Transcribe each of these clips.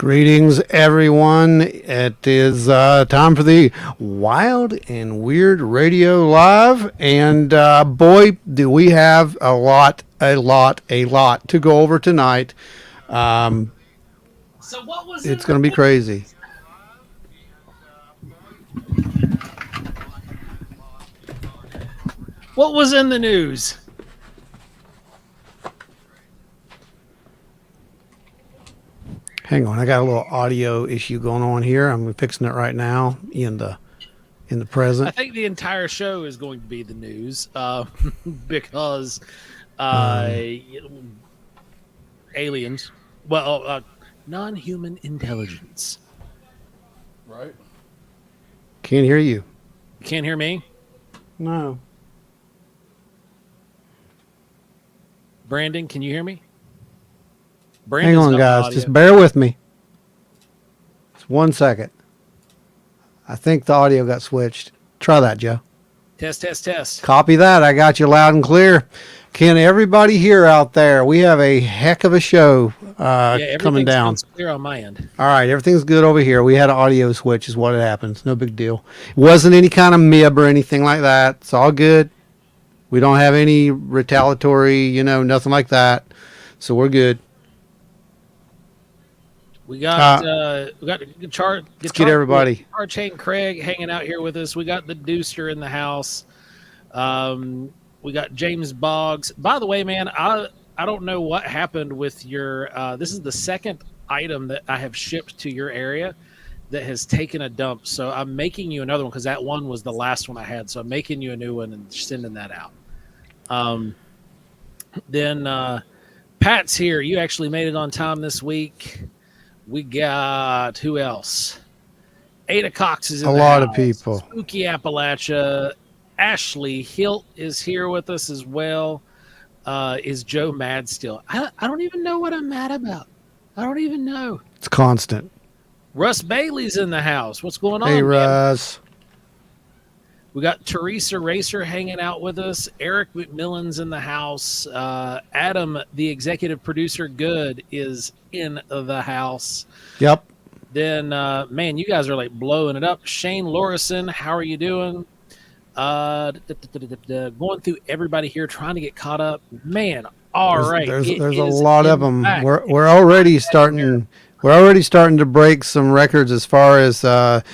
Greetings, everyone. It is time for the Wild and Weird Radio Live. And boy, do we have a lot to go over tonight. So what was it's going to be crazy. What was in the news? Hang on, I got a little audio issue going on here. I'm fixing it right now in the present. I think the entire show is going to be the news because aliens, non-human intelligence. Right. Can't hear you. You can't hear me? No. Brandon, can you hear me? Hang on, guys. Just bear with me. Just 1 second. I think the audio got switched. Try that, Joe. Test. Copy that. I got you loud and clear. Can everybody hear out there? We have a heck of a show coming down. Sounds clear on my end. All right, everything's good over here. We had an audio switch is what happens. No big deal. It wasn't any kind of MIB or anything like that. It's all good. We don't have any retaliatory, nothing like that. So we're good. We got Guitar everybody. Guitar Chain Craig hanging out here with us. We got the Deucer in the house. We got James Boggs. By the way, man, I don't know what happened with your. This is the second item that I have shipped to your area that has taken a dump. So I'm making you another one because that one was the last one I had. So I'm making you a new one and sending that out. Then Pat's here. You actually made it on time this week. We got who else? Ada Cox is in a the lot house. Of people. Spooky Appalachia. Ashley Hilt is here with us as well. Is Joe mad still? I don't even know what I'm mad about. I don't even know. It's constant. Russ Bailey's in the house. What's going on? Hey, Russ. We got Theresa Racer hanging out with us. Eric McMillan's in the house. Adam, the executive producer, Good, is in the house. Yep. Then, man, you guys are like blowing it up. Shane Lorison, how are you doing? Going through everybody here, trying to get caught up. Man, right. There's a lot of them. We're already starting. We're already starting to break some records as far as the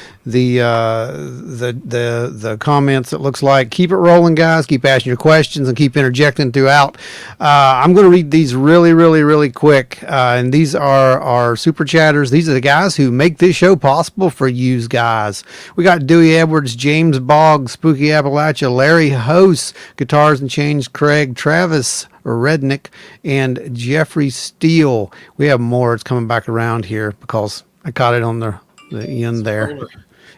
comments. It looks like. Keep it rolling, guys. Keep asking your questions and keep interjecting throughout. I'm going to read these really quick. And these are our super chatters. These are the guys who make this show possible for you guys. We got Dewey Edwards, James Boggs, Spooky Appalachia, Larry Host, Guitars and Chains, Craig, Travis Aurednik, and Geoffery Steele. We have more. It's coming back around here because I caught it on the end there.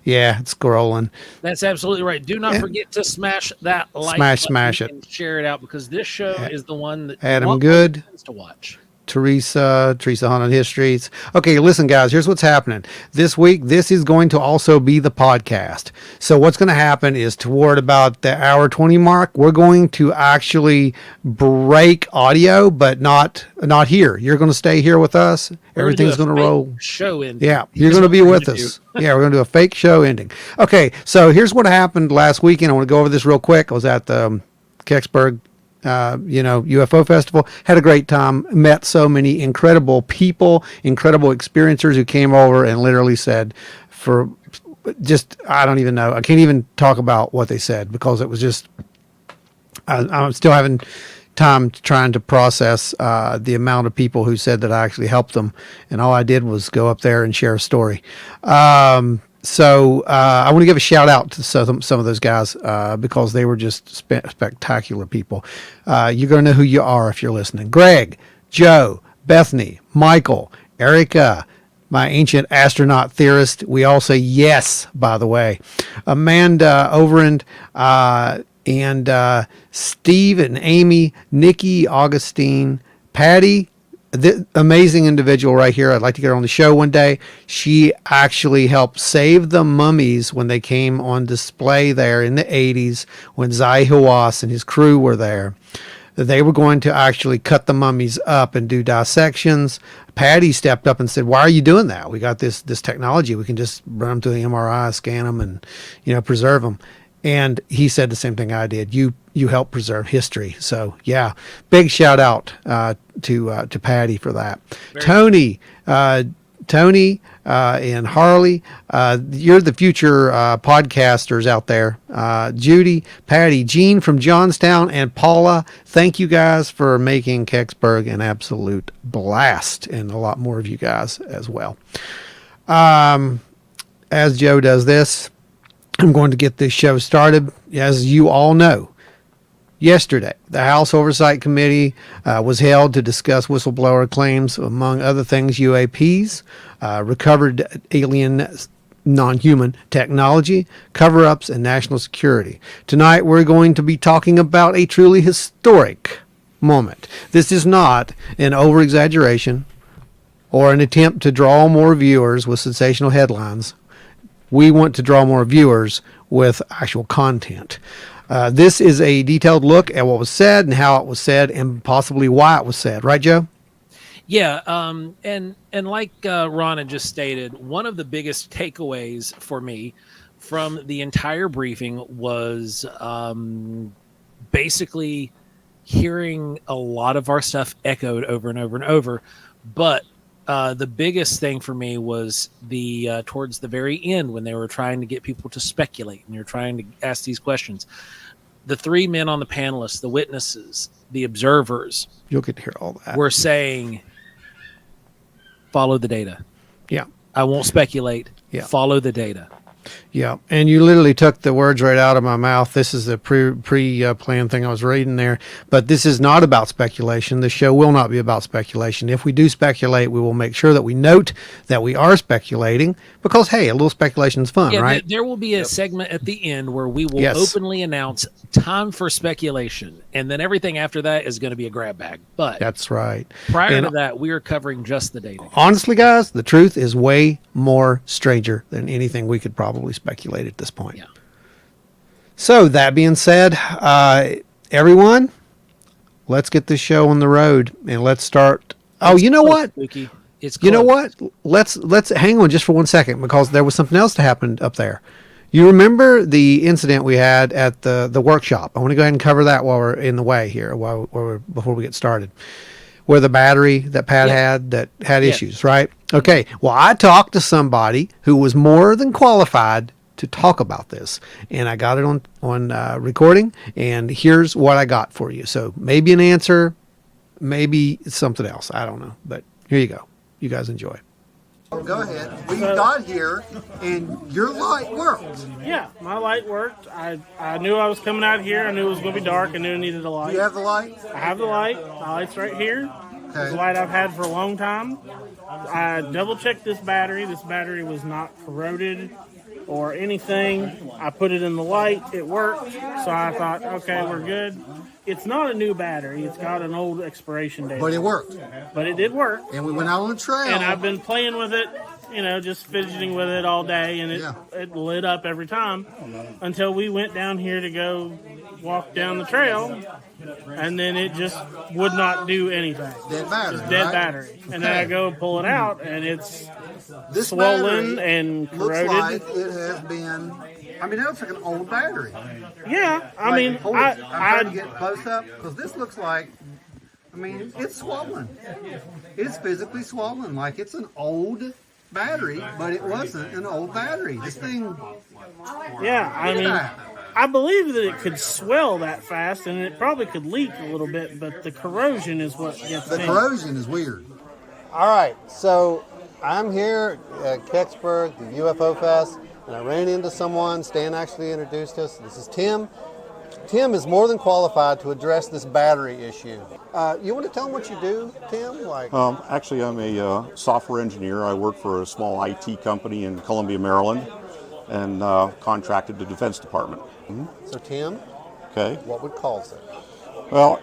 Yeah, it's scrolling. That's absolutely right. Do not forget to smash that like button smash it and share it out because this show is the one that Adam Good to watch. Teresa Haunted Histories. Okay, listen, guys, here's what's happening. This week, this is going to also be the podcast. So what's going to happen is toward about the hour 20 mark, we're going to actually break audio, but not here. You're going to stay here with us. Everything's going to roll. Show ending. Yeah, you're going to be with us. Yeah, we're going to do a fake show ending. Okay, so here's what happened last weekend. I want to go over this real quick. I was at the Kecksburg UFO festival, had a great time, met so many incredible people, incredible experiencers who came over and literally said I don't even know. I can't even talk about what they said because it was just, I'm still having time trying to process the amount of people who said that I actually helped them. And all I did was go up there and share a story. So I want to give a shout out to some of those guys because they were just spectacular people. You're going to know who you are if you're listening. Greg, Joe, Bethany, Michael, Erica, my ancient astronaut theorist. We all say yes, by the way. Amanda Overend, and Steve and Amy, Nikki, Augustine, Patty, the amazing individual right here. I'd like to get her on the show one day. She actually helped save the mummies when they came on display there in the 80s when Zai Hawass and his crew were there. that they were going to actually cut the mummies up and do dissections. Patty stepped up and said, "Why are you doing that? We got this technology. We can just run them through the MRI, scan them, and preserve them." And he said the same thing I did. You help preserve history. So yeah, big shout out to Patty for that. Tony and Harley, you're the future podcasters out there. Judy, Patty, Jean from Johnstown, and Paula, thank you guys for making Kecksburg an absolute blast, and a lot more of you guys as well. As Joe does this, I'm going to get this show started. As you all know, yesterday, the House Oversight Committee was held to discuss whistleblower claims, among other things, UAPs, recovered alien non-human technology, cover-ups, and national security. Tonight, we're going to be talking about a truly historic moment. This is not an over-exaggeration or an attempt to draw more viewers with sensational headlines. We want to draw more viewers with actual content. This is a detailed look at what was said and how it was said and possibly why it was said. Right, Joe? Yeah. And like Ron had just stated, one of the biggest takeaways for me from the entire briefing was basically hearing a lot of our stuff echoed over and over and over. But the biggest thing for me was the towards the very end, when they were trying to get people to speculate and you're trying to ask these questions. The three men on the panelists, the witnesses, the observers, you'll get to hear all that, were saying, follow the data. Yeah. I won't speculate. Yeah. Follow the data. Yeah, and you literally took the words right out of my mouth. This is the pre-planned thing I was reading there. But this is not about speculation. The show will not be about speculation. If we do speculate, we will make sure that we note that we are speculating because, hey, a little speculation is fun, right? There will be a segment at the end where we will openly announce time for speculation, and then everything after that is going to be a grab bag. But that's right. Prior to that, we are covering just the data. Honestly, guys, the truth is way more stranger than anything we could probably speculate at this point. Yeah. So that being said, everyone, let's get this show on the road and let's start. You know what? Spooky. It's close. You know what? Let's hang on just for 1 second because there was something else that happened up there. You remember the incident we had at the workshop? I want to go ahead and cover that while we're in the way here, before we get started. Where the battery that Pat had issues, right? Okay. Well, I talked to somebody who was more than qualified to talk about this, and I got it on recording. And here's what I got for you. So maybe an answer, maybe something else. I don't know, but here you go. You guys enjoy. Go ahead. We got here, and your light worked. Yeah, my light worked. I knew I was coming out here. I knew it was going to be dark. I knew I needed a light. Do you have the light? I have the light. My light's right here. Okay. It's a light I've had for a long time. I double-checked this battery. This battery was not corroded or anything. I put it in the light. It worked. So I thought, okay, we're good. It's not a new battery. It's got an old expiration date. But it worked. But it did work. And we went out on the trail. And I've been playing with it, just fidgeting with it all day, and it lit up every time until we went down here to go walk down the trail, and then it just would not do anything. Dead battery. Just dead battery. And then I go pull it out, and it's swollen and corroded. Looks like it has been. I mean, that looks like an old battery. Yeah, I'm trying to get close up because this looks like. I mean, it's swollen. It's physically swollen, like it's an old battery, but it wasn't an old battery. This thing. Yeah, I mean, I believe that it could swell that fast, and it probably could leak a little bit, but the corrosion is what gets me. The corrosion is weird. All right, so I'm here at Kecksburg, the UFO Fest, and I ran into someone. Stan actually introduced us. This is Tim. Tim is more than qualified to address this battery issue. You want to tell them what you do, Tim? Actually, I'm a software engineer. I work for a small IT company in Columbia, Maryland, and contracted to the Defense Department. Mm-hmm. So, Tim, what would cause it? Well,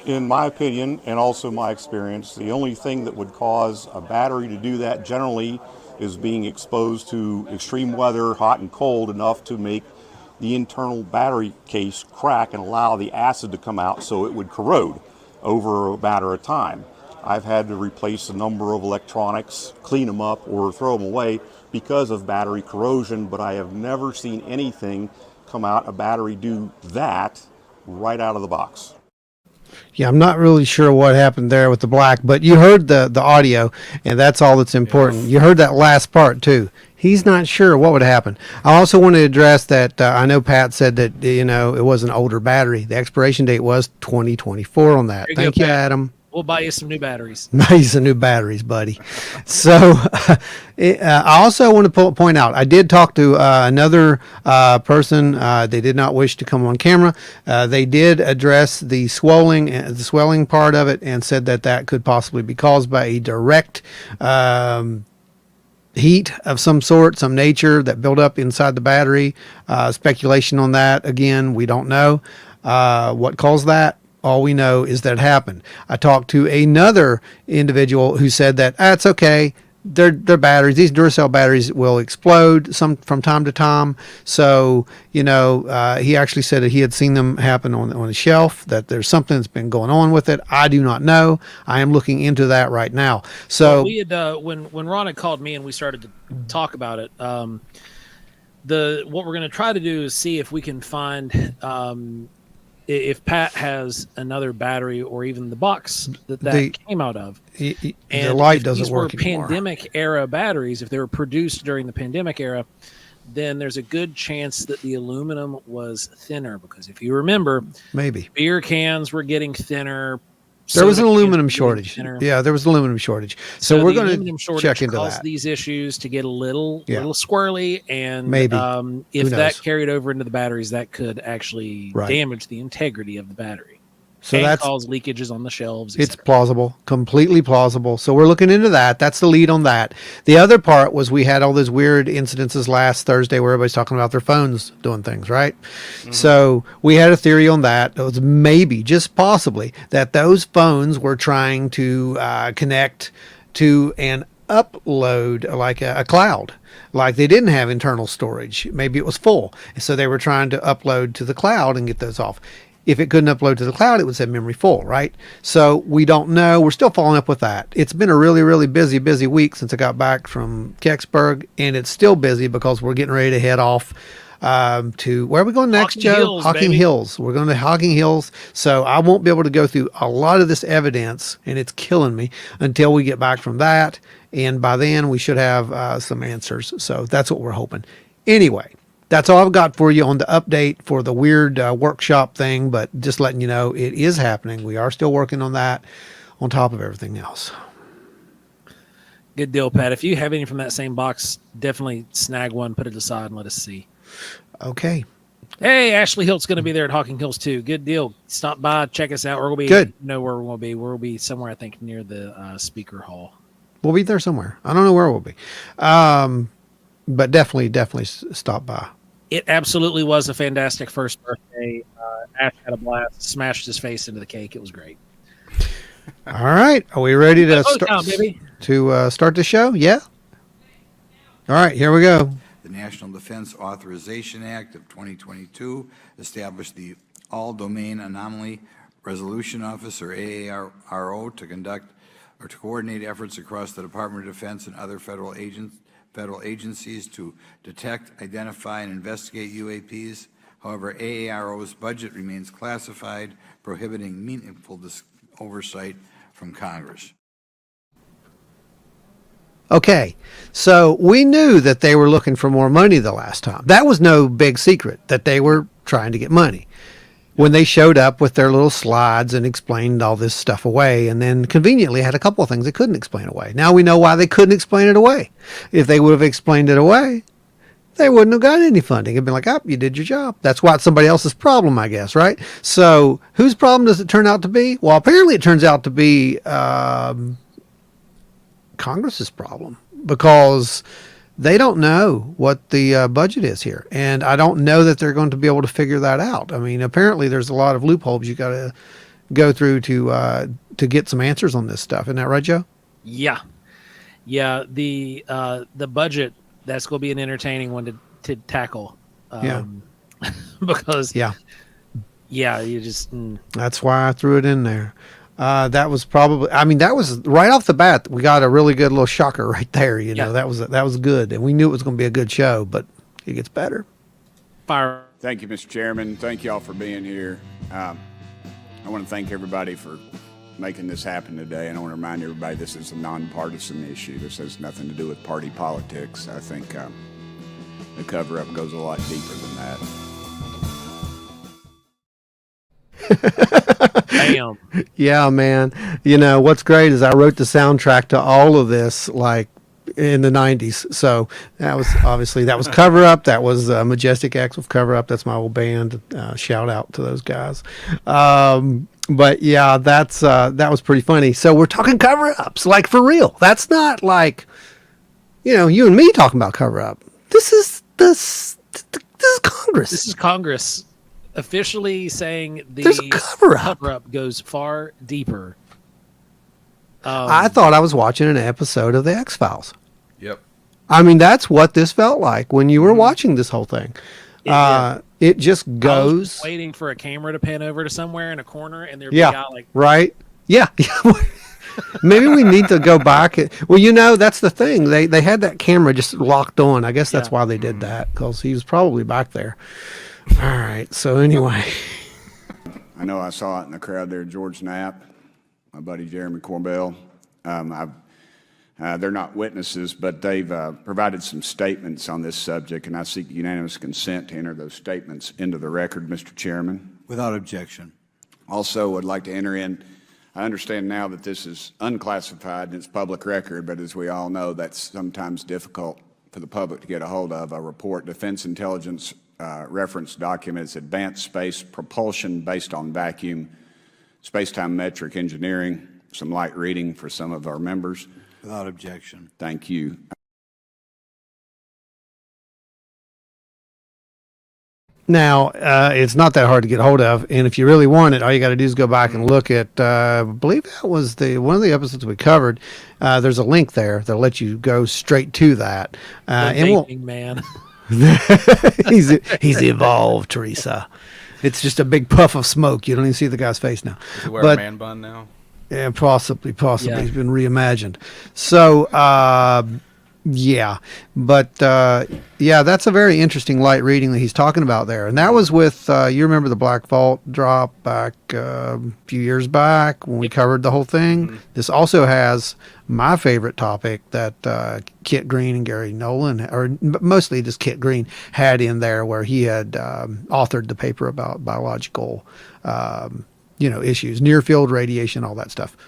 in my opinion, and also my experience, the only thing that would cause a battery to do that generally is being exposed to extreme weather, hot and cold, enough to make the internal battery case crack and allow the acid to come out so it would corrode over a matter of time. I've had to replace a number of electronics, clean them up, or throw them away because of battery corrosion, but I have never seen anything come out, a battery do that right out of the box. Yeah, I'm not really sure what happened there with the black, but you heard the audio, and that's all that's important. You heard that last part too. He's not sure what would happen. I also want to address that I know Pat said that it was an older battery. The expiration date was 2024 on that. Thank you, Adam. We'll buy you some new batteries. Nice, some new batteries, buddy. So I also want to point out, I did talk to another person. They did not wish to come on camera. They did address the swelling part of it and said that could possibly be caused by a direct heat of some sort, some nature that built up inside the battery. Speculation on that. Again, we don't know what caused that. All we know is that it happened. I talked to another individual who said that it's okay. Their batteries, these Duracell batteries, will explode from time to time. So he actually said that he had seen them happen on a shelf. That there's something that's been going on with it. I do not know. I am looking into that right now. So we had when Ron had called me and we started to talk about it. What we're going to try to do is see if we can find. If Pat has another battery or even the box that came out of, the and light doesn't work anymore. anymore. Pandemic era batteries, if they were produced during the pandemic era, then there's a good chance that the aluminum was thinner, because if you remember, maybe beer cans were getting thinner. There was an soda aluminum cans were getting shortage. thinner. Yeah, there was an aluminum shortage. So we're going to check into caused that. These issues to get a little squirrely, and maybe if that carried over into the batteries, that could actually damage the integrity of the battery. So and cause leakages on the shelves. It's plausible, completely plausible. So we're looking into that. That's the lead on that. The other part was we had all those weird incidences last Thursday where everybody's talking about their phones doing things, right? Mm-hmm. So we had a theory on that. It was maybe, just possibly, that those phones were trying to connect to an upload, like a cloud. Like they didn't have internal storage. Maybe it was full. So they were trying to upload to the cloud and get those off. If it couldn't upload to the cloud, it would say memory full, right? So we don't know. We're still following up with that. It's been a really, really busy week since I got back from Kecksburg, and it's still busy because we're getting ready to head off to where are we going next, Joe? Hocking Hills. We're going to Hocking Hills. So I won't be able to go through a lot of this evidence, and it's killing me, until we get back from that. And by then, we should have some answers. So that's what we're hoping. Anyway. That's all I've got for you on the update for the weird workshop thing, but just letting you know it is happening. We are still working on that on top of everything else. Good deal, Pat. If you have any from that same box, definitely snag one, put it aside, and let us see. Okay. Hey, Ashley Hilt's going to be there at Hocking Hills too. Good deal. Stop by, check us out. We're going to be good. Know where we're going to be. We'll be somewhere, I think, near the speaker hall. We'll be there somewhere. I don't know where we'll be, but definitely stop by. It absolutely was a fantastic first birthday. Ash had a blast, smashed his face into the cake. It was great. All right. Are we ready to start the show? Yeah. All right, here we go. The National Defense Authorization Act of 2022 established the All-Domain Anomaly Resolution Office, or AARO, to conduct or to coordinate efforts across the Department of Defense and other federal agencies to detect, identify, and investigate UAPs. However, AARO's budget remains classified, prohibiting meaningful oversight from Congress. Okay, so we knew that they were looking for more money the last time. That was no big secret that they were trying to get money. When they showed up with their little slides and explained all this stuff away, and then conveniently had a couple of things they couldn't explain away. Now we know why they couldn't explain it away. If they would have explained it away, they wouldn't have gotten any funding. It'd been like, you did your job. That's why it's somebody else's problem, I guess, right? So whose problem does it turn out to be? Well, apparently it turns out to be Congress's problem, because they don't know what the budget is here. And I don't know that they're going to be able to figure that out. I mean, apparently there's a lot of loopholes you got to go through to get some answers on this stuff. Isn't that right, Joe? Yeah. The budget, that's going to be an entertaining one to tackle. because Yeah. you just That's why I threw it in there. That was probably, I mean, that was right off the bat. We got a really good little shocker right there. You know, Yeah. that was good. And we knew it was going to be a good show, but it gets better. fire. Thank you, Mr. Chairman. Thank you all for being here. I want to thank everybody for making this happen today, and I want to remind everybody this is a nonpartisan issue. This has nothing to do with party politics. I think the cover-up goes a lot deeper than that. Damn. Yeah, man. You know, what's great is I wrote the soundtrack to all of this, like, in the 90s. So that was Cover Up. That was Majestic X with Cover Up. That's my old band. Shout out to those guys. But yeah, that was pretty funny. So we're talking cover ups, like for real. That's not like, you know, you and me talking about cover up. This is Congress. This is Congress officially saying There's a cover-up. cover-up goes far deeper. I thought I was watching an episode of the X-Files. Yep. I mean, that's what this felt like when you were watching this whole thing. It just I was goes. waiting for a camera to pan over to somewhere in a corner, and there'd Yeah. be a guy like, Right? Yeah. Maybe we need to go back. Well, you know, that's the thing. They had that camera just locked on. I guess that's Yeah. why they did that, because he was probably back there. All right. So anyway. I know I saw it in the crowd there, George Knapp, my buddy Jeremy Corbell. They're not witnesses, but they've provided some statements on this subject, and I seek unanimous consent to enter those statements into the record, Mr. Chairman. Without objection. Also, would like to enter in, I understand now that this is unclassified and it's public record, but as we all know, that's sometimes difficult for the public to get a hold of. A report, Defense Intelligence reference documents, Advanced Space Propulsion Based on Vacuum, Space-Time Metric Engineering, some light reading for some of our members. Without objection. Thank you. Now, it's not that hard to get a hold of, and if you really want it, all you got to do is go back and look at. I believe that was one of the episodes we covered. There's a link there that'll let you go straight to that. the And we'll, vaping man. he's evolved, Theresa. It's just a big puff of smoke. You don't even see the guy's face now. Does he wear a man bun now? Yeah, possibly. Yeah. He's been reimagined. So, yeah, but yeah, that's a very interesting light reading that he's talking about there, and that was with you remember the Black Vault drop back a few years back when we covered the whole thing. Mm-hmm. This also has my favorite topic that Kit Green and Gary Nolan, or mostly just Kit Green, had in there, where he had authored the paper about biological issues, near field radiation, all that stuff.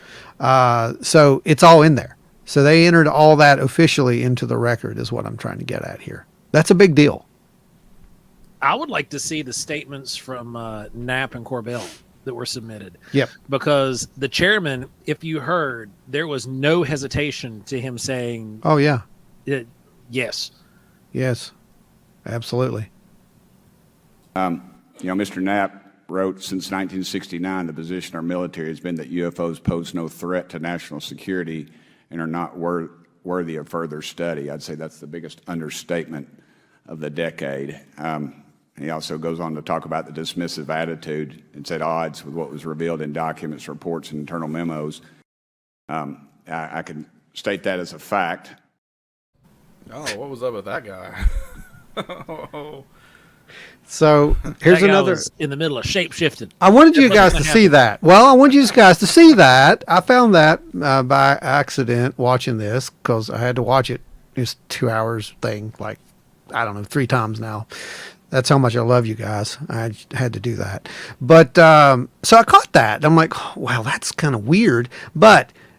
So it's all in there. So they entered all that officially into the record, is what I'm trying to get at here. That's a big deal. I would like to see the statements from Knapp and Corbell that were submitted. Yep. Because the chairman, if you heard, there was no hesitation to him saying, Oh, yeah. Yes. Yes. Absolutely. Mr. Knapp wrote, since 1969, the position our military has been that UFOs pose no threat to national security and are not worthy of further study. I'd say that's the biggest understatement of the decade. He also goes on to talk about the dismissive attitude. It's at odds with what was revealed in documents, reports, and internal memos. I can state that as a fact. Oh, what was up with that guy? So here's That guy another. was in the middle of shape shifting. I wanted you guys to see that. Well, I wanted you guys to see that. I found that by accident watching this, because I had to watch it. It's 2 hours thing, like, I don't know, 3 times now. That's how much I love you guys. I had to do that. But so I caught that. I'm like, oh, wow, that's kind of weird.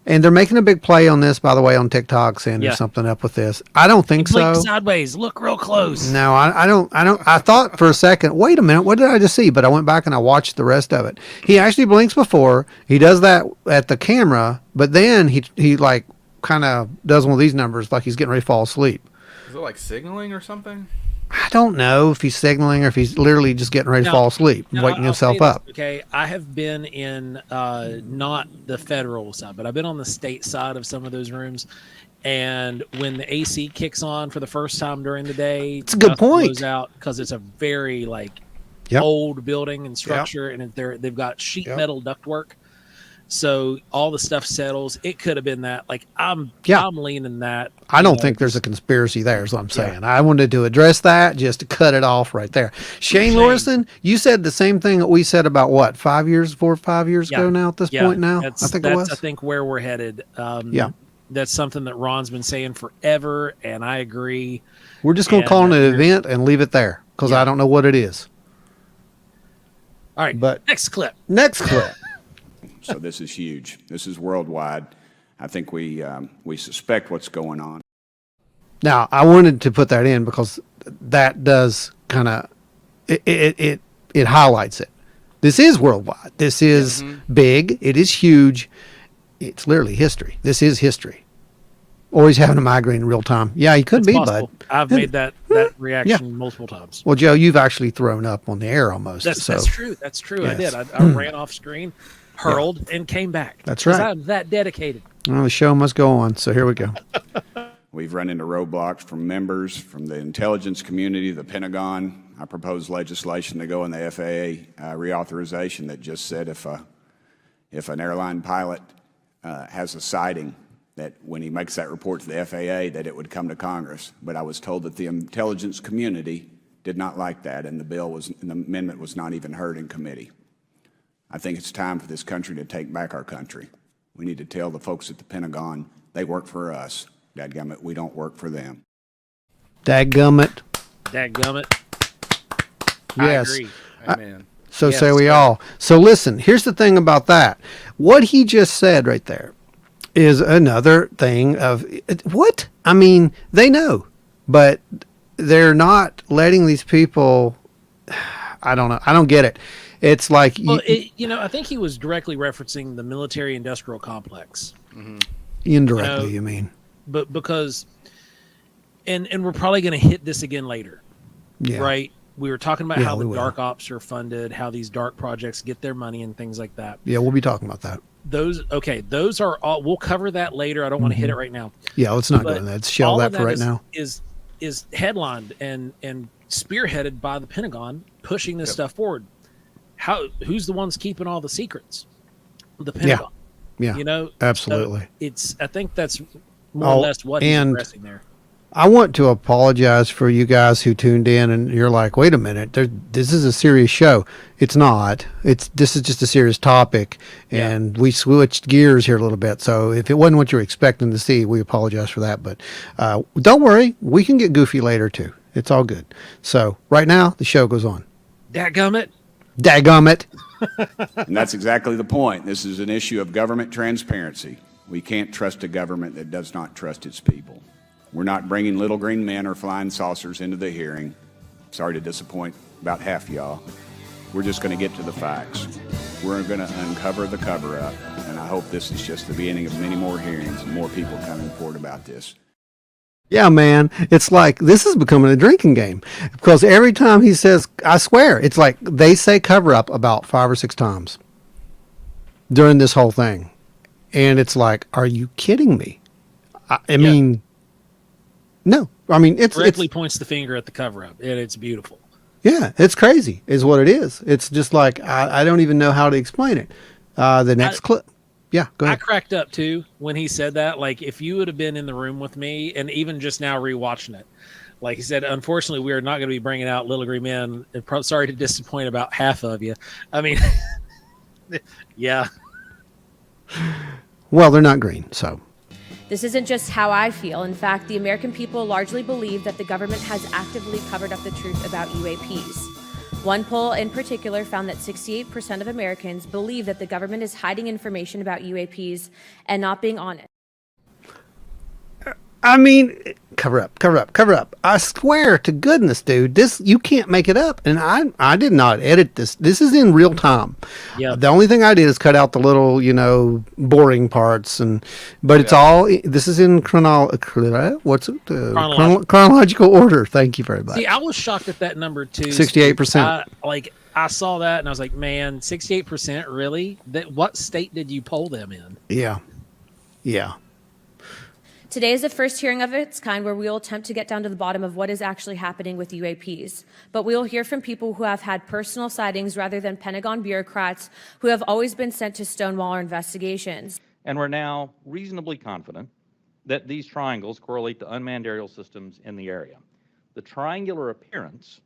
And they're making a big play on this, by the way, on TikTok, saying Yeah. there's something up with this. I don't think Blink so. sideways. Look real close. No, I don't. I thought for a second, wait a minute, what did I just see? But I went back and I watched the rest of it. He actually blinks before. He does that at the camera, but then he like kind of does one of these numbers, like he's getting ready to fall asleep. Is it like signaling or something? I don't know if he's signaling or if he's literally just getting ready to fall asleep, and Now, waking I'll say himself this, up. Okay, I have been in not the federal side, but I've been on the state side of some of those rooms, And when the AC kicks on for the first time during the day, it's a good point. Goes out because it's a very like Yep. old building and structure, and they've got sheet metal ductwork. So all the stuff settles. It could have been that. Like I'm leaning that. I don't think there's a conspiracy there, is what I'm saying. I wanted to address that just to cut it off right there. Shane Lorison, you said the same thing that we said about what, 5 years, 4 or 5 years ago now at this point now? I think it was. I think where we're headed. That's something that Ron's been saying forever, and I agree. We're just going to call it an event and leave it there because I don't know what it is. All right, but next clip. So this is huge. This is worldwide. I think we suspect what's going on. Now, I wanted to put that in because that does kind of it highlights it. This is worldwide. This is big. It is huge. It's literally history. This is history. Or he's having a migraine in real time. Yeah, he could be, possible. bud. I've made that reaction multiple times. Well, Joe, you've actually thrown up on the air almost. That's true. That's true. Yes. I did. I ran off screen, hurled, and came back. That's right. I'm that dedicated. Well, the show must go on. So here we go. We've run into roadblocks from members from the intelligence community, the Pentagon. I proposed legislation to go in the FAA reauthorization that just said if an airline pilot has a sighting, that when he makes that report to the FAA, that it would come to Congress. But I was told that the intelligence community did not like that, and the amendment was not even heard in committee. I think it's time for this country to take back our country. We need to tell the folks at the Pentagon they work for us. Dadgummit, we don't work for them. Dadgummit. Yes. I agree. Amen. So say we all. So listen, here's the thing about that. What he just said right there is another thing of what? I mean, they know, but they're not letting these people. I don't know. I don't get it. It's like, I think he was directly referencing the military-industrial complex. Indirectly, you mean? But because, and we're probably going to hit this again later, right? We were talking about how the dark ops are funded, how these dark projects get their money and things like that. Yeah, we'll be talking about that. Those are all. We'll cover that later. I don't want to hit it right now. Yeah, let's not go in that. Let's shelve that for right now. Is headlined and spearheaded by the Pentagon pushing this stuff forward. Who's the ones keeping all the secrets? The Pentagon. Yeah. Absolutely. So I think that's more or less what he's addressing there. I want to apologize for you guys who tuned in and you're like, wait a minute, this is a serious show. It's not. This is just a serious topic, and we switched gears here a little bit. So if it wasn't what you were expecting to see, we apologize for that. But don't worry, we can get goofy later too. It's all good. So right now, the show goes on. Dadgummit. And that's exactly the point. This is an issue of government transparency. We can't trust a government that does not trust its people. We're not bringing little green men or flying saucers into the hearing. Sorry to disappoint about half y'all. We're just going to get to the facts. We're going to uncover the cover-up, and I hope this is just the beginning of many more hearings and more people coming forward about this. Yeah, man, it's like this is becoming a drinking game because every time he says, I swear, it's like they say cover-up about 5 or 6 times during this whole thing. And it's like, are you kidding me? I mean... No, I mean, it's points the finger at the cover-up, and it's beautiful. Yeah, it's crazy, is what it is. It's just like I don't even know how to explain it. The next clip, go ahead. I cracked up too when he said that. Like, if you would have been in the room with me, and even just now rewatching it, like he said, unfortunately, we are not going to be bringing out Little Green Men. And sorry to disappoint about half of you. I mean, yeah. Well, they're not green, so. This isn't just how I feel. In fact, the American people largely believe that the government has actively covered up the truth about UAPs. One poll in particular found that 68% of Americans believe that the government is hiding information about UAPs and not being honest. I mean, cover up. I swear to goodness, dude, you can't make it up. And I did not edit this. This is in real time. Yeah. The only thing I did is cut out the little, boring parts, but it's all. This is in chronological order. Thank you very much. See, I was shocked at that number too. 68%. I saw that and I was like, man, 68%, really? What state did you poll them in? Yeah. Today is the first hearing of its kind where we will attempt to get down to the bottom of what is actually happening with UAPs. But we will hear from people who have had personal sightings rather than Pentagon bureaucrats who have always been sent to stonewall our investigations. And we're now reasonably confident that these triangles correlate to unmanned aerial systems in the area. The triangular appearance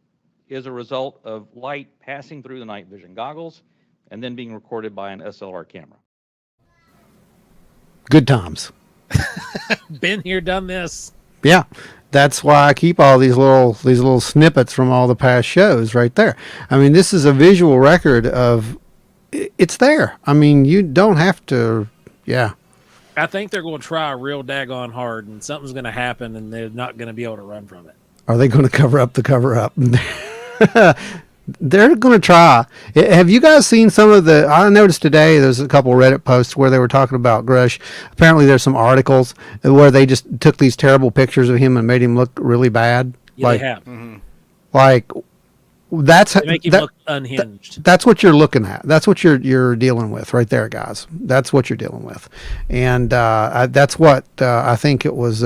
is a result of light passing through the night vision goggles and then being recorded by an SLR camera. Good times. Been here, done this. Yeah, that's why I keep all these little snippets from all the past shows right there. I mean, this is a visual record of it's there. I mean, you don't have to. Yeah. I think they're going to try real daggone hard, and something's going to happen, and they're not going to be able to run from it. Are they going to cover up the cover up? They're going to try. Have you guys seen some of the? I noticed today there's a couple Reddit posts where they were talking about Grush. Apparently, there's some articles where they just took these terrible pictures of him and made him look really bad. Yeah, like, they have. Like that's They make him look unhinged. That's what you're looking at. That's what you're dealing with right there, guys. That's what you're dealing with, and that's what I think it was.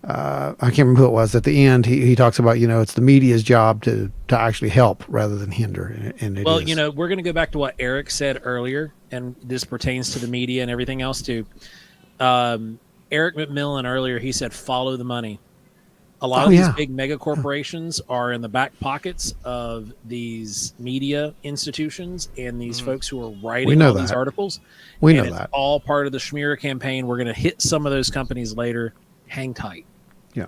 I can't remember who it was at the end. He talks about, it's the media's job to actually help rather than hinder. And it Well, is. we're going to go back to what Eric said earlier, and this pertains to the media and everything else too. Eric McMillan earlier, he said, follow the money. A lot of these big mega corporations are in the back pockets of these media institutions and these folks who are writing all these articles. We know it's that. all part of the Schmear campaign. We're going to hit some of those companies later. Hang tight. Yeah.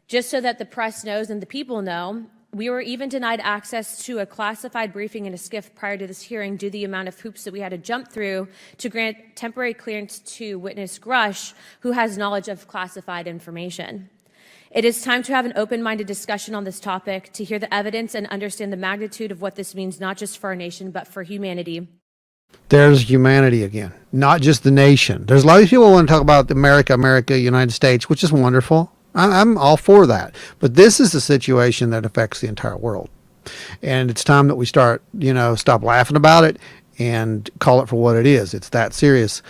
Just so that the press knows and the people know, we were even denied access to a classified briefing in a SCIF prior to this hearing due to the amount of hoops that we had to jump through to grant temporary clearance to witness Grush, who has knowledge of classified information. It is time to have an open-minded discussion on this topic, to hear the evidence and understand the magnitude of what this means, not just for our nation, but for humanity. There's humanity again, not just the nation. There's a lot of people who want to talk about America, United States, which is wonderful. I'm all for that. But this is a situation that affects the entire world. And it's time that we start, stop laughing about it and call it for what it is. It's that serious.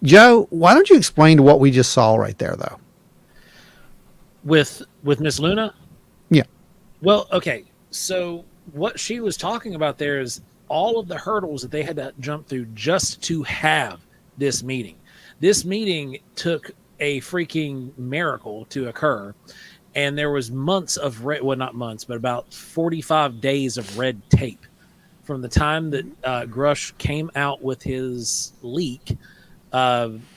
Joe, why don't you explain to what we just saw right there, though? With Miss Luna? Yeah. Well, okay. So what she was talking about there is all of the hurdles that they had to jump through just to have this meeting. This meeting took a freaking miracle to occur, and there was months of not months, but about 45 days of red tape from the time that Grush came out with his leak,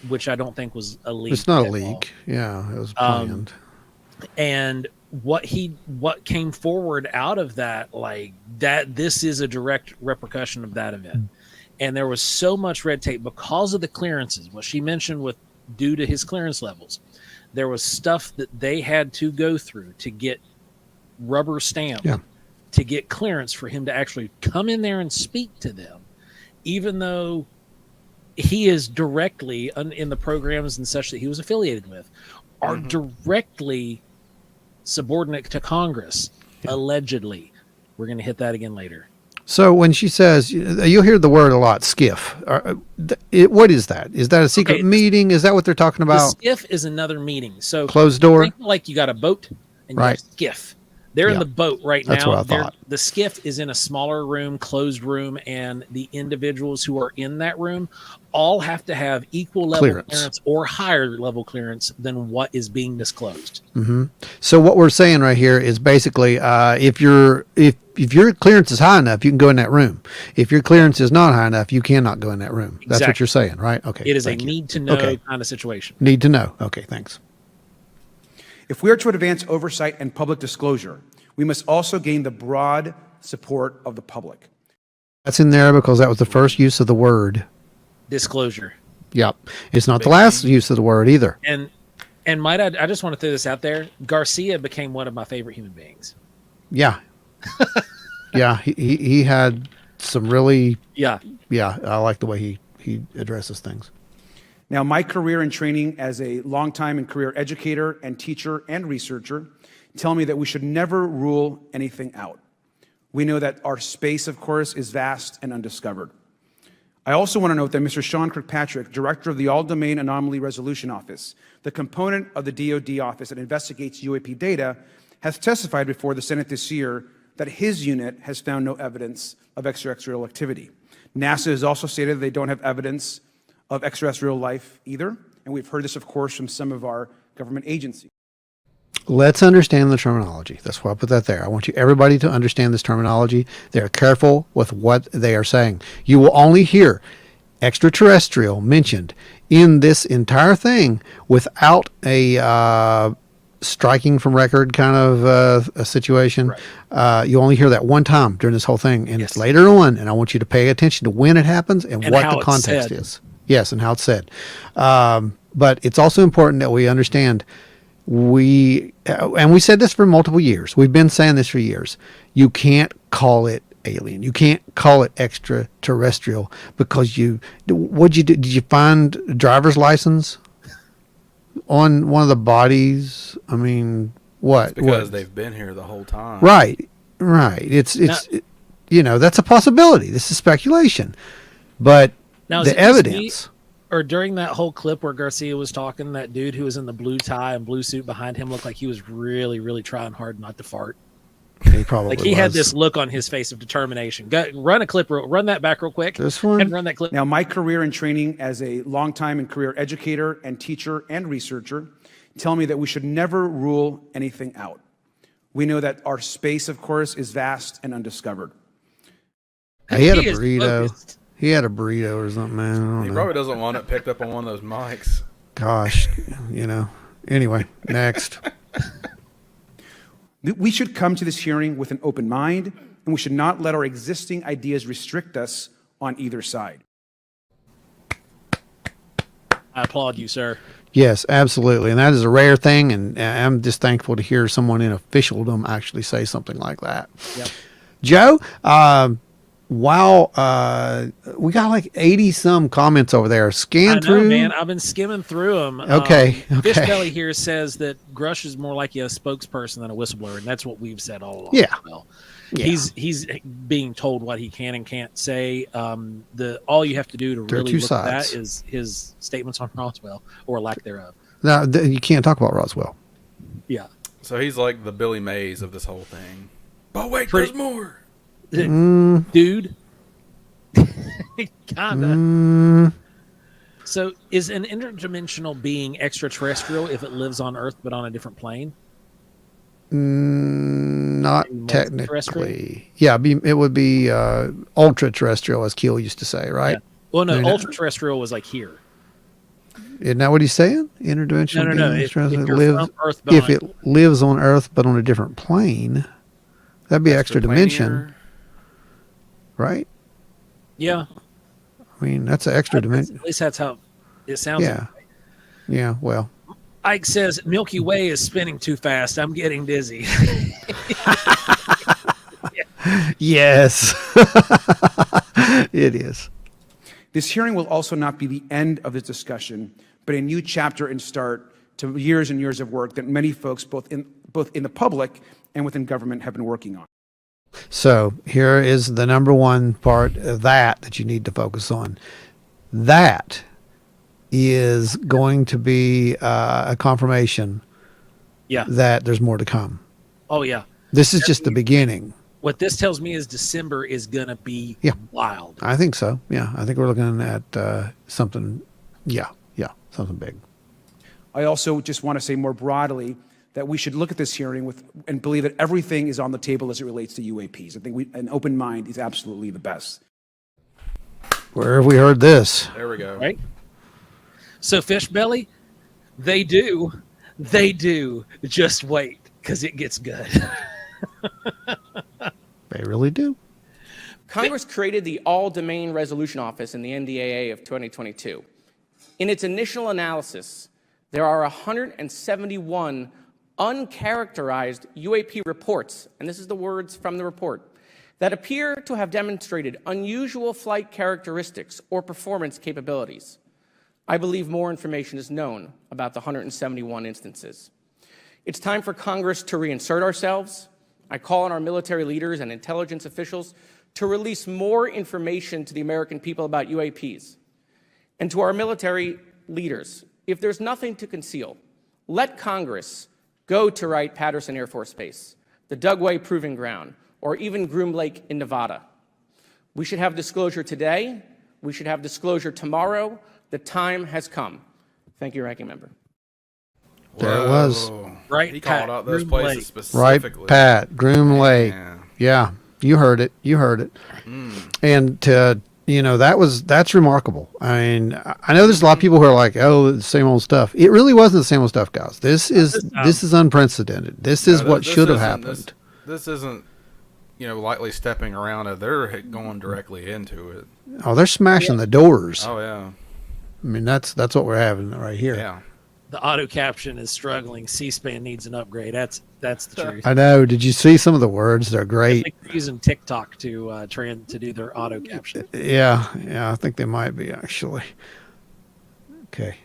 which I don't think was a leak. It's not a leak. Yeah, it was planned. And what came forward out of that, this is a direct repercussion of that event. And there was so much red tape because of the clearances, what she mentioned due to his clearance levels. There was stuff that they had to go through to get rubber stamped, to get clearance for him to actually come in there and speak to them, even though he is directly in the programs and such that he was affiliated with, are directly subordinate to Congress, allegedly. We're going to hit that again later. So when she says, you'll hear the word a lot, SCIF. What is that? Is that a secret meeting? Is that what they're talking about? The SCIF is another meeting. So closed door? Think like you got a boat and you have SCIF. They're in the boat right now. That's what I thought. The SCIF is in a smaller room, closed room, and the individuals who are in that room all have to have equal level clearance or higher level clearance than what is being disclosed. Mm-hmm. So what we're saying right here is basically, if your clearance is high enough, you can go in that room. If your clearance is not high enough, you cannot go in that room. That's what you're saying, right? Okay. It is a need to know kind of situation. Need to know. Okay, thanks. If we are to advance oversight and public disclosure, we must also gain the broad support of the public. That's in there because that was the first use of the word. Disclosure. Yep. It's not the last use of the word either. And might I just want to throw this out there. Garcia became one of my favorite human beings. Yeah. Yeah. He had some really. Yeah. Yeah. I like the way he addresses things. Now, my career and training as a longtime and career educator and teacher and researcher tell me that we should never rule anything out. We know that our space, of course, is vast and undiscovered. I also want to note that Mr. Sean Kirkpatrick, director of the All-Domain Anomaly Resolution Office, the component of the DoD office that investigates UAP data, has testified before the Senate this year that his unit has found no evidence of extraterrestrial activity. NASA has also stated that they don't have evidence of extraterrestrial life either, and we've heard this, of course, from some of our government agencies. Let's understand the terminology. That's why I put that there. I want everybody to understand this terminology. They're careful with what they are saying. You will only hear extraterrestrial mentioned in this entire thing without a striking from record kind of a situation. Right. You only hear that one time during this whole thing, and it's later on, and I want you to pay attention to when it happens and what the context is. Yes, and how it's said. But it's also important that we understand and we said this for multiple years. We've been saying this for years. You can't call it alien. You can't call it extraterrestrial because what'd you do? Did you find a driver's license on one of the bodies? I mean, what? It's because they've been here the whole time. Right. It's that's a possibility. This is speculation, but the evidence. Or during that whole clip where Garcia was talking, that dude who was in the blue tie and blue suit behind him looked like he was really, really trying hard not to fart. He probably like he had this look on his face of determination. Run that back real quick. This one? And run that clip. Now, my career and training as a longtime and career educator and teacher and researcher tell me that we should never rule anything out. We know that our space, of course, is vast and undiscovered. He had a burrito. He had a burrito or something, man. I don't know. Probably doesn't want it picked up on one of those mics. Gosh, Anyway, next. We should come to this hearing with an open mind, and we should not let our existing ideas restrict us on either side. I applaud you, sir. Yes, absolutely. And that is a rare thing, and I'm just thankful to hear someone in officialdom actually say something like that. Yep. Joe, wow, we got like 80 some comments over there. Scan through, man. I've been skimming through them. Okay. Fish Belly here says that Grush is more like a spokesperson than a whistleblower, and that's what we've said all along. Yeah. Well, he's being told what he can and can't say. All you have to do to really look at that is his statements on Roswell or lack thereof. No, you can't talk about Roswell. Yeah. So he's like the Billy Mays of this whole thing. But wait, there's more. Dude. Kinda. So is an interdimensional being extraterrestrial if it lives on Earth but on a different plane? Not technically. Yeah, it would be ultra terrestrial, as Keel used to say, right? Yeah. Well, no, ultra terrestrial was like here. Isn't that what he's saying? Interdimensional being if it lives on Earth but on a different plane, that'd be extra dimension. Right? Yeah. I mean, that's an extra dimension. At least that's how it sounds. Yeah. Yeah, well. Ike says, Milky Way is spinning too fast. I'm getting dizzy. Yes. It is. This hearing will also not be the end of this discussion, but a new chapter and start to years and years of work that many folks, both in the public and within government, have been working on. So here is the number one part of that you need to focus on. That is going to be a confirmation that there's more to come. Oh, yeah. This is just the beginning. What this tells me is December is going to be wild. I think so. Yeah, I think we're looking at something, something big. I also just want to say more broadly that we should look at this hearing and believe that everything is on the table as it relates to UAPs. I think an open mind is absolutely the best. Where have we heard this? There we go. Right? So, Fish Belly, they do. Just wait, because it gets good. They really do. Congress created the All-Domain Resolution Office in the NDAA of 2022. In its initial analysis, there are 171 uncharacterized UAP reports, and this is the words from the report, that appear to have demonstrated unusual flight characteristics or performance capabilities. I believe more information is known about the 171 instances. It's time for Congress to reinsert ourselves. I call on our military leaders and intelligence officials to release more information to the American people about UAPs. And to our military leaders, if there's nothing to conceal, let Congress go to Wright-Patterson Air Force Base, the Dugway Proving Ground, or even Groom Lake in Nevada. We should have disclosure today. We should have disclosure tomorrow. The time has come. Thank you, Ranking Member. There it was. Right, He called Pat, out those Groom places Lake. specifically. Right, Pat, Groom Lake. Yeah. Yeah, you heard it. You heard it. And that's remarkable. I mean, I know there's a lot of people who are like, "Oh, the same old stuff." It really wasn't the same old stuff, guys. This is unprecedented. This is what should have happened. This isn't, lightly stepping around it. They're going directly into it. Oh, they're smashing the doors. Oh yeah. I mean, that's what we're having right here. Yeah. The auto caption is struggling. C-SPAN needs an upgrade. That's the truth. I know. Did you see some of the words? They're great. I think they're using TikTok to do their auto caption. Yeah, I think they might be actually. Okay.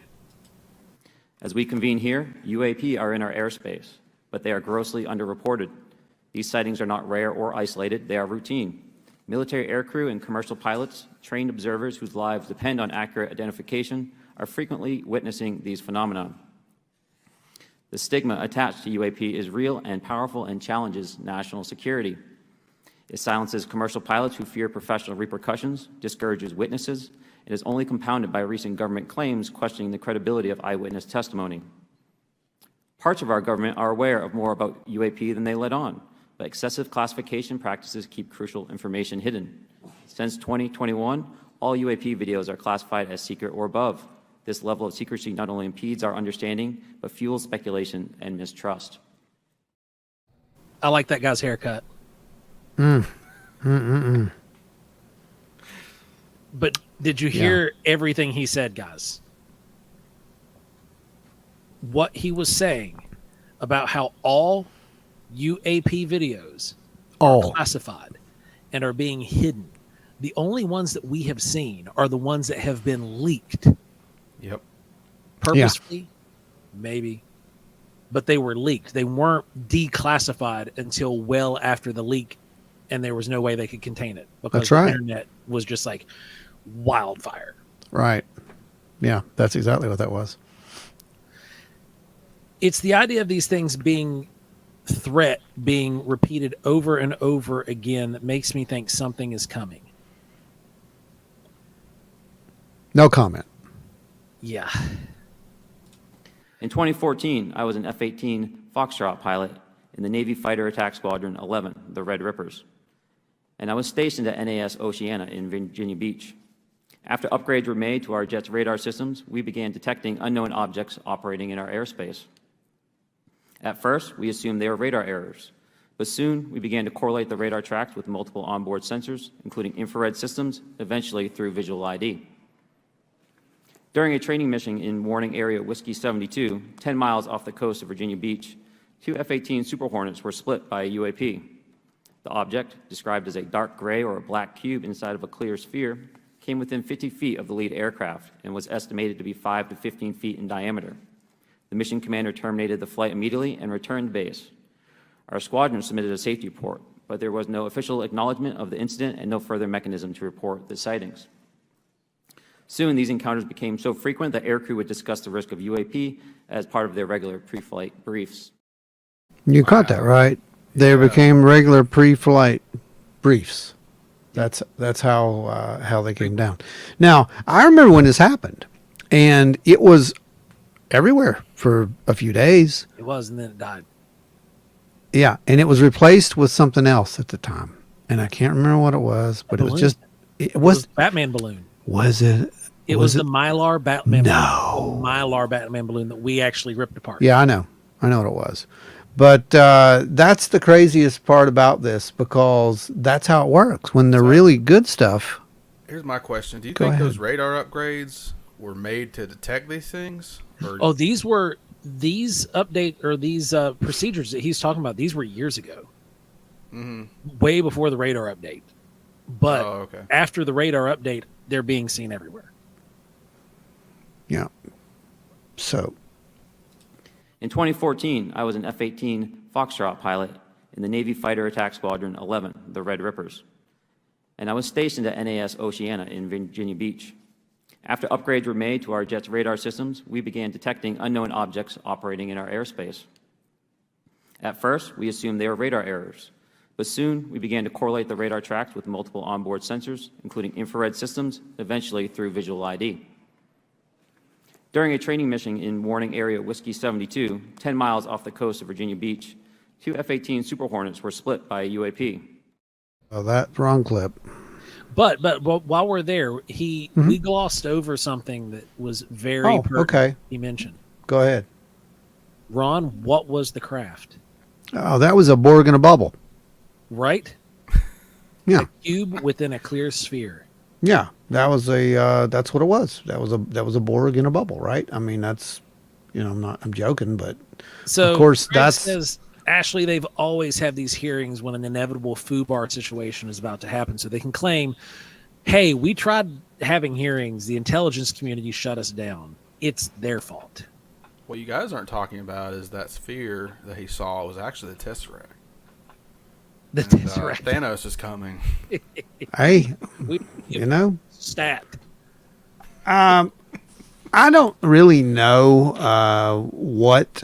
As we convene here, UAP are in our airspace, but they are grossly underreported. These sightings are not rare or isolated, they are routine. Military aircrew and commercial pilots, trained observers whose lives depend on accurate identification, are frequently witnessing these phenomena. The stigma attached to UAP is real and powerful and challenges national security. It silences commercial pilots who fear professional repercussions, discourages witnesses, and is only compounded by recent government claims questioning the credibility of eyewitness testimony. Parts of our government are aware of more about UAP than they let on, but excessive classification practices keep crucial information hidden. Since 2021, all UAP videos are classified as secret or above. This level of secrecy not only impedes our understanding, but fuels speculation and mistrust. I like that guy's haircut. But did you hear everything he said, guys? What he was saying about how all UAP videos are classified and are being hidden. The only ones that we have seen are the ones that have been leaked. Yep. Purposefully, maybe, but they were leaked. They weren't declassified until well after the leak, and there was no way they could contain it because That's right. The internet was just like wildfire. Right. Yeah, that's exactly what that was. It's the idea of these things being being repeated over and over again that makes me think something is coming. No comment. Yeah. In 2014, I was an F-18 Foxtrot pilot in the Navy Fighter Attack Squadron 11, the Red Rippers, and I was stationed at NAS Oceana in Virginia Beach. After upgrades were made to our jet's radar systems, we began detecting unknown objects operating in our airspace. At first, we assumed they were radar errors, but soon we began to correlate the radar tracks with multiple onboard sensors, including infrared systems, eventually through visual ID. During a training mission in Warning Area Whiskey 72, 10 miles off the coast of Virginia Beach, two F-18 Super Hornets were split by a UAP. The object, described as a dark gray or a black cube inside of a clear sphere, came within 50 feet of the lead aircraft and was estimated to be 5 to 15 feet in diameter. The mission commander terminated the flight immediately and returned to base. Our squadron submitted a safety report, but there was no official acknowledgement of the incident and no further mechanism to report the sightings. Soon, these encounters became so frequent that aircrew would discuss the risk of UAP as part of their regular pre-flight briefs. You caught that right. They became regular pre-flight briefs. That's how they came down. Now, I remember when this happened, and it was everywhere for a few days. It was, and then it died. Yeah, and it was replaced with something else at the time, and I can't remember what it was, but it was Batman balloon. Was it? It was the Mylar Batman balloon. The Mylar Batman balloon that we actually ripped apart. Yeah, I know what it was. But that's the craziest part about this, because that's how it works. When the really good stuff. Here's my question. Do you think those radar upgrades were made to detect these things? Or? These procedures that he's talking about, these were years ago. Mm-hmm. Way before the radar update. But after the radar update, they're being seen everywhere. Yeah. So. In 2014, I was an F-18 Foxtrot pilot in the Navy Fighter Attack Squadron 11, the Red Rippers, and I was stationed at NAS Oceana in Virginia Beach. After upgrades were made to our jet's radar systems, we began detecting unknown objects operating in our airspace. At first, we assumed they were radar errors, but soon we began to correlate the radar tracks with multiple onboard sensors, including infrared systems, eventually through visual ID. During a training mission in Warning Area Whiskey 72, 10 miles off the coast of Virginia Beach, two F-18 Super Hornets were split by a UAP. Oh, that's wrong clip. But while we're there, we glossed over something that was very pertinent. Okay. He mentioned. Go ahead. Ron, what was the craft? Oh, that was a Borg in a bubble. Right? Yeah. A cube within a clear sphere. Yeah, that was that's what it was. That was a Borg in a bubble, right? I mean, that's, I'm joking, but so of course Greg that's says, Ashley, they've always had these hearings when an inevitable FUBAR situation is about to happen, so they can claim, hey, we tried having hearings, the intelligence community shut us down. It's their fault. What you guys aren't talking about is that sphere that he saw was actually the Tesseract. Tesseract. Thanos is coming. Hey, Stat. I don't really know what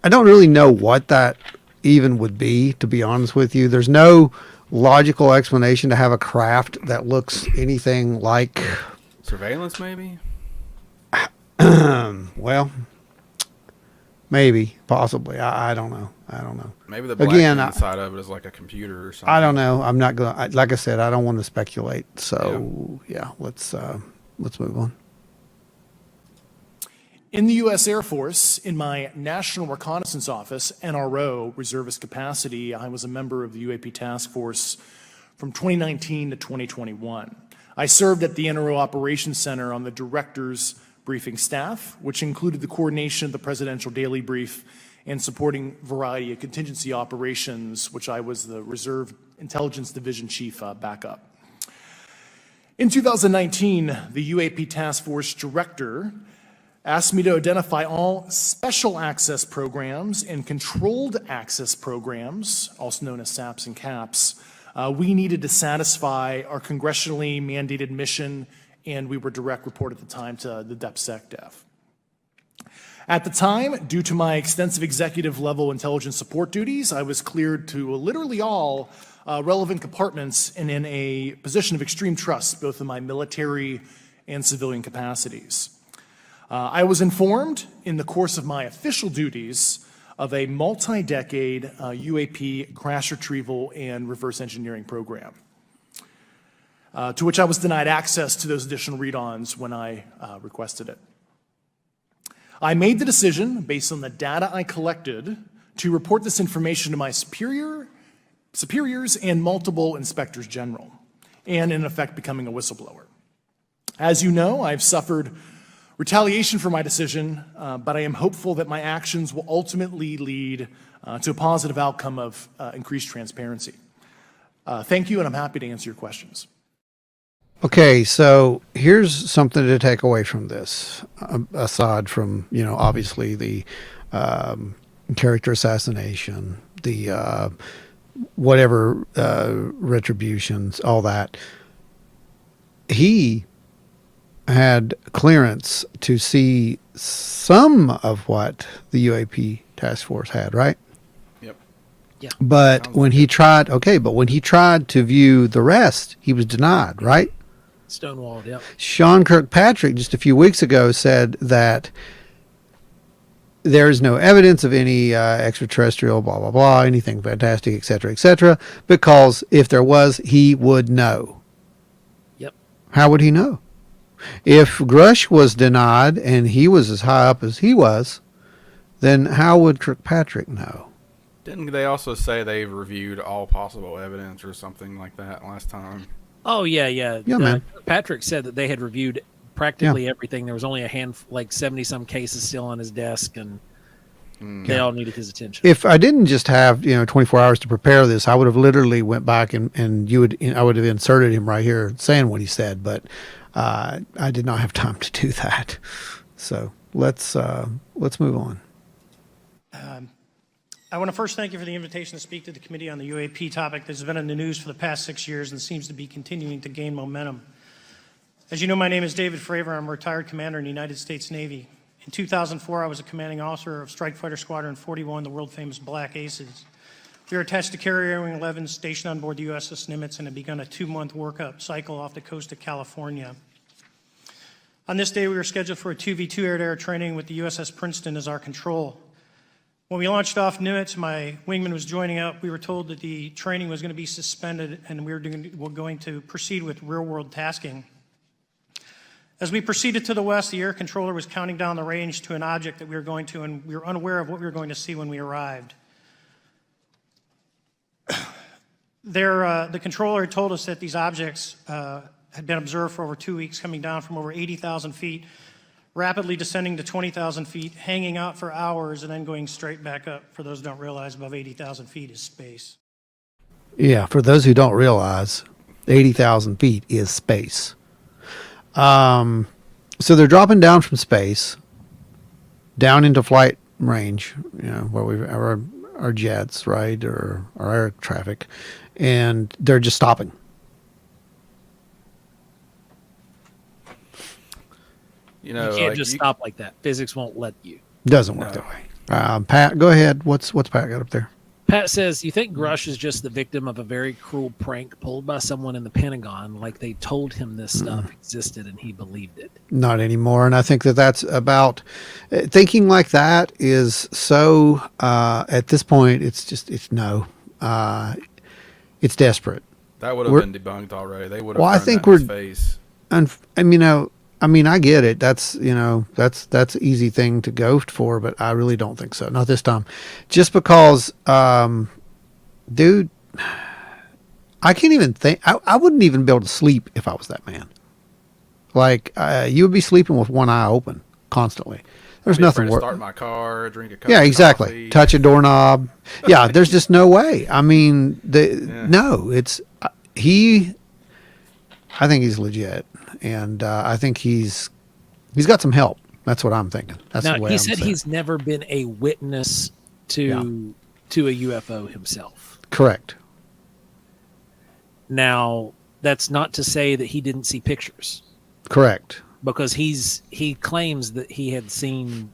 I don't really know what that even would be, to be honest with you. There's no logical explanation to have a craft that looks anything like Surveillance, maybe? Well, maybe, possibly. I don't know. Maybe the black inside of it is like a computer or something. I don't know. I'm not going to, like I said, I don't want to speculate. So, yeah, let's move on. In the U.S. Air Force, in my National Reconnaissance Office, NRO, reservist capacity, I was a member of the UAP Task Force from 2019 to 2021. I served at the NRO Operations Center on the Director's Briefing staff, which included the coordination of the Presidential Daily Brief and supporting variety of contingency operations, which I was the Reserve Intelligence Division Chief backup. In 2019, the UAP Task Force Director asked me to identify all special access programs and controlled access programs, also known as SAPs and CAPs, we needed to satisfy our congressionally mandated mission, and we were direct report at the time to the DepSecDef. At the time, due to my extensive executive level intelligence support duties, I was cleared to literally all relevant compartments and in a position of extreme trust, both in my military and civilian capacities. I was informed in the course of my official duties of a multi-decade UAP crash retrieval and reverse engineering program, to which I was denied access to those additional read-ons when I requested it. I made the decision, based on the data I collected, to report this information to my superiors and multiple inspectors general, and in effect becoming a whistleblower. As you know, I've suffered retaliation for my decision, but I am hopeful that my actions will ultimately lead to a positive outcome of increased transparency. Thank you, and I'm happy to answer your questions. Okay, so here's something to take away from this, aside from, obviously the character assassination, the whatever retributions, all that. He had clearance to see some of what the UAP task force had, right? Yep. Yeah. But when he tried to view the rest, he was denied, right? Stonewalled, yep. Sean Kirkpatrick just a few weeks ago said that there is no evidence of any extraterrestrial, blah, blah, blah, anything fantastic, et cetera, because if there was, he would know. Yep. How would he know? If Grush was denied and he was as high up as he was, then how would Kirkpatrick know? Didn't they also say they've reviewed all possible evidence or something like that last time? Oh, yeah. Man. Patrick said that they had reviewed practically everything. There was only a handful, like 70-some cases still on his desk, and they all needed his attention. If I didn't just have 24 hours to prepare this, I would have literally went back and I would have inserted him right here saying what he said, but I did not have time to do that. So let's move on. I want to first thank you for the invitation to speak to the committee on the UAP topic that has been in the news for the past 6 years and seems to be continuing to gain momentum. As you know, my name is David Fravor. I'm a retired commander in the United States Navy. In 2004, I was a commanding officer of Strike Fighter Squadron 41, the world-famous Black Aces. We were attached to Carrier Wing 11, stationed on board the USS Nimitz, and had begun a 2-month workup cycle off the coast of California. On this day, we were scheduled for a 2v2 air-to-air training with the USS Princeton as our control. When we launched off Nimitz, my wingman was joining up. We were told that the training was going to be suspended and we were going to proceed with real-world tasking. As we proceeded to the west, the air controller was counting down the range to an object that we were going to, and we were unaware of what we were going to see when we arrived. The controller had told us that these objects had been observed for over 2 weeks, coming down from over 80,000 feet, rapidly descending to 20,000 feet, hanging out for hours, and then going straight back up. For those who don't realize, above 80,000 feet is space. Yeah, for those who don't realize, 80,000 feet is space. So they're dropping down from space, down into flight range, where we have our jets, right, or our air traffic, and they're just stopping. You can't just stop like that. Physics won't let you. Doesn't work that way. Pat, go ahead. What's Pat got up there? Pat says, you think Grush is just the victim of a very cruel prank pulled by someone in the Pentagon, like they told him this stuff existed and he believed it? Not anymore. And I think that's about thinking like that is so at this point, it's no. It's desperate. That would have been debunked already. They would have I think we're face. I get it. That's that's an easy thing to go for, but I really don't think so. Not this time. Just because, dude, I can't even think. I wouldn't even be able to sleep if I was that man. Like you would be sleeping with one eye open constantly. There's nothing worse. Start my car, drink a cup. Yeah, exactly. Coffee. Touch a doorknob. Yeah, there's just no way. I mean, no. It's he. I think he's legit. And I think he's got some help. That's what I'm thinking. That's now, the way he I'm said saying. he's never been a witness to a UFO himself. Correct. Now, that's not to say that he didn't see pictures. Correct. Because he claims that he had seen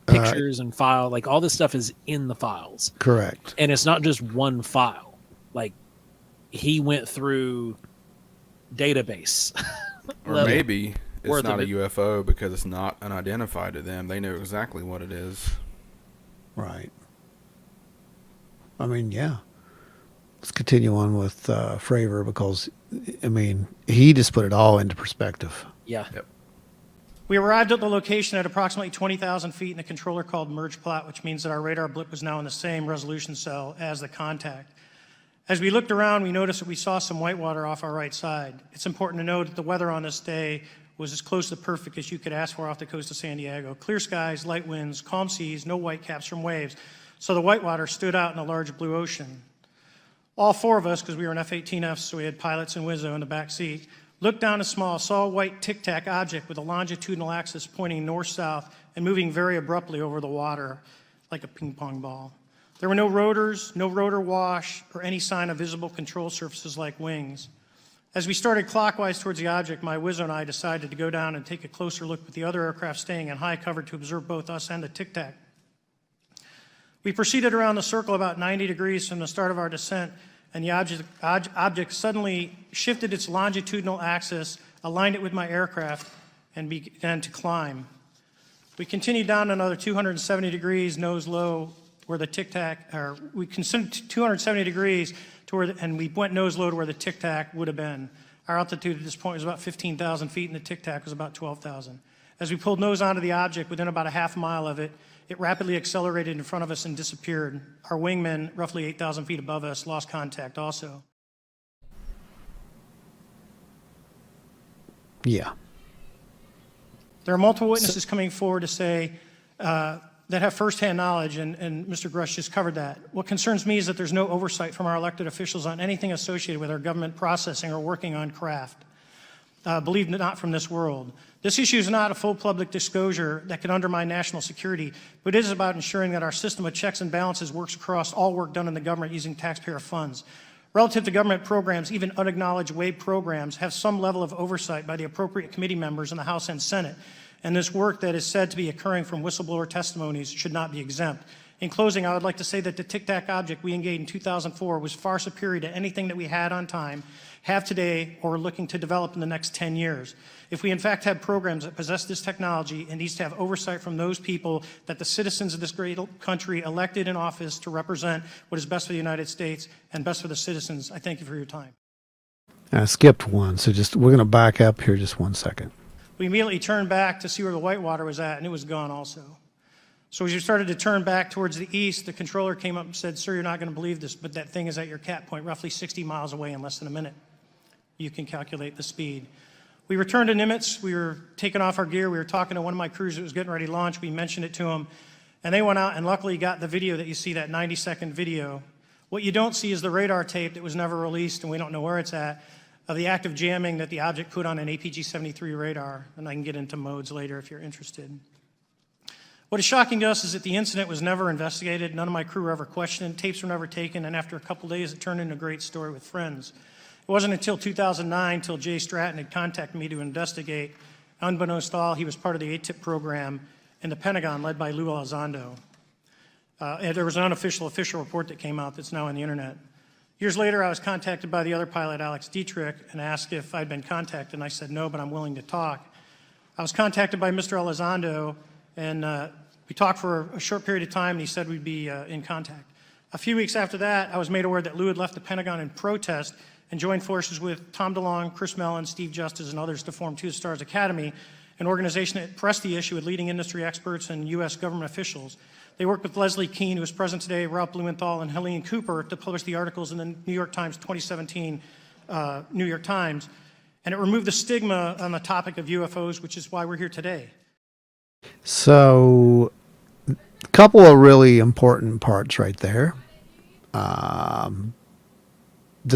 pictures and file, like all this stuff is in the files. Correct. And it's not just one file. Like he went through database. Or maybe it's not a UFO because it's not unidentified to them. They know exactly what it is. Right. I mean, yeah. Let's continue on with Fravor because, he just put it all into perspective. Yeah. Yep. We arrived at the location at approximately 20,000 feet, and the controller called merge plot, which means that our radar blip was now in the same resolution cell as the contact. As we looked around, we noticed that we saw some whitewater off our right side. It's important to note that the weather on this day was as close to perfect as you could ask for off the coast of San Diego. Clear skies, light winds, calm seas, no whitecaps from waves. So the whitewater stood out in a large blue ocean. All four of us, because we were in F-18Fs, so we had pilots and Wizzo in the back seat, looked down a saw a white tic-tac object with a longitudinal axis pointing north-south and moving very abruptly over the water like a ping-pong ball. There were no rotors, no rotor wash, or any sign of visible control surfaces like wings. As we started clockwise towards the object, my Wizzo and I decided to go down and take a closer look with the other aircraft staying in high cover to observe both us and the tic-tac. We proceeded around the circle about 90 degrees from the start of our descent, and the object suddenly shifted its longitudinal axis, aligned it with my aircraft, and began to climb. We continued down another 270 degrees, nose low, where the tic-tac, or we considered 270 degrees to where, and we went nose low to where the tic-tac would have been. Our altitude at this point was about 15,000 feet, and the tic-tac was about 12,000. As we pulled nose onto the object, within about a half mile of it, it rapidly accelerated in front of us and disappeared. Our wingman, roughly 8,000 feet above us, lost contact also. Yeah. There are multiple witnesses coming forward to say that have firsthand knowledge, and Mr. Grush just covered that. What concerns me is that there's no oversight from our elected officials on anything associated with our government processing or working on craft. believe not from this world. This issue is not a full public disclosure that could undermine national security, but it is about ensuring that our system of checks and balances works across all work done in the government using taxpayer funds. Relative to government programs, even unacknowledged WAVE programs have some level of oversight by the appropriate committee members in the House and Senate, and this work that is said to be occurring from whistleblower testimonies should not be exempt. In closing, I would like to say that the Tic Tac object we engaged in 2004 was far superior to anything that we had on time, have today, or are looking to develop in the next 10 years. If we in fact have programs that possess this technology, it needs to have oversight from those people that the citizens of this great country elected in office to represent what is best for the United States and best for the citizens. I thank you for your time. I skipped one, so we're going to back up here just 1 second. We immediately turned back to see where the whitewater was at, and it was gone also. So as you started to turn back towards the east, the controller came up and said, "Sir, you're not going to believe this, but that thing is at your cat point, roughly 60 miles away in less than a minute." You can calculate the speed. We returned to Nimitz. We were taking off our gear. We were talking to one of my crews that was getting ready to launch. We mentioned it to them, and they went out and luckily got the video that you see, that 90-second video. What you don't see is the radar tape that was never released, and we don't know where it's at, of the active jamming that the object put on an APG-73 radar, and I can get into modes later if you're interested. What is shocking to us is that the incident was never investigated. None of my crew were ever questioned. Tapes were never taken, and after a couple days, it turned into a great story with friends. It wasn't until 2009 until Jay Stratton had contacted me to investigate. Unbeknownst to all, he was part of the AATIP program in the Pentagon led by Lou Elizondo. And there was an official report that came out that's now on the internet. Years later, I was contacted by the other pilot, Alex Dietrich, and asked if I'd been contacted, and I said no, but I'm willing to talk. I was contacted by Mr. Elizondo, and we talked for a short period of time, and he said we'd be in contact. A few weeks after that, I was made aware that Lou had left the Pentagon in protest and joined forces with Tom DeLonge, Chris Mellon, Steve Justice, and others to form Two Stars Academy, an organization that pressed the issue with leading industry experts and U.S. government officials. They worked with Leslie Keene, who is present today, Ralph Blumenthal, and Helene Cooper to publish the articles in the New York Times 2017 New York Times, and it removed the stigma on the topic of UFOs, which is why we're here today. So, a couple of really important parts right there. The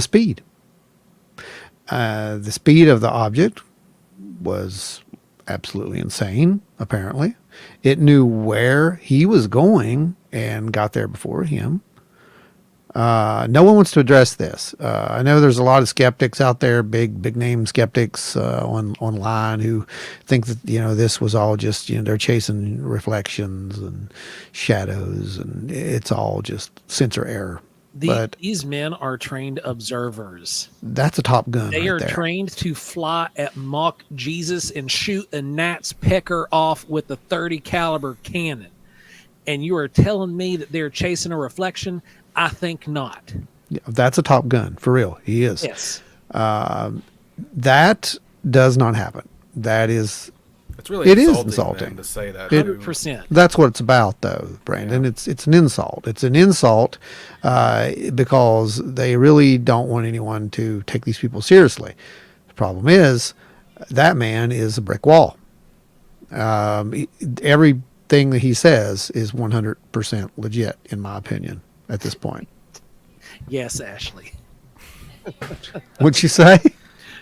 speed. The speed of the object was absolutely insane, apparently. It knew where he was going and got there before him. No one wants to address this. I know there's a lot of skeptics out there, big name skeptics online who think that, this was all just, they're chasing reflections and shadows and it's all just sensor error. These men are trained observers. That's a Top Gun. They are trained to fly at Mach Jesus and shoot a gnat's pecker off with a 30 caliber cannon. And you are telling me that they're chasing a reflection? I think not. Yeah, that's a Top Gun, for real. He is. Yes. That does not happen. That is... It is insulting to say that. 100%. That's what it's about, though, Brandon. Yeah. It's an insult. It's an insult because they really don't want anyone to take these people seriously. The problem is that man is a brick wall. Everything that he says is 100% legit, in my opinion, at this point. Yes, Ashley. What'd she say?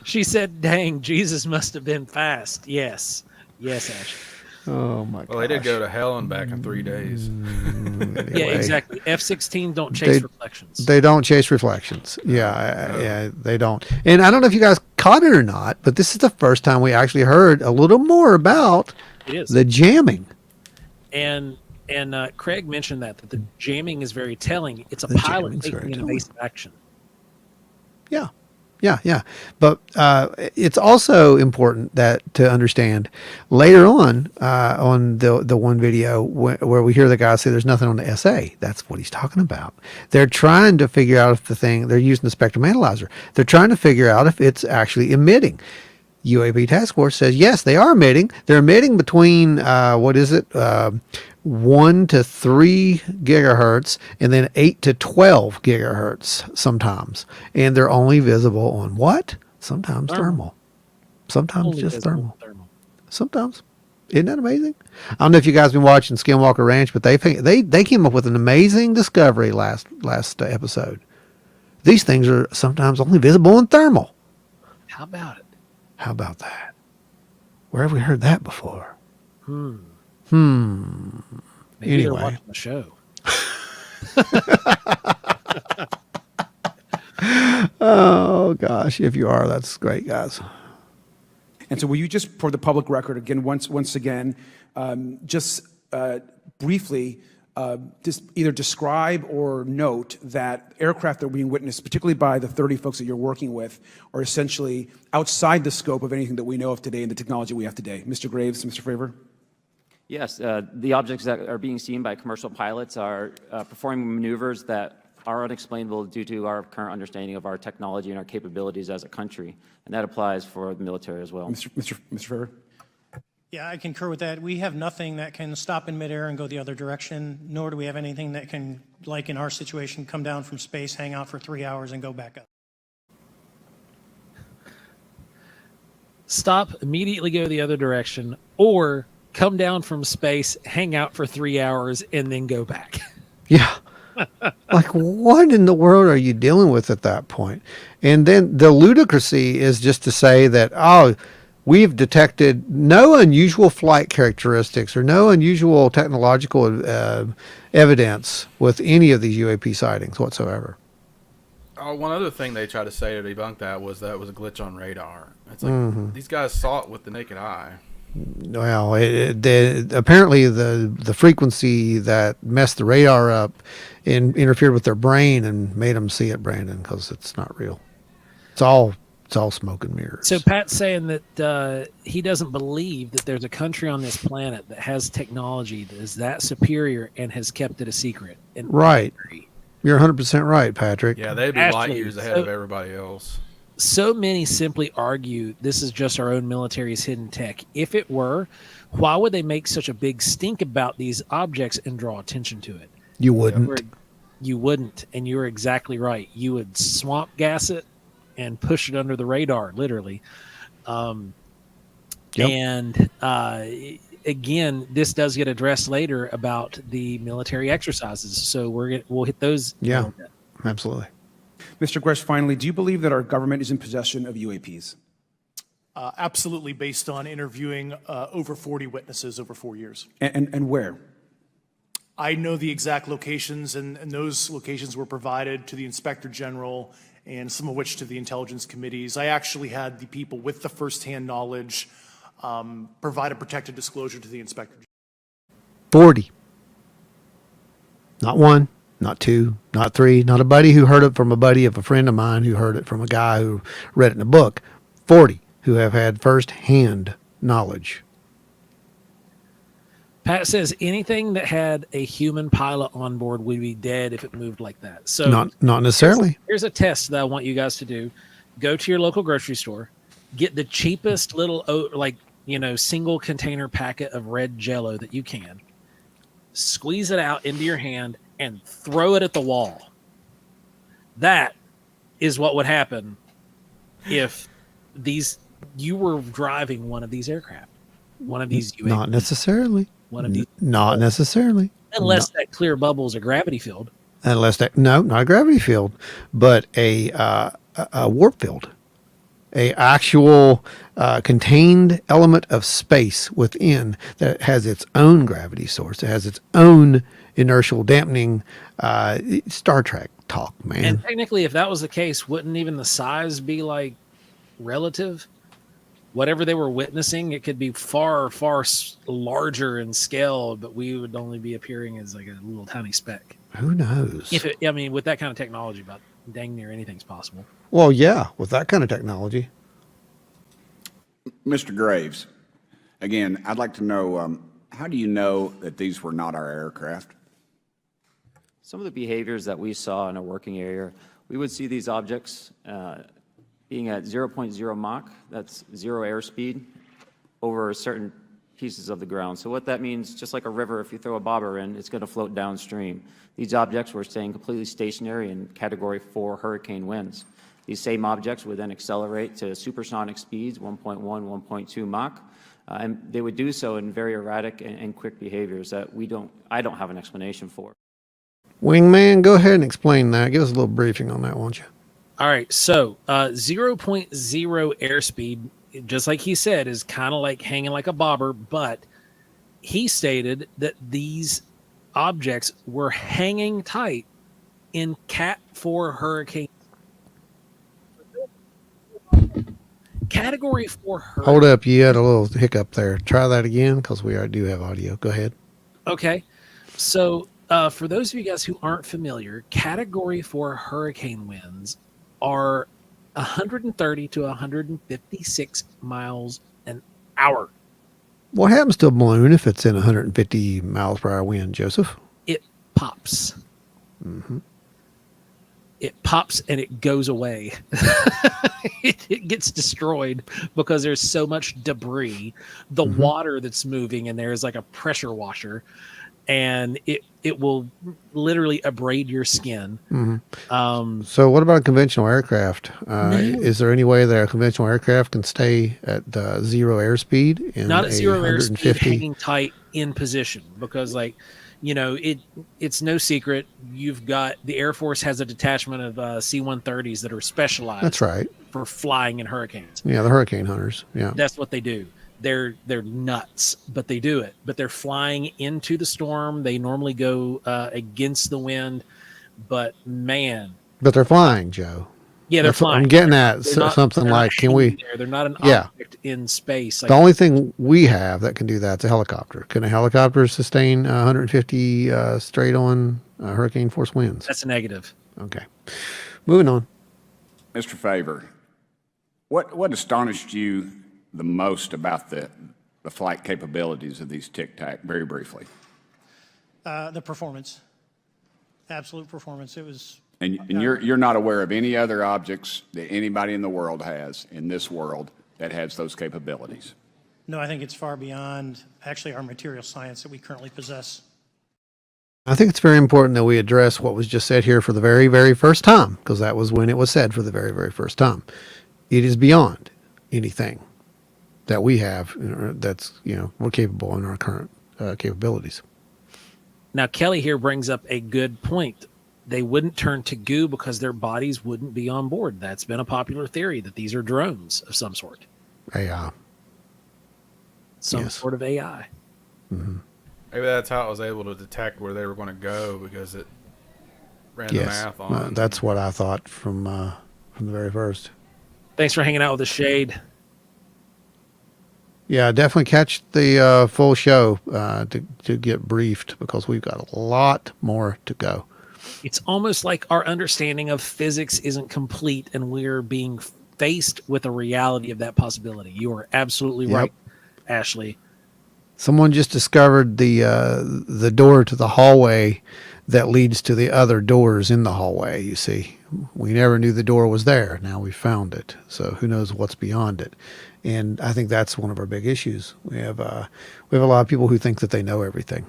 She said, "Dang, Jesus must have been fast." Yes. Yes, Ashley. Oh my god. Well, they did go to hell and back in 3 days. Anyway. Yeah, exactly. F-16 don't chase reflections. They don't chase reflections. Yeah, they don't. And I don't know if you guys caught it or not, but this is the first time we actually heard a little more about the jamming. And Craig mentioned that the jamming is very telling. It's a pilot taking an evasive action. Yeah. Yeah. But it's also important to understand later on the one video where we hear the guy say there's nothing on the SA. That's what he's talking about. They're trying to figure out if they're using the spectrum analyzer. They're trying to figure out if it's actually emitting. UAP Task Force says, yes, they are emitting. They're emitting between, 1 to 3 gigahertz and then 8 to 12 gigahertz sometimes. And they're only visible on what? Sometimes thermal. Sometimes only just thermal. Sometimes. Isn't that amazing? I don't know if you guys have been watching Skinwalker Ranch, but they came up with an amazing discovery last episode. These things are sometimes only visible in thermal. How about it? How about that? Where have we heard that before? Maybe they're Anyway. watching the show. Oh gosh, if you are, that's great, guys. And so will you just, for the public record, again, once again, briefly, just either describe or note that aircraft that are being witnessed, particularly by the 30 folks that you're working with, are essentially outside the scope of anything that we know of today and the technology we have today. Mr. Graves, Mr. Fravor? Yes, the objects that are being seen by commercial pilots are performing maneuvers that are unexplainable due to our current understanding of our technology and our capabilities as a country, and that applies for the military as well. Mr. Fravor? Yeah, I concur with that. We have nothing that can stop in midair and go the other direction, nor do we have anything that can, like in our situation, come down from space, hang out for 3 hours, and go back up. Stop, immediately go the other direction, or come down from space, hang out for 3 hours, and then go back. Yeah. Like, what in the world are you dealing with at that point? And then the ludicrousy is just to say that, oh, we've detected no unusual flight characteristics or no unusual technological evidence with any of these UAP sightings whatsoever. One other thing they tried to say to debunk that was a glitch on radar. It's like these guys saw it with the naked eye. Well, apparently the frequency that messed the radar up interfered with their brain and made them see it, Brandon, because it's not real. It's all smoke and mirrors. So Pat's saying that he doesn't believe that there's a country on this planet that has technology that is that superior and has kept it a secret. Right. You're 100% right, Patrick. Yeah, they'd be light years ahead of everybody else. So many simply argue this is just our own military's hidden tech. If it were, why would they make such a big stink about these objects and draw attention to it? You wouldn't. You wouldn't, and you're exactly right. You would swamp gas it and push it under the radar, literally. And again, this does get addressed later about the military exercises. So we'll hit those. Yeah, absolutely. Mr. Gresh, finally, do you believe that our government is in possession of UAPs? Absolutely, based on interviewing over 40 witnesses over 4 years. And where? I know the exact locations, and those locations were provided to the Inspector General, and some of which to the intelligence committees. I actually had the people with the firsthand knowledge provide a protected disclosure to the Inspector General. 40. Not one, not two, not three, not a buddy who heard it from a buddy of a friend of mine who heard it from a guy who read it in a book. 40 who have had firsthand knowledge. Pat says anything that had a human pilot on board would be dead if it moved like that. So not necessarily. Here's a test that I want you guys to do. Go to your local grocery store, get the cheapest little, single container packet of red Jell-O that you can, squeeze it out into your hand, and throw it at the wall. That is what would happen if you were driving one of these aircraft, one of these UAVs. Not necessarily. One of these. Not necessarily. Unless that clear bubble is a gravity field. Not a gravity field, but a warp field. A actual contained element of space within that has its own gravity source. It has its own inertial dampening. Star Trek talk, man. And technically, if that was the case, wouldn't even the size be like relative? Whatever they were witnessing, it could be far, far larger in scale, but we would only be appearing as like a little tiny speck. Who knows? With that kind of technology, about dang near anything's possible. Well, yeah, with that kind of technology. Mr. Graves, again, I'd like to know, how do you know that these were not our aircraft? Some of the behaviors that we saw in a working area, we would see these objects being at 0.0 Mach, that's zero airspeed, over certain pieces of the ground. So what that means, just like a river, if you throw a bobber in, it's going to float downstream. These objects were staying completely stationary in Category 4 hurricane winds. These same objects would then accelerate to supersonic speeds, 1.1, 1.2 Mach, and they would do so in very erratic and quick behaviors that I don't have an explanation for. Wingman, go ahead and explain that. Give us a little briefing on that, won't you? All right, so 0.0 airspeed just like he said, is kind of like hanging like a bobber, but he stated that these objects were hanging tight in Cat 4 hurricane. Category 4 hurricane. Hold up, you had a little hiccup there. Try that again, because we do have audio. Go ahead. Okay. So for those of you guys who aren't familiar, Category 4 hurricane winds are 130 to 156 miles an hour. What happens to a balloon if it's in 150 miles per hour wind, Joseph? It pops. Mm-hmm. It pops and it goes away. It gets destroyed because there's so much debris. The water that's moving in there is like a pressure washer, and it will literally abrade your skin. So what about a conventional aircraft? Is there any way that a conventional aircraft can stay at zero airspeed? Not at zero airspeed, hanging tight in position, because it's no secret. You've got the Air Force has a detachment of C-130s that are specialized. That's right. For flying in hurricanes. Yeah, the hurricane hunters. Yeah, that's what they do. They're nuts, but they do it. But they're flying into the storm. They normally go against the wind, but man. But they're flying, Joe. Yeah, they're flying. I'm getting at something like, can we? They're not an object in space. The only thing we have that can do that is a helicopter. Can a helicopter sustain 150 straight on hurricane force winds? That's a negative. Okay, moving on. Mr. Favor, what astonished you the most about the flight capabilities of these Tic Tac? Very briefly. The performance, absolute performance. It was. And you're not aware of any other objects that anybody in the world has, in this world, that has those capabilities? No, I think it's far beyond actually our material science that we currently possess. I think it's very important that we address what was just said here for the very, very first time, because that was when it was said for the very, very first time. It is beyond anything that we have that's, we're capable in our current capabilities. Now, Kelly here brings up a good point. They wouldn't turn to goo because their bodies wouldn't be on board. That's been a popular theory, that these are drones of some sort. AI. Some sort of AI. Mm-hmm. Maybe that's how it was able to detect where they were going to go, because it ran the math on it. That's what I thought from the very first. Thanks for hanging out with the Shade. Yeah, definitely catch the full show to get briefed, because we've got a lot more to go. It's almost like our understanding of physics isn't complete, and we're being faced with a reality of that possibility. You are absolutely right, Ashley. Someone just discovered the door to the hallway that leads to the other doors in the hallway. You see, we never knew the door was there. Now we found it. So who knows what's beyond it? And I think that's one of our big issues. We have a lot of people who think that they know everything.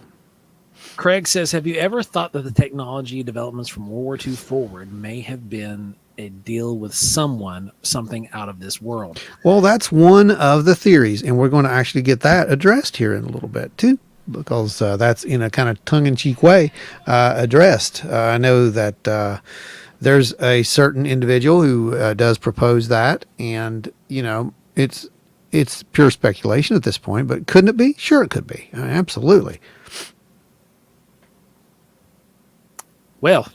Craig says, have you ever thought that the technology developments from World War II forward may have been a deal with something out of this world? Well, that's one of the theories, and we're going to actually get that addressed here in a little bit too, because that's in a kind of tongue-in-cheek way addressed. I know that there's a certain individual who does propose that, and it's pure speculation at this point, but couldn't it be? Sure, it could be. Absolutely. Well,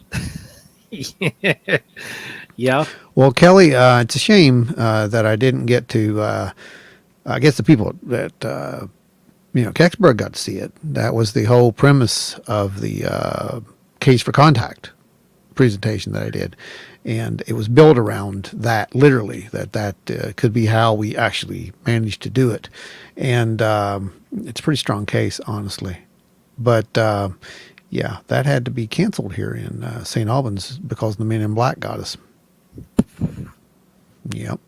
yeah. Well, Kelly, it's a shame that I didn't get to. I guess the people that Kecksburg got to see it. That was the whole premise of the case for contact presentation that I did, and it was built around that. Literally, that could be how we actually managed to do it, and it's a pretty strong case, honestly, but. Yeah, that had to be canceled here in St. Albans because the Men in Black got us. Yep.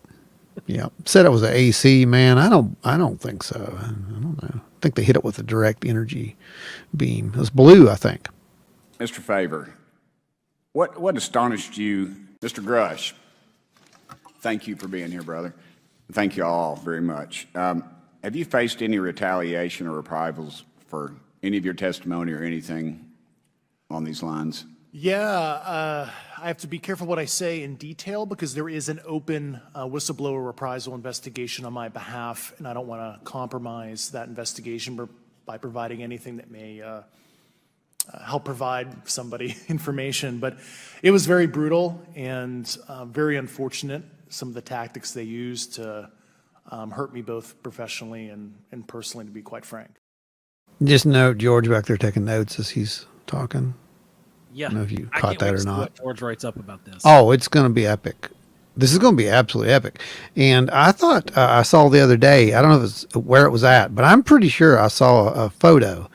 Said it was an AC, man. I don't think so. I don't know. I think they hit it with a direct energy beam. It was blue, I think. Mr. Favor, what astonished you, Mr. Grush? Thank you for being here, brother. Thank you all very much. Have you faced any retaliation or reprisals for any of your testimony or anything on these lines? Yeah, I have to be careful what I say in detail because there is an open whistleblower reprisal investigation on my behalf, and I don't want to compromise that investigation by providing anything that may help provide somebody information. But it was very brutal and very unfortunate, some of the tactics they used to hurt me both professionally and personally, to be quite frank. Just note George back there taking notes as he's talking. Yeah. I don't know if you I caught can't that wait or to see not. what George writes up about this. Oh, it's going to be epic. This is going to be absolutely epic. And I thought I saw the other day, I don't know if it's where it was at, but I'm pretty sure I saw a photo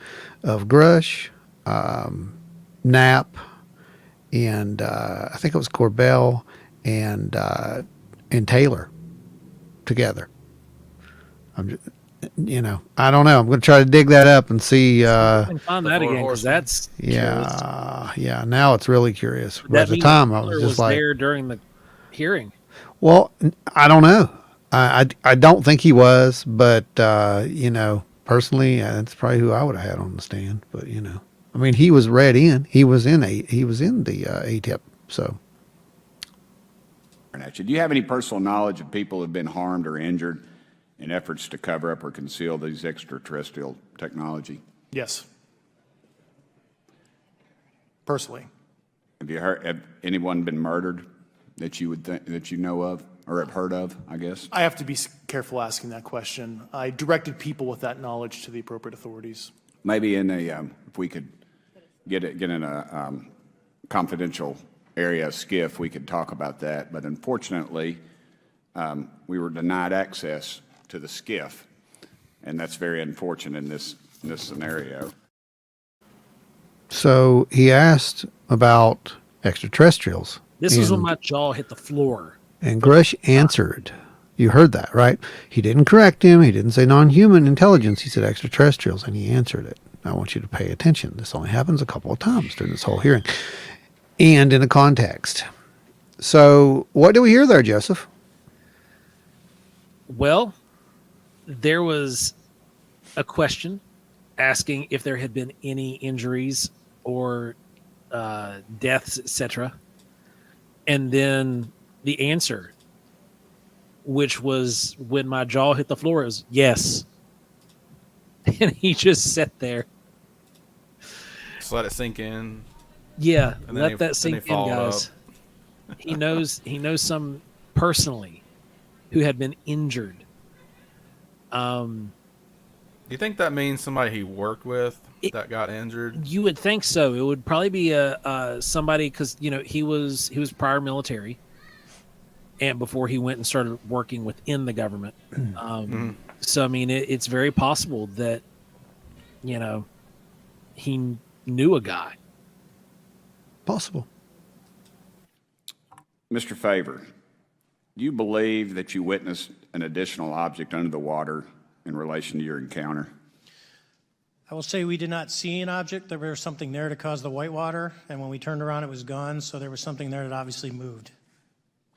of Grush, Knapp, and I think it was Corbell and Taylor together. I don't know. I'm going to try to dig that up and see. And find that again, because that's curious. Yeah. Now it's really curious. But That at the means time, I Taylor was just like, there during the hearing. well, I don't know. I don't think he was, but personally, that's probably who I would have had on the stand. But I mean, he was read in. He was in the AATIP. So, Do you have any personal knowledge of people who have been harmed or injured in efforts to cover up or conceal these extraterrestrial technology? Yes. Personally. Have anyone been murdered that you would think that you know of or have heard of, I guess? I have to be careful asking that question. I directed people with that knowledge to the appropriate authorities. Maybe in a, if we could get in a confidential area, SCIF, we could talk about that. But unfortunately, we were denied access to the SCIF, and that's very unfortunate in this scenario. So he asked about extraterrestrials. This was when my jaw hit the floor. And Grush answered. You heard that, right? He didn't correct him. He didn't say non-human intelligence. He said extraterrestrials, and he answered it. I want you to pay attention. This only happens a couple of times during this whole hearing, and in a context. So what do we hear there, Joseph? Well, there was a question asking if there had been any injuries or deaths, etc. And then the answer, which was when my jaw hit the floor, it was yes. And he just sat there. Just let it sink in. Yeah, And let that sink in, guys. He knows some personally who had been injured. Do you think that means somebody he worked with that got injured? You would think so. It would probably be somebody, because he was prior military, and before he went and started working within the government. So I mean, it's very possible that he knew a guy. Possible. Mr. Favor, do you believe that you witnessed an additional object under the water in relation to your encounter? I will say we did not see an object. There was something there to cause the whitewater, and when we turned around, it was gone. So there was something there that obviously moved.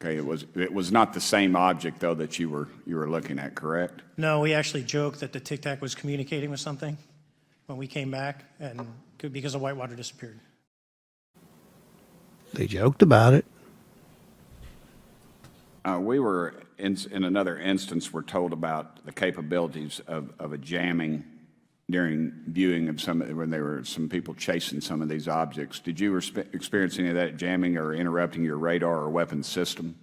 Okay, it was not the same object though that you were looking at, correct? No, we actually joked that the Tic Tac was communicating with something when we came back, and because the whitewater disappeared. They joked about it. We were in another instance. We're told about the capabilities of a jamming during viewing of when there were some people chasing some of these objects. Did you experience any of that jamming or interrupting your radar or weapons system?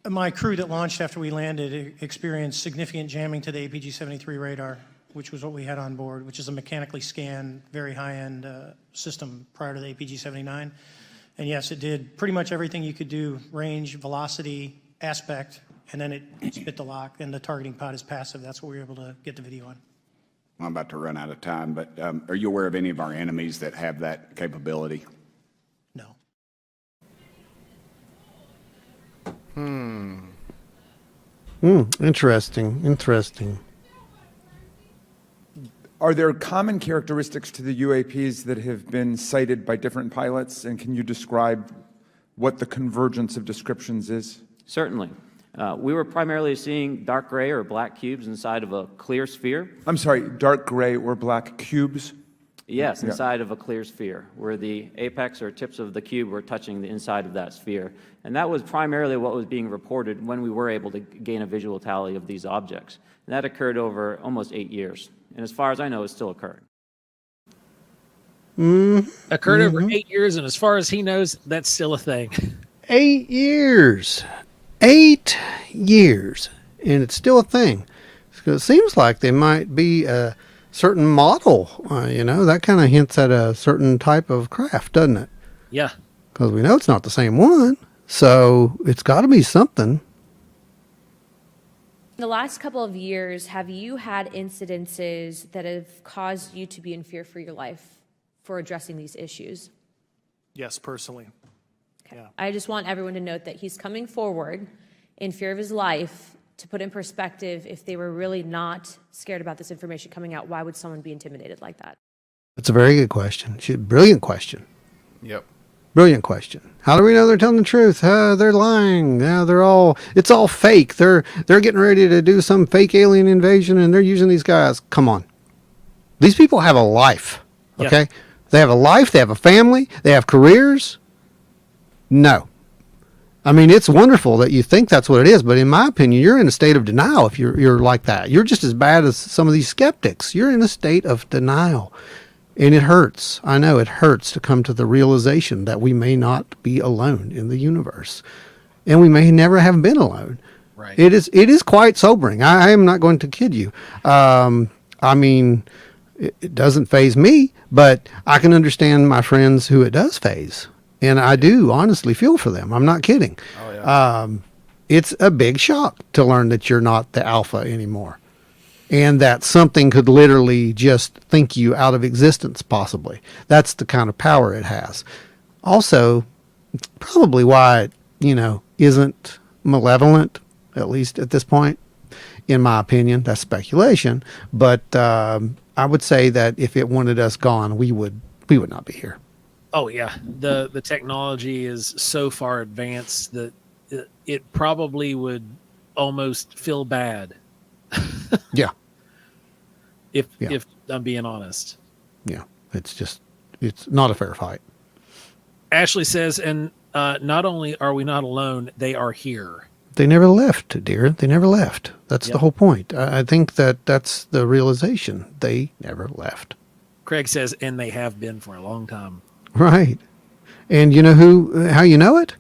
My crew that launched after we landed experienced significant jamming to the APG-73 radar, which was what we had on board, which is a mechanically scanned, very high-end system prior to the APG-79. And yes, it did pretty much everything you could do: range, velocity, aspect, and then it spit the lock, and the targeting pod is passive. That's what we were able to get the video on. I'm about to run out of time, but are you aware of any of our enemies that have that capability? No. Interesting. Are there common characteristics to the UAPs that have been cited by different pilots, and can you describe what the convergence of descriptions is? Certainly. We were primarily seeing dark gray or black cubes inside of a clear sphere. I'm sorry, dark gray or black cubes? Yes, Yeah. inside of a clear sphere, where the apex or tips of the cube were touching the inside of that sphere. And that was primarily what was being reported when we were able to gain a visual tally of these objects. And that occurred over almost 8 years. And as far as I know, it still occurred. Occurred over 8 years, and as far as he knows, that's still a thing. 8 years. 8 years. And it's still a thing. It seems like they might be a certain model, that kind of hints at a certain type of craft, doesn't it? Yeah. Because we know it's not the same one. So it's got to be something. In the last couple of years, have you had incidences that have caused you to be in fear for your life for addressing these issues? Yes, personally. Yeah. I just want everyone to note that he's coming forward in fear of his life. To put in perspective, if they were really not scared about this information coming out, why would someone be intimidated like that? That's a very good question. Brilliant question. Yep. Brilliant question. How do we know they're telling the truth? They're lying. It's all fake. They're getting ready to do some fake alien invasion and they're using these guys. Come on. These people have a life. Okay? Yeah. They have a life. They have a family. They have careers. No. I mean, it's wonderful that you think that's what it is, but in my opinion, you're in a state of denial if you're like that. You're just as bad as some of these skeptics. You're in a state of denial. And it hurts. I know it hurts to come to the realization that we may not be alone in the universe. And we may never have been alone. Right. It is quite sobering. I am not going to kid you. I mean, it doesn't faze me, but I can understand my friends who it does faze. And I do honestly feel for them. I'm not kidding. Oh, yeah. It's a big shock to learn that you're not the alpha anymore. And that something could literally just think you out of existence, possibly. That's the kind of power it has. Also, probably why it, isn't malevolent, at least at this point, in my opinion. That's speculation. But I would say that if it wanted us gone, we would not be here. Oh yeah, the technology is so far advanced that it probably would almost feel bad. Yeah. If I'm being honest. Yeah, it's not a fair fight. Ashley says, and not only are we not alone, they are here. They never left, dear. They never left. That's Yep. the whole point. I think that's the realization. They never left. Craig says, and they have been for a long time. Right. And you know how you know it?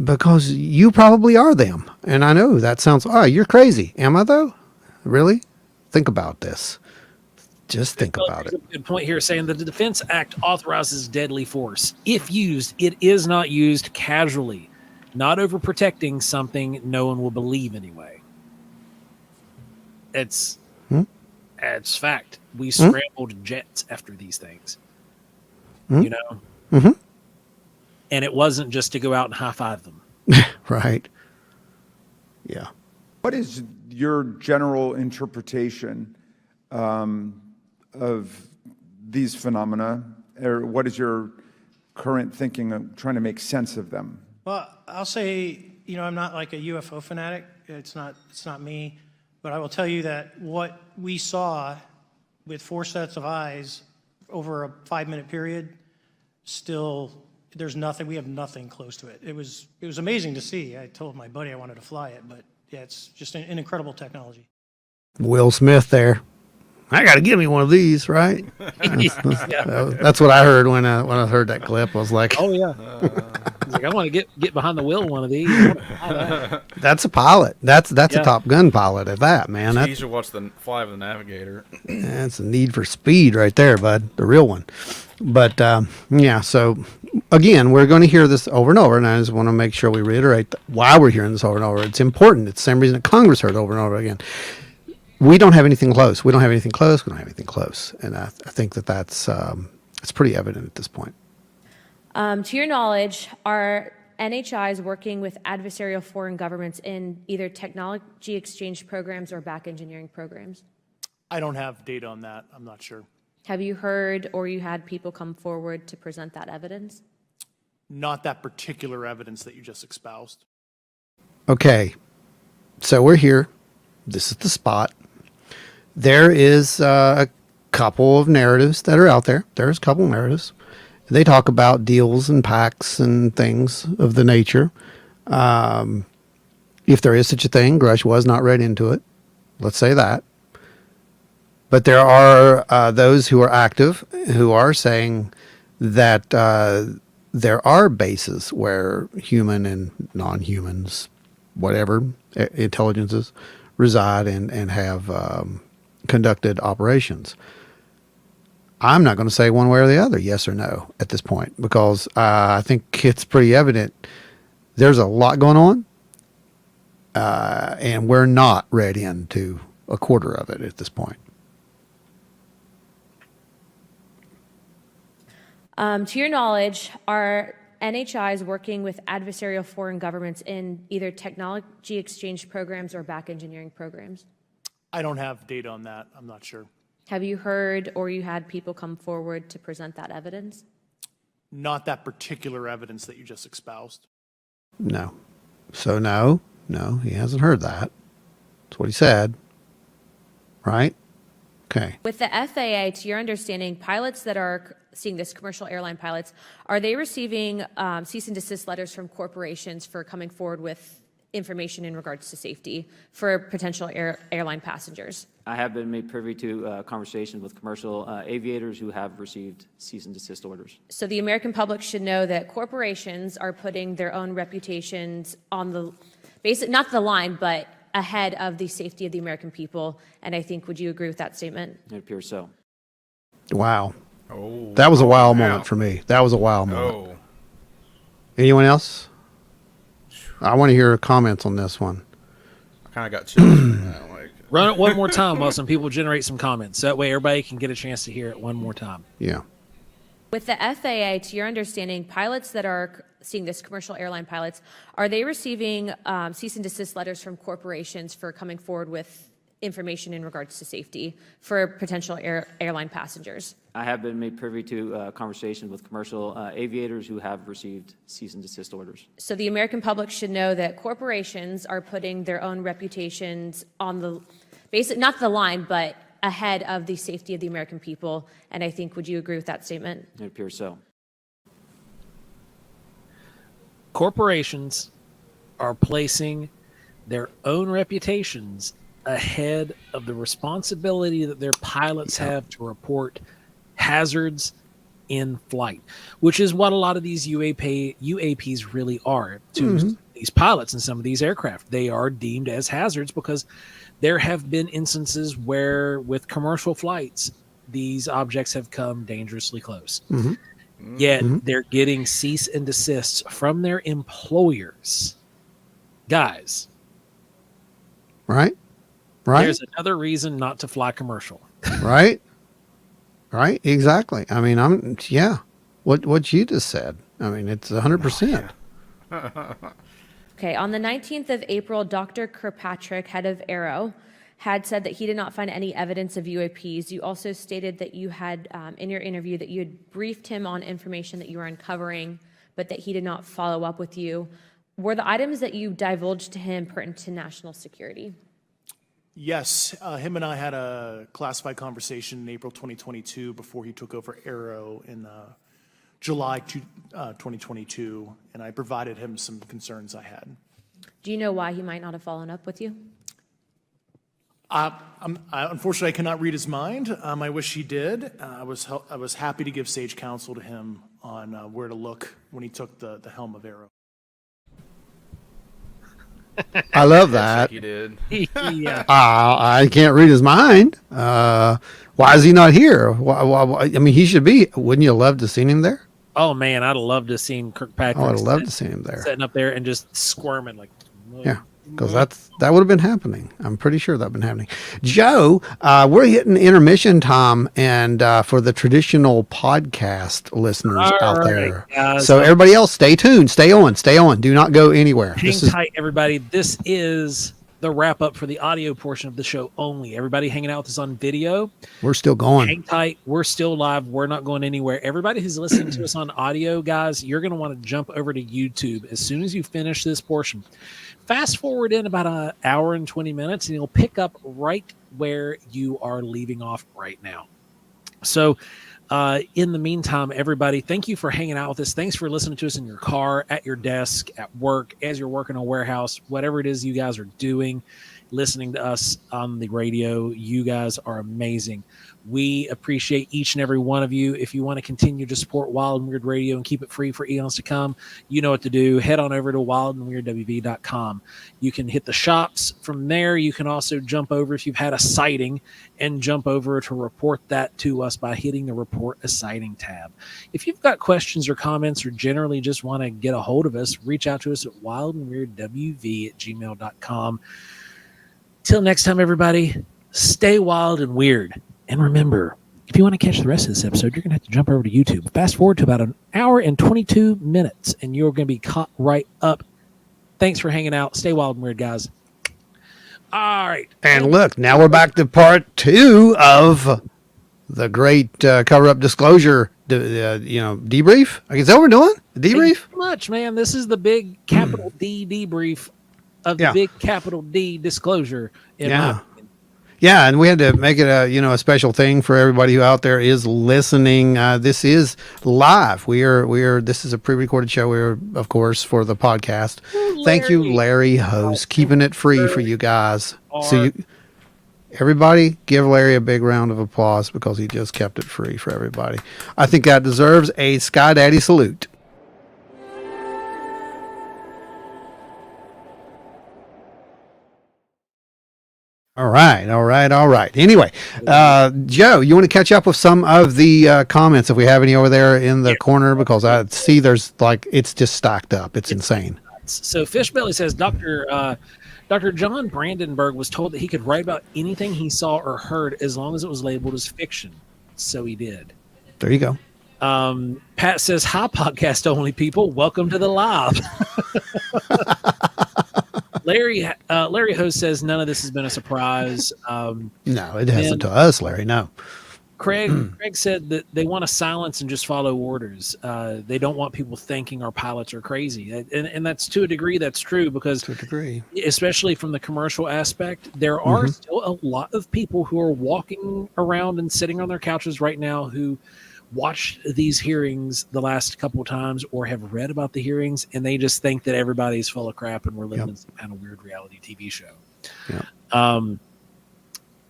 Because you probably are them. And I know that sounds, you're crazy. Am I though? Really? Think about this. Just think about it. There's a good point here saying that the Defense Act authorizes deadly force. If used, it is not used casually, not overprotecting something no one will believe anyway. It's fact. We scrambled jets after these things. Mm-hmm. And it wasn't just to go out and high-five them. Right. Yeah. What is your general interpretation of these phenomena, or what is your current thinking of trying to make sense of them? Well, I'll say, I'm not like a UFO fanatic. It's not me. But I will tell you that what we saw with 4 sets of eyes over a 5-minute period, still, there's nothing. We have nothing close to it. It was amazing to see. I told my buddy I wanted to fly it, but yeah, it's just an incredible technology. Will Smith there. I got to give me one of these, right? That's what I heard when I heard that clip. I was like, oh yeah. He's like, I want to get behind the wheel of one of these. That's a pilot. That's a Top Gun pilot at that, man. You should watch the Fly of the Navigator. That's a Need for Speed right there, bud. The real one. But so again, we're going to hear this over and over, and I just want to make sure we reiterate why we're hearing this over and over. It's important. It's the same reason that Congress heard it over and over again. We don't have anything close. We don't have anything close. We don't have anything close. And I think that's it's pretty evident at this point. To your knowledge, are NHIs working with adversarial foreign governments in either technology exchange programs or back engineering programs? I don't have data on that. I'm not sure. Have you heard or you had people come forward to present that evidence? Not that particular evidence that you just espoused. Okay. So we're here. This is the spot. There is a couple of narratives that are out there. There's a couple of narratives. They talk about deals and pacts and things of the nature. If there is such a thing, Grush was not read into it. Let's say that. But there are those who are active who are saying that there are bases where human and non-humans, whatever intelligences, reside and have conducted operations. I'm not going to say one way or the other, yes or no, at this point, because I think it's pretty evident there's a lot going on, and we're not read into a quarter of it at this point. To your knowledge, are NHIs working with adversarial foreign governments in either technology exchange programs or back engineering programs? I don't have data on that. I'm not sure. Have you heard or you had people come forward to present that evidence? Not that particular evidence that you just espoused. No. So no, he hasn't heard that. That's what he said. Right? Okay. With the FAA, to your understanding, pilots that are seeing this, commercial airline pilots, are they receiving cease and desist letters from corporations for coming forward with information in regards to safety for potential airline passengers? I have been made privy to conversations with commercial aviators who have received cease and desist orders. So the American public should know that corporations are putting their own reputations on the not the line, but ahead of the safety of the American people. And I think, would you agree with that statement? It appears so. Wow. Oh, that was a wow moment for me. That was a wow moment. Anyone else? I want to hear comments on this one. I kind of got chills. Run it one more time while some people generate some comments. That way everybody can get a chance to hear it one more time. Yeah. With the FAA, to your understanding, pilots that are seeing this, commercial airline pilots, are they receiving cease and desist letters from corporations for coming forward with information in regards to safety for potential airline passengers? I have been made privy to conversations with commercial aviators who have received cease and desist orders. So the American public should know that corporations are putting their own reputations on the not the line, but ahead of the safety of the American people. And I think, would you agree with that statement? It appears so. Corporations are placing their own reputations ahead of the responsibility that their pilots have to report hazards in flight, which is what a lot of these UAPs really are to these pilots and some of these aircraft. They are deemed as hazards because there have been instances where with commercial flights, these objects have come dangerously close. Yet they're getting cease and desists from their employers. Guys. Right? There's another reason not to fly commercial. Right? Exactly. I mean, what you just said. I mean, it's 100%. Okay, on the 19th of April, Dr. Kirkpatrick, head of Aero, had said that he did not find any evidence of UAPs. You also stated that you had, in your interview, that you had briefed him on information that you were uncovering, but that he did not follow up with you. Were the items that you divulged to him pertinent to national security? Yes, him and I had a classified conversation in April 2022 before he took over Aero in July 2022, and I provided him some concerns I had. Do you know why he might not have followed up with you? Unfortunately, I cannot read his mind. I wish he did. I was happy to give sage counsel to him on where to look when he took the helm of Aero. I love that. He did. Yeah. I can't read his mind. Why is he not here? Why, I mean, he should be. Wouldn't you love to have seen him there? Oh man, I'd have loved to have seen Kirkpatrick. Oh, I'd have loved to see him there, sitting up there and just squirming like. Yeah, because that would have been happening. I'm pretty sure that'd been happening. Joe, we're hitting intermission time, and for the traditional podcast listeners out there, guys. so everybody else, stay tuned, stay on. Do not go anywhere. Hang tight, everybody. This is the wrap up for the audio portion of the show only. Everybody hanging out with us on video. We're still going. Hang tight. We're still live. We're not going anywhere. Everybody who's listening to us on audio, guys, you're going to want to jump over to YouTube as soon as you finish this portion. Fast forward in about an hour and 20 minutes, and you'll pick up right where you are leaving off right now. So, in the meantime, everybody, thank you for hanging out with us. Thanks for listening to us in your car, at your desk, at work, as you're working a warehouse, whatever it is you guys are doing, listening to us on the radio. You guys are amazing. We appreciate each and every one of you. If you want to continue to support Wild and Weird Radio and keep it free for eons to come, you know what to do. Head on over to wildandweirdwv.com. You can hit the shops from there. You can also jump over if you've had a sighting and jump over to report that to us by hitting the Report a Sighting tab. If you've got questions or comments or generally just want to get a hold of us, reach out to us at wildandweirdwv@gmail.com. Till next time, everybody, stay wild and weird. And remember, if you want to catch the rest of this episode, you're going to have to jump over to YouTube. Fast forward to about 1 hour and 22 minutes, and you're going to be caught right up. Thanks for hanging out. Stay wild and weird, guys. All right. And look, now we're back to part 2 of the great cover-up disclosure, debrief. Is that what we're doing? The debrief? Thank you so much, man. This is the big capital D debrief of the big capital D disclosure. Yeah, and we had to make it a special thing for everybody who out there is listening. This is live. This is a pre-recorded show. We're, of course, for the podcast. Thank you, Larry Host, keeping it free for you guys. Everybody give Larry a big round of applause because he just kept it free for everybody. I think that deserves a Sky Daddy salute. All right. Anyway, Joe, you want to catch up with some of the comments if we have any over there in the corner, because I see there's it's just stacked up. It's insane. So Fishbelly says Dr. John Brandenburg was told that he could write about anything he saw or heard as long as it was labeled as fiction. So he did. There you go. Pat says, hi, podcast only people. Welcome to the live. Larry Ho says none of this has been a surprise. No, it hasn't to us, Larry. No. Craig said that they want to silence and just follow orders. They don't want people thinking our pilots are crazy. And that's to a degree, that's true, because to a degree, especially from the commercial aspect, there are still a lot of people who are walking around and sitting on their couches right now who watched these hearings the last couple of times or have read about the hearings, and they just think that everybody's full of crap and we're living in some kind of weird reality TV show.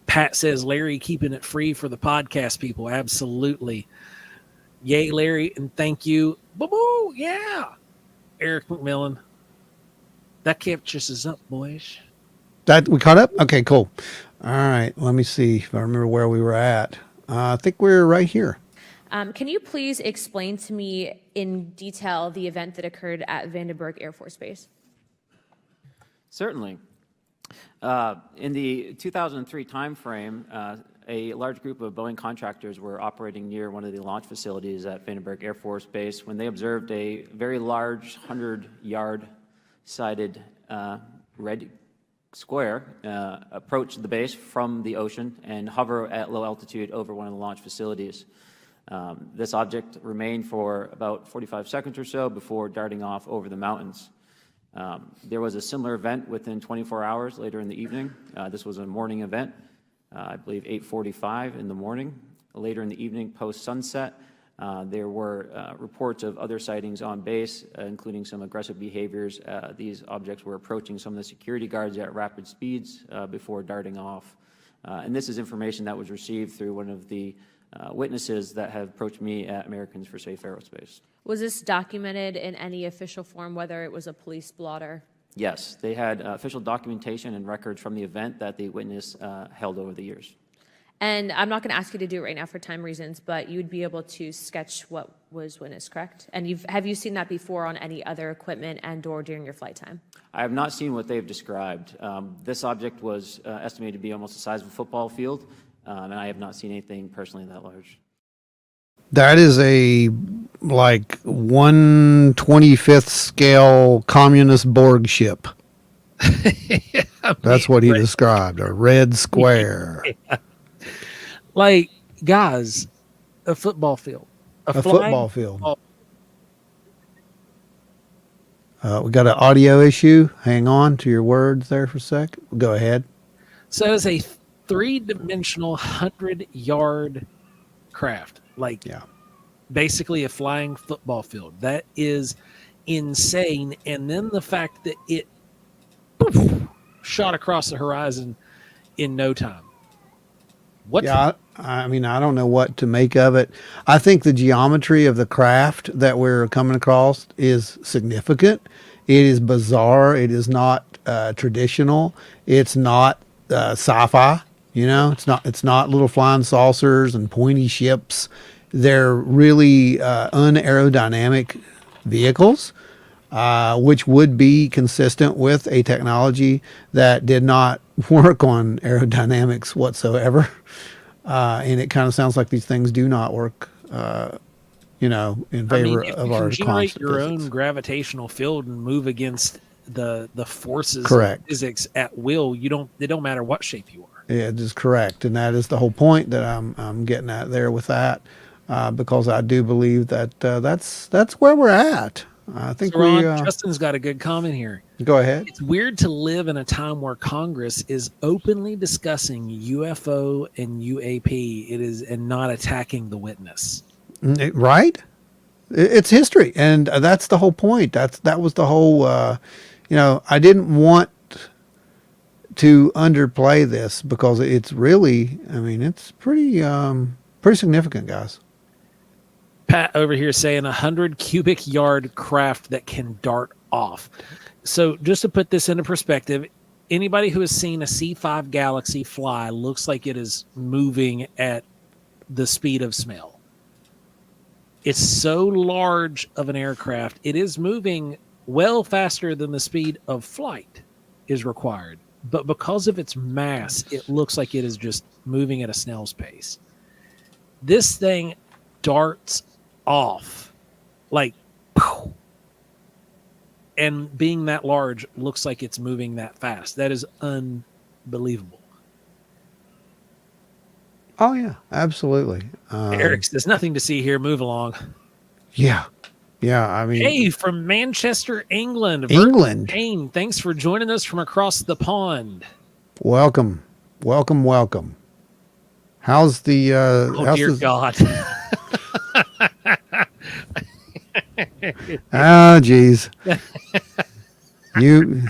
Pat says, Larry keeping it free for the podcast people. Absolutely. Yay, Larry, and thank you. Boo-boo, yeah. Eric McMillan. That catches us up, boys. That we caught up? Okay, cool. All right, let me see if I remember where we were at. I think we're right here. Can you please explain to me in detail the event that occurred at Vandenberg Air Force Base? Certainly. In the 2003 timeframe, a large group of Boeing contractors were operating near one of the launch facilities at Vandenberg Air Force Base when they observed a very large 100-yard sided red square approach the base from the ocean and hover at low altitude over one of the launch facilities. This object remained for about 45 seconds or so before darting off over the mountains. There was a similar event within 24 hours later in the evening. This was a morning event, I believe 8:45 in the morning. Later in the evening, post-sunset, there were reports of other sightings on base, including some aggressive behaviors. These objects were approaching some of the security guards at rapid speeds before darting off. And this is information that was received through one of the witnesses that have approached me at Americans for Safe Aerospace. Was this documented in any official form, whether it was a police blotter? Yes, they had official documentation and records from the event that the witness held over the years. And I'm not going to ask you to do it right now for time reasons, but you would be able to sketch what was witnessed, correct? And have you seen that before on any other equipment and or during your flight time? I have not seen what they've described. This object was estimated to be almost the size of a football field, and I have not seen anything personally that large. That is a 1/25th scale communist Borg ship. That's what he described, a red square. Guys, a football field. A football field. We got an audio issue. Hang on to your words there for a sec. Go ahead. So it's a 3-dimensional 100-yard craft, like basically a flying football field. That is insane. And then the fact that it shot across the horizon in no time. I mean, I don't know what to make of it. I think the geometry of the craft that we're coming across is significant. It is bizarre. It is not traditional. It's not sci-fi. You know, it's not little flying saucers and pointy ships. They're really unaerodynamic vehicles, which would be consistent with a technology that did not work on aerodynamics whatsoever. And it kind of sounds like these things do not work, in favor of our if you generate your own gravitational field and move against the forces of physics at will, they don't matter what shape you are. Yeah, it is correct, and that is the whole point that I'm getting at there with that, because I do believe that that's where we're at. I think so Ron, Justin's got a good comment here. Go ahead. It's weird to live in a time where Congress is openly discussing UFO and UAP. It is and not attacking the witness. Right? It's history, and that's the whole point. That was the whole. I didn't want to underplay this because it's really. I mean, it's pretty significant, guys. Pat over here saying 100 cubic yard craft that can dart off. So just to put this into perspective, anybody who has seen a C5 Galaxy fly looks like it is moving at the speed of smell. It's so large of an aircraft. It is moving well faster than the speed of flight is required. But because of its mass, it looks like it is just moving at a snail's pace. This thing darts off like pow, and being that large looks like it's moving that fast. That is unbelievable. Oh yeah, absolutely. Eric says nothing to see here. Move along. Yeah. I mean, hey, from Manchester, England. Jane, thanks for joining us from across the pond. Welcome. How's the? Dear God. Oh, geez. I mean,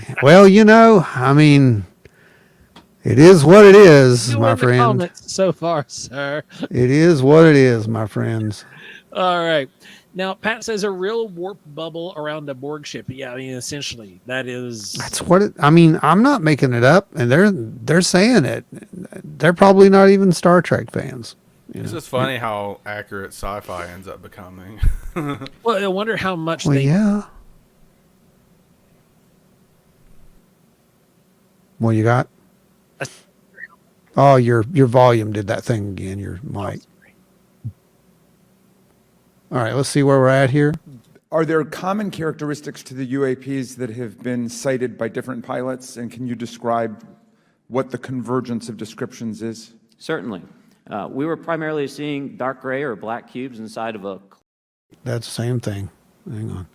it is what it is, my friend. So far, sir. It is what it is, my friends. All right. Now, Pat says a real warp bubble around a Borg ship. Yeah, I mean, essentially, that's what it. I mean, I'm not making it up, and they're saying it. They're probably not even Star Trek fans. It's just funny how accurate sci-fi ends up becoming. Well, I wonder how much yeah. What you got? Oh, your volume did that thing again, your mic. All right, let's see where we're at here. Are there common characteristics to the UAPs that have been cited by different pilots, and can you describe what the convergence of descriptions is? Certainly. We were primarily seeing dark gray or black cubes inside of a... That's the same thing. Hang on.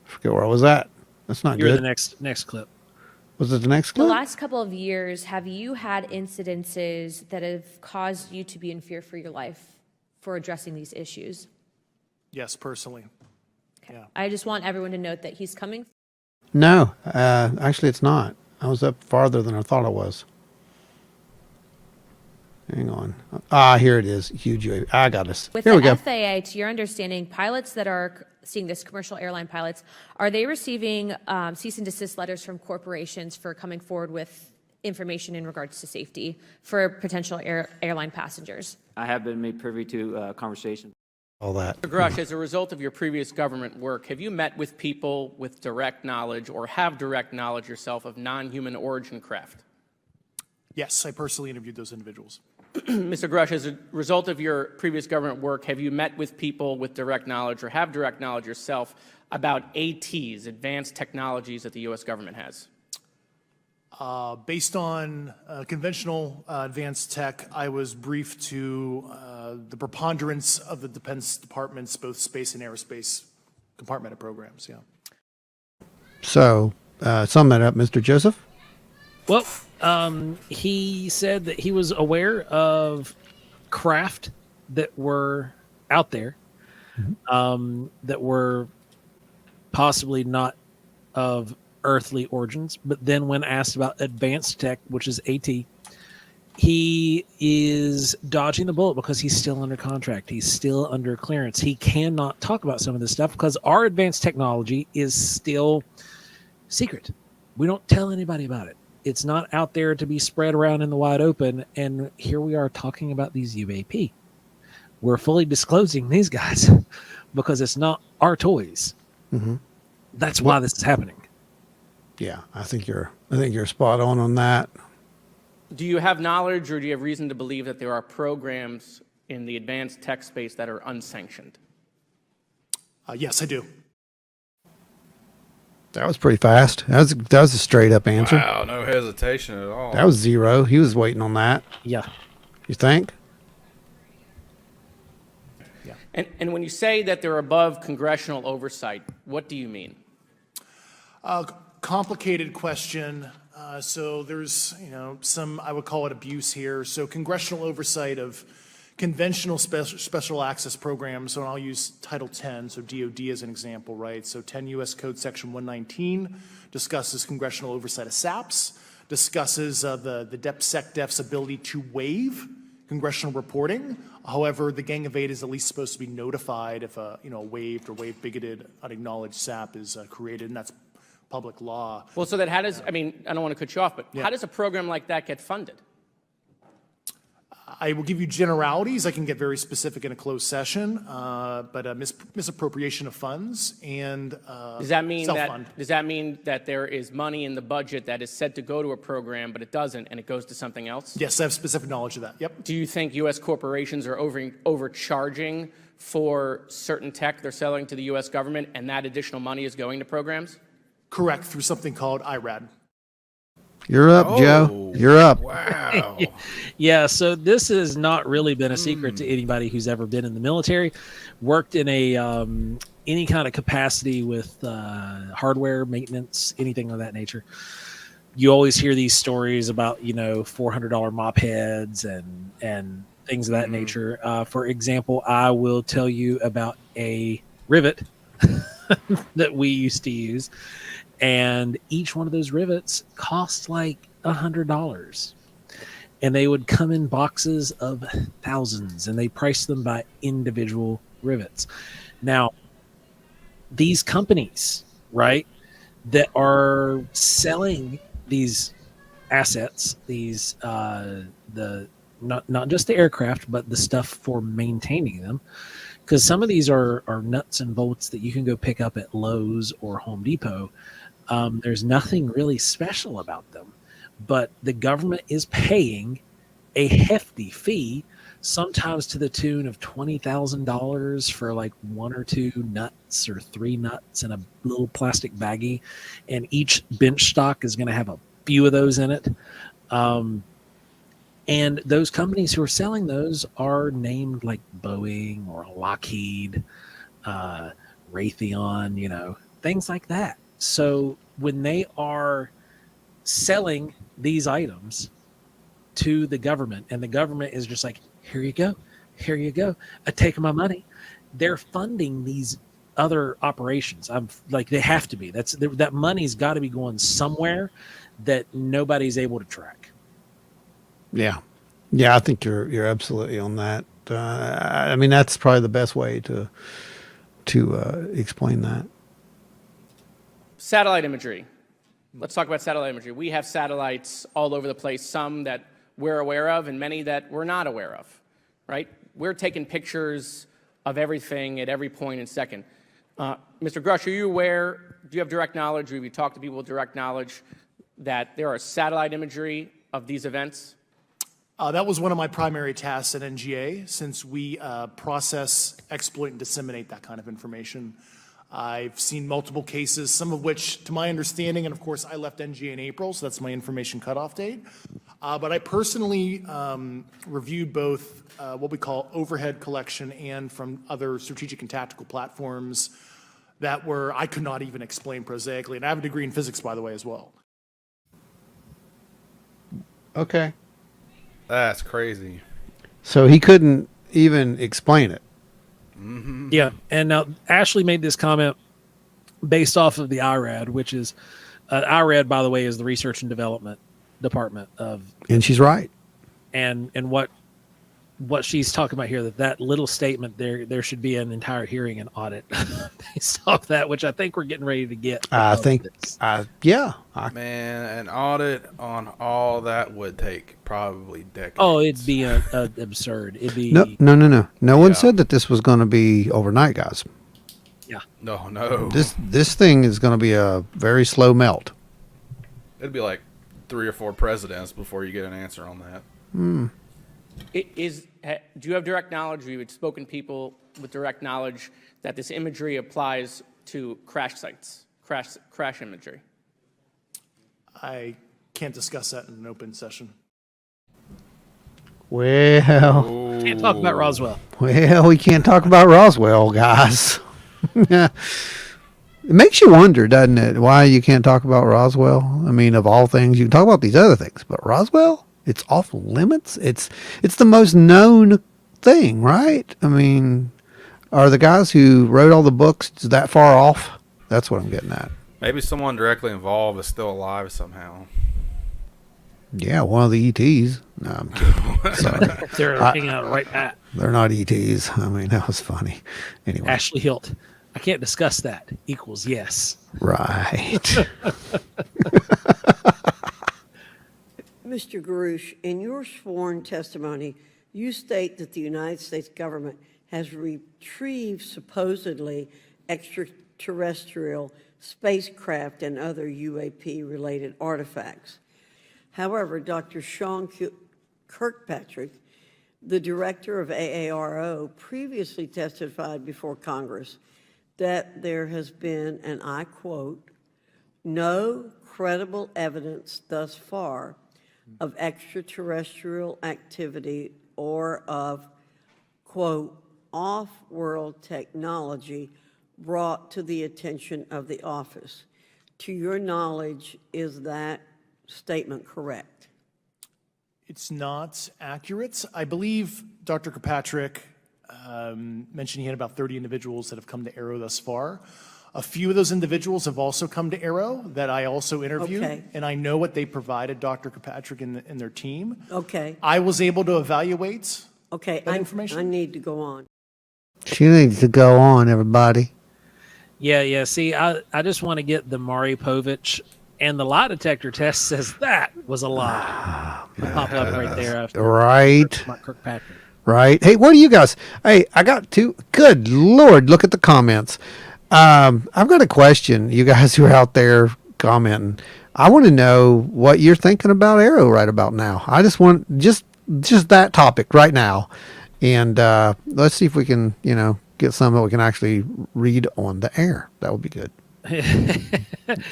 I forget where I was at. That's not You're good. The next clip. Was it the next clip? The last couple of years, have you had incidences that have caused you to be in fear for your life for addressing these issues? Yes, personally. Okay. Yeah. I just want everyone to note that he's coming. No, actually it's not. I was up farther than I thought I was. Hang on. Here it is. Huge UAV. I got us. With Here we the go. FAA, to your understanding, pilots that are seeing this, commercial airline pilots, are they receiving cease and desist letters from corporations for coming forward with information in regards to safety for potential airline passengers? I have been made privy to conversation. All that. Mr. Grush, as a result of your previous government work, have you met with people with direct knowledge or have direct knowledge yourself of non-human origin craft? Yes, I personally interviewed those individuals. Mr. Grush, as a result of your previous government work, have you met with people with direct knowledge or have direct knowledge yourself about ATs, advanced technologies that the U.S. government has? Based on conventional advanced tech, I was briefed to the preponderance of the Defense Department's both space and aerospace compartmented programs, yeah. So, sum that up, Mr. Joseph. Well, he said that he was aware of craft that were out there, that were possibly not of earthly origins. But then when asked about advanced tech, which is AT, he is dodging the bullet because he's still under contract. He's still under clearance. He cannot talk about some of this stuff because our advanced technology is still secret. We don't tell anybody about it. It's not out there to be spread around in the wide open. And here we are talking about these UAP. We're fully disclosing these guys because it's not our toys. That's why this is happening. Yeah, I think you're spot on that. Do you have knowledge or do you have reason to believe that there are programs in the advanced tech space that are unsanctioned? Yes, I do. That was pretty fast. That was a straight up answer. Wow, no hesitation at all. That was zero. He was waiting on that. Yeah. You think? Yeah. And when you say that they're above congressional oversight, what do you mean? Complicated question. So there's, some, I would call it abuse here. So congressional oversight of conventional special access programs. So I'll use Title 10, so DOD as an example, right? So 10 U.S. Code Section 119 discusses congressional oversight of SAPs, discusses the DepSecDef's ability to waive congressional reporting. However, the Gang of Eight is at least supposed to be notified if a waived or waive bigoted unacknowledged SAP is created, and that's public law. Well, so that how does, I don't want to cut you off, but how does a program like that get funded? I will give you generalities. I can get very specific in a closed session, but misappropriation of funds and does that mean self-fund. Does that mean that there is money in the budget that is said to go to a program, but it doesn't, and it goes to something else? Yes, I have specific knowledge of that. Yep. Do you think U.S. corporations are overcharging for certain tech they're selling to the U.S. government, and that additional money is going to programs? Correct, through something called IRAD. You're up, Joe. You're up. Wow. Yeah, so this has not really been a secret to anybody who's ever been in the military, worked in a any kind of capacity with hardware maintenance, anything of that nature. You always hear these stories about $400 mop heads and things of that nature. For example, I will tell you about a rivet that we used to use. And each one of those rivets cost like $100. And they would come in boxes of thousands, and they priced them by individual rivets. Now, these companies, right, that are selling these assets, these not just the aircraft, but the stuff for maintaining them, because some of these are nuts and bolts that you can go pick up at Lowe's or Home Depot. There's nothing really special about them, but the government is paying a hefty fee, sometimes to the tune of $20,000 for like one or two nuts or three nuts in a little plastic baggie, and each bench stock is going to have a few of those in it. And those companies who are selling those are named like Boeing or Lockheed, Raytheon, things like that. So when they are selling these items to the government, and the government is just like, here you go, take my money, they're funding these other operations. They have to be. That money's got to be going somewhere that nobody's able to track. Yeah, I think you're absolutely on that. That's probably the best way to explain that. Satellite imagery. Let's talk about satellite imagery. We have satellites all over the place, some that we're aware of and many that we're not aware of, right? We're taking pictures of everything at every point and second. Mr. Grush, are you aware, do you have direct knowledge, or have you talked to people with direct knowledge that there are satellite imagery of these events? That was one of my primary tasks at NGA, since we process, exploit, and disseminate that kind of information. I've seen multiple cases, some of which, to my understanding, and of course I left NGA in April, so that's my information cutoff date. But I personally reviewed both what we call overhead collection and from other strategic and tactical platforms that I could not even explain prosaically. And I have a degree in physics, by the way, as well. Okay. That's crazy. So he couldn't even explain it. Yeah, and now Ashley made this comment based off of the IRAD, which is IRAD, by the way, is the Research and Development Department of, And she's right. and what she's talking about here, that little statement there should be an entire hearing and audit based off that, which I think we're getting ready to get. I think, yeah. Man, an audit on all that would take probably decades. Oh, it'd be absurd. It'd be No one said that this was going to be overnight, guys. Yeah. No. This thing is going to be a very slow melt. It'd be like 3 or 4 presidents before you get an answer on that. Do you have direct knowledge, or you had spoken to people with direct knowledge that this imagery applies to crash sites, crash imagery? I can't discuss that in an open session. Well, can't talk about Roswell. Well, we can't talk about Roswell, guys. It makes you wonder, doesn't it, why you can't talk about Roswell? I mean, of all things, you can talk about these other things, but Roswell, it's off limits. It's the most known thing, right? I mean, are the guys who wrote all the books that far off? That's what I'm getting at. Maybe someone directly involved is still alive somehow. Yeah, one of the ETs. No, I'm kidding. Sorry. They're hanging out right at. They're not ETs. I mean, that was funny. Anyway. Ashley Hilt. I can't discuss that. Equals yes. Right. Mr. Garouche, in your sworn testimony, you state that the United States government has retrieved supposedly extraterrestrial spacecraft and other UAP-related artifacts. However, Dr. Sean Kirkpatrick, the director of AARO, previously testified before Congress that there has been, and I quote, no credible evidence thus far of extraterrestrial activity or of, quote, off-world technology brought to the attention of the office. To your knowledge, is that statement correct? It's not accurate. I believe Dr. Kirkpatrick mentioned he had about 30 individuals that have come to Aero thus far. A few of those individuals have also come to Aero that I also interviewed, Okay. and I know what they provided Dr. Kirkpatrick and their team. Okay. I was able to evaluate Okay, that information. I need to go on. She needs to go on, everybody. Yeah. See, I just want to get the Maury Povich, and the lie detector test says that was a lie. It'll pop up right there after. Right. Kirkpatrick. Right. Hey, what do you guys? Hey, I got two. Good Lord, look at the comments. I've got a question. You guys who are out there commenting, I want to know what you're thinking about Aero right about now. I just want just that topic right now, and let's see if we can, get some that we can actually read on the air. That would be good.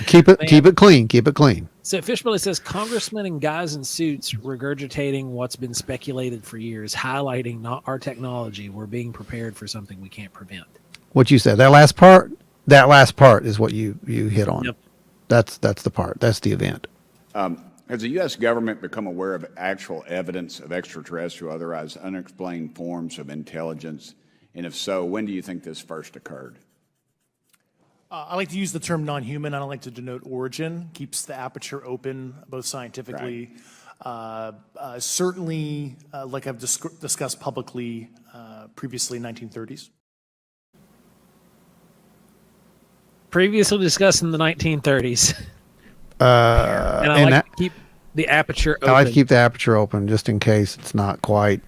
Keep it clean. Keep it clean. So Fishbelly says congressmen and guys in suits regurgitating what's been speculated for years, highlighting not our technology. We're being prepared for something we can't prevent. What you said, that last part is what you hit on. Yep. That's the part. That's the event. Has the U.S. government become aware of actual evidence of extraterrestrial, otherwise unexplained forms of intelligence? And if so, when do you think this first occurred? I like to use the term non-human. I don't like to denote origin. Keeps the aperture open, both scientifically. Certainly, like I've discussed publicly previously, 1930s. Previously discussed in the 1930s. And I like to keep the aperture open. I like to keep the aperture open just in case it's not quite,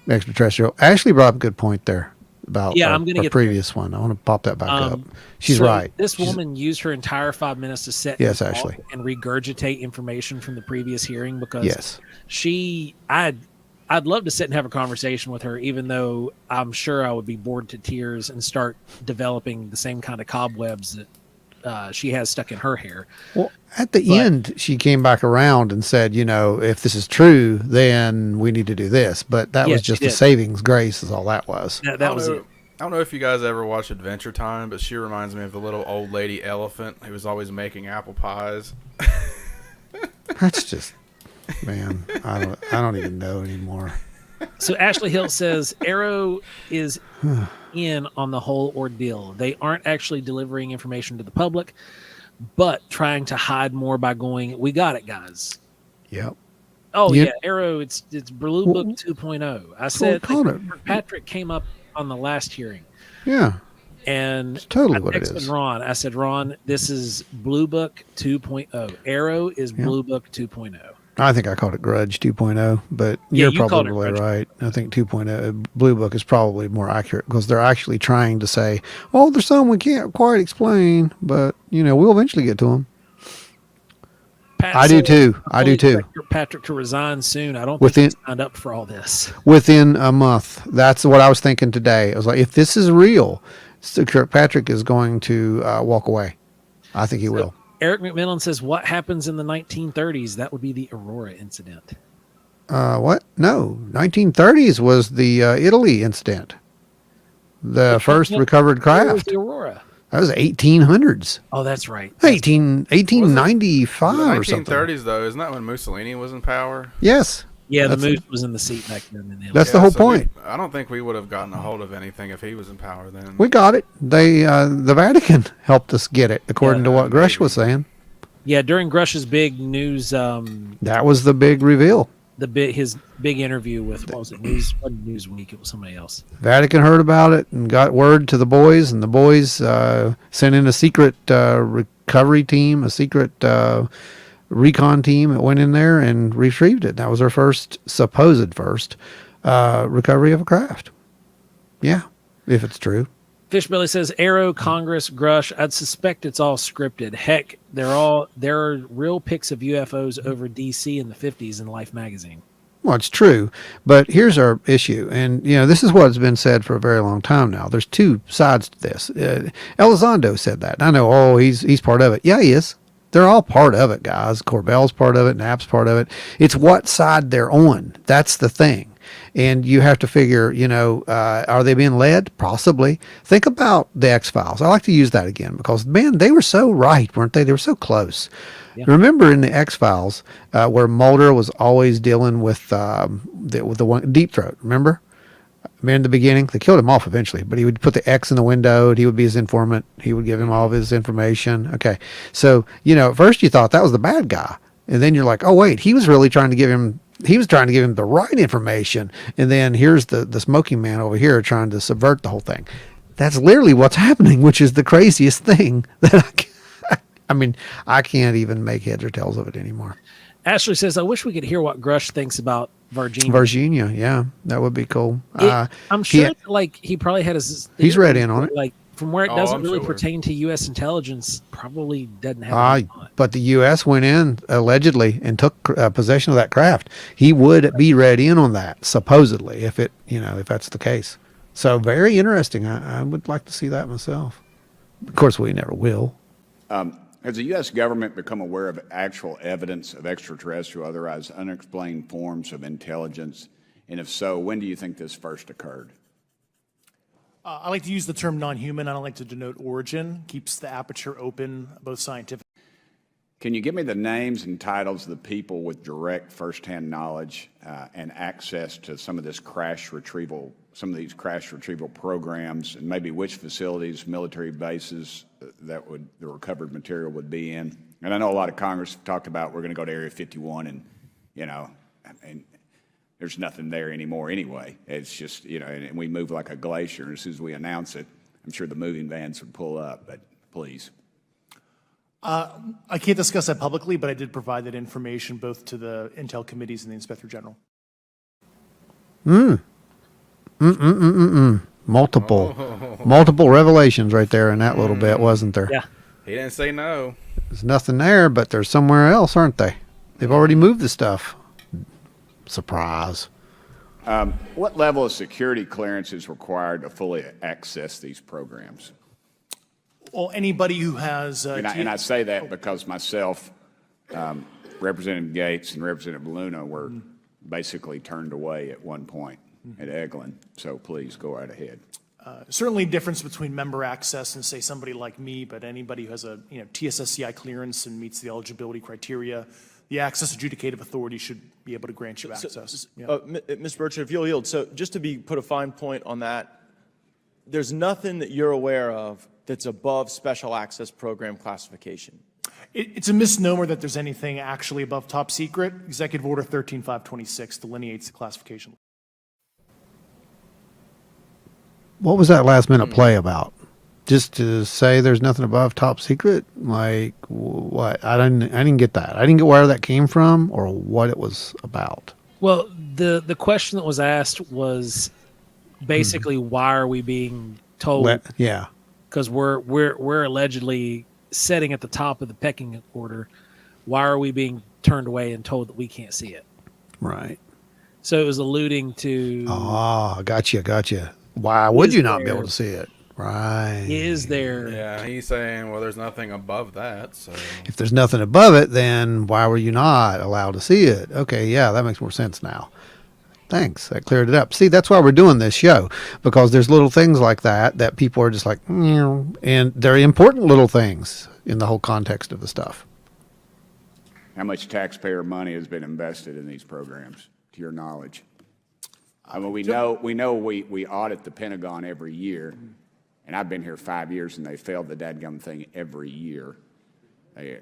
extraterrestrial. Ashley brought up a good point there about I'm gonna our get previous one. I want to pop that back up. She's right. This woman used her entire 5 minutes to sit Yes, and talk Ashley. and regurgitate information from the previous hearing because Yes. I'd love to sit and have a conversation with her, even though I'm sure I would be bored to tears and start developing the same kind of cobwebs that she has stuck in her hair. Well, at the end, she came back around and said, if this is true, then we need to do this. But that was just a savings grace is all that was. That was it. I don't know if you guys ever watch Adventure Time, but she reminds me of the little old lady elephant who was always making apple pies. That's just, man, I don't even know anymore. So Ashley Hill says Arrow is in on the whole ordeal. They aren't actually delivering information to the public, but trying to hide more by going, "We got it, guys." Yep. Oh Yeah. yeah, Arrow. It's Blue Book 2.0. I what said we called like, it. Patrick came up on the last hearing, Yeah. and It's totally I what it texted is. Ron. I said, Ron, this is Blue Book 2.0. Arrow is Yeah. Blue Book 2.0. I think I called it Grudge 2.0, but Yeah, you're you called it probably Grudge. right. I think 2.0 Blue Book is probably more accurate because they're actually trying to say, "Oh, there's some we can't quite explain, but we'll eventually get to them." Pat I do said, too. I do fully too. expect Patrick to resign soon. I don't Within- think he signed up for all this. Within a month. That's what I was thinking today. I was like, if this is real, Kirkpatrick is going to walk away. I think he will. Eric McMillan says, what happens in the 1930s? That would be the Aurora incident. What? No, 1930s was the Italy incident. The first recovered Where was craft. the Aurora? That was 1800s. Oh, that's right. 1895 The or something. 1930s, though, isn't that when Mussolini was in power? Yes. Yeah, the That's Moose it. was in the seat back then. That's the whole point. I don't think we would have gotten a hold of anything if he was in power then. We got it. They, the Vatican helped us get it, according to what Grush was saying. Yeah, during Grush's big news, That was the big reveal. his big interview with what was it? Wasn't Newsweek. It was somebody else. Vatican heard about it and got word to the boys, and the boys sent in a secret recovery team, a secret recon team that went in there and retrieved it. That was our supposed first recovery of a craft. Yeah, if it's true. Fishbelly says Arrow, Congress, Grush. I'd suspect it's all scripted. Heck, there are real pics of UFOs over DC in the 50s in Life magazine. Well, it's true, but here's our issue, and this is what's been said for a very long time now. There's two sides to this. Elizondo said that. I know. Oh, he's part of it. Yeah, he is. They're all part of it, guys. Corbell's part of it. Knapp's part of it. It's what side they're on. That's the thing. And you have to figure, are they being led? Possibly. Think about the X-Files. I like to use that again because, man, they were so right, weren't they? They were so close. Yeah. Remember in the X-Files where Mulder was always dealing with the one Deep Throat, remember? In the beginning, they killed him off eventually, but he would put the X in the window and he would be his informant. He would give him all of his information. Okay. So, at first you thought that was the bad guy. And then you're like, oh, wait, he was trying to give him the right information. And then here's the smoking man over here trying to subvert the whole thing. That's literally what's happening, which is the craziest thing that I can't even make heads or tails of it anymore. Ashley says, I wish we could hear what Grush thinks about Virginia. Virginia, yeah, that would be cool. I'm sure he probably had his. He's read in on it. Like from where it doesn't really pertain to U.S. intelligence, probably doesn't have. But the U.S. went in allegedly and took possession of that craft. He would be read in on that supposedly if that's the case. So very interesting. I would like to see that myself. Of course, we never will. Has the U.S. government become aware of actual evidence of extraterrestrial, otherwise unexplained forms of intelligence? And if so, when do you think this first occurred? I like to use the term non-human. I don't like to denote origin. Keeps the aperture open, both scientific. Can you give me the names and titles of the people with direct firsthand knowledge and access to some of these crash retrieval programs, and maybe which facilities, military bases the recovered material would be in? And I know a lot of Congress talked about we're going to go to Area 51, and there's nothing there anymore anyway. It's just and we move like a glacier. And as soon as we announce it, I'm sure the moving vans would pull up. But please. I can't discuss that publicly, but I did provide that information both to the Intel committees and the Inspector General. Multiple revelations right there in that little bit, wasn't there? Yeah. He didn't say no. There's nothing there, but there's somewhere else, aren't they? They've already moved the stuff. Surprise. What level of security clearance is required to fully access these programs? Well, anybody who has... and I say that because myself, Representative Gates, and Representative Luna were basically turned away at one point at Eglin. So please go right ahead. Certainly difference between member access and, say, somebody like me, but anybody who has a TSSCI clearance and meets the eligibility criteria, the access adjudicative authority should be able to grant you access. Yeah. Mr. Burchett, if you'll yield, so just to put a fine point on that, there's nothing that you're aware of that's above special access program classification. It's a misnomer that there's anything actually above top secret. Executive Order 13526 delineates the classification. What was that last minute play about? Just to say there's nothing above top secret? Like what? I didn't get that. I didn't get where that came from or what it was about. Well, the question that was asked was basically why are we being told? Yeah. Because we're allegedly sitting at the top of the pecking order. Why are we being turned away and told that we can't see it? Right. So it was alluding to. Oh, gotcha. Why would you not be able to see it? Right. Is there? Yeah, he's saying, well, there's nothing above that. So If there's nothing above it, then why were you not allowed to see it? Okay, yeah, that makes more sense now. Thanks. That cleared it up. See, that's why we're doing this show, because there's little things like that people are just like, and they're important little things in the whole context of the stuff. How much taxpayer money has been invested in these programs, to your knowledge? I mean, we know we audit the Pentagon every year, and I've been here 5 years, and they failed the dadgum thing every year. They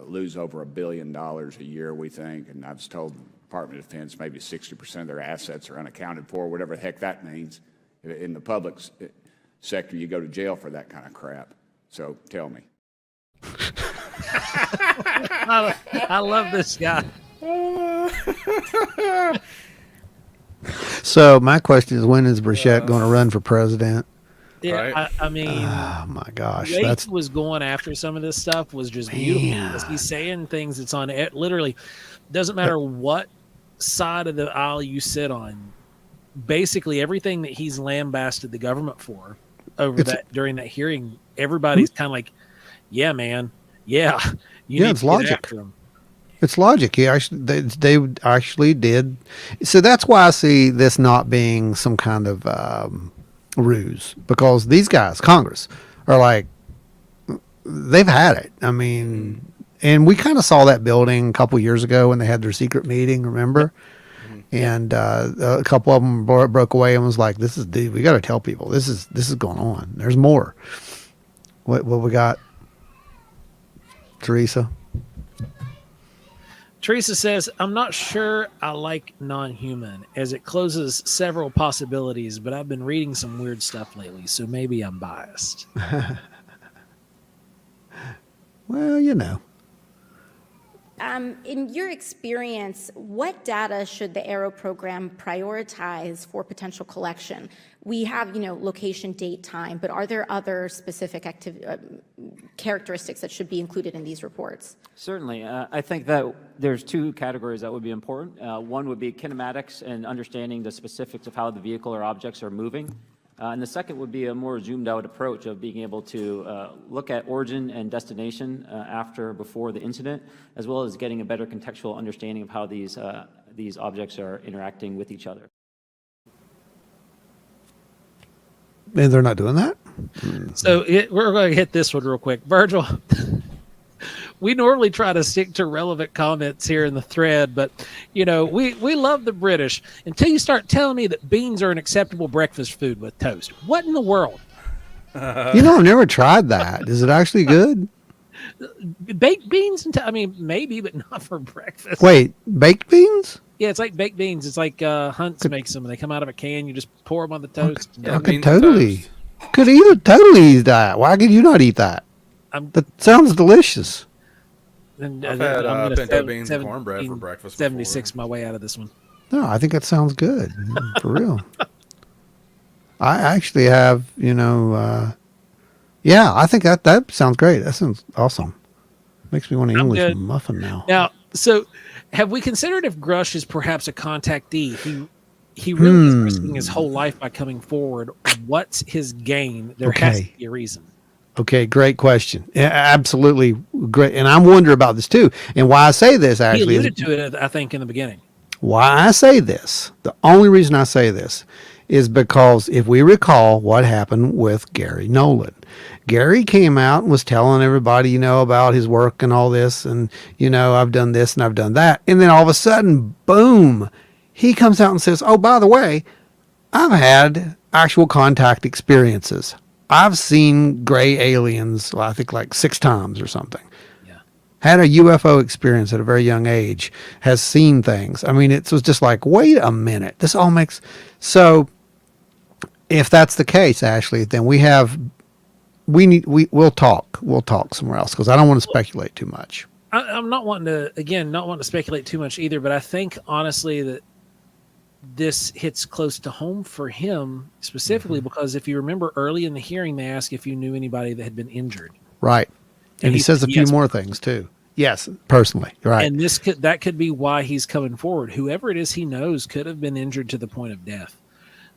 lose over $1 billion a year, we think, and I was told the Department of Defense maybe 60% of their assets are unaccounted for, whatever the heck that means. In the public sector, you go to jail for that kind of crap. So tell me. I love this guy. So my question is, when is Burchett going to run for president? Yeah, Right. I mean, Oh my gosh, the way that's he was going after some of this stuff was just beautiful. Because he's saying things that's on it. Literally, doesn't matter what side of the aisle you sit on. Basically, everything that he's lambasted the government for during that hearing, everybody's kind of like, "Yeah, man, yeah, you need it's to get logic. after him." It's logic. They actually did. So that's why I see this not being some kind of ruse, because these guys, Congress, are like, they've had it. I mean, and we kind of saw that building a couple years ago when they had their secret meeting, remember? And a couple of them broke away and was like, we got to tell people this is going on. There's more. What we got? Theresa? Theresa says, I'm not sure I like non-human, as it closes several possibilities, but I've been reading some weird stuff lately, so maybe I'm biased. Well, you know. In your experience, what data should the Aero program prioritize for potential collection? We have, location, date, time, but are there other specific characteristics that should be included in these reports? Certainly. I think that there's two categories that would be important. One would be kinematics and understanding the specifics of how the vehicle or objects are moving. And the second would be a more zoomed out approach of being able to look at origin and destination before the incident, as well as getting a better contextual understanding of how these objects are interacting with each other. And they're not doing that? So we're going to hit this one real quick. Virgil, we normally try to stick to relevant comments here in the thread, but, we love the British until you start telling me that beans are an acceptable breakfast food with toast. What in the world? I've never tried that. Is it actually good? Baked beans? Maybe, but not for breakfast. Wait, baked beans? Yeah, it's like baked beans. It's like Hunt's makes them. They come out of a can. You just pour them on the toast. I could totally eat that. Why could you not eat that? That sounds delicious. And, I've had I'm pinto beans and cornbread for breakfast 76 before. My way out of this one. No, I think that sounds good. For real. I actually have, I think that sounds great. That sounds awesome. Makes me want an English muffin now. Now, so have we considered if Grush is perhaps a contactee? He really is risking his whole life by coming forward. What's his gain? There has to be a reason. Okay, great question. Yeah, absolutely great. And I'm wondering about this too. And why I say this actually he alluded to it, I think, in the beginning. Why I say this, the only reason I say this is because if we recall what happened with Gary Nolan, Gary came out and was telling everybody, you know, about his work and all this, and, you know, I've done this and I've done that. And then all of a sudden, boom, he comes out and says, oh, by the way, I've had actual contact experiences. I've seen gray aliens, I think like 6 times or something. Had a UFO experience at a very young age, has seen things. I mean, it was just like, wait a minute. This all makes... So if that's the case, Ashley, then we'll talk. We'll talk somewhere else because I don't want to speculate too much. I'm not wanting to speculate too much either, but I think honestly that this hits close to home for him specifically because if you remember early in the hearing, they asked if you knew anybody that had been injured. Right. And he says a few more things too. Yes, personally, right. And that could be why he's coming forward. Whoever it is he knows could have been injured to the point of death.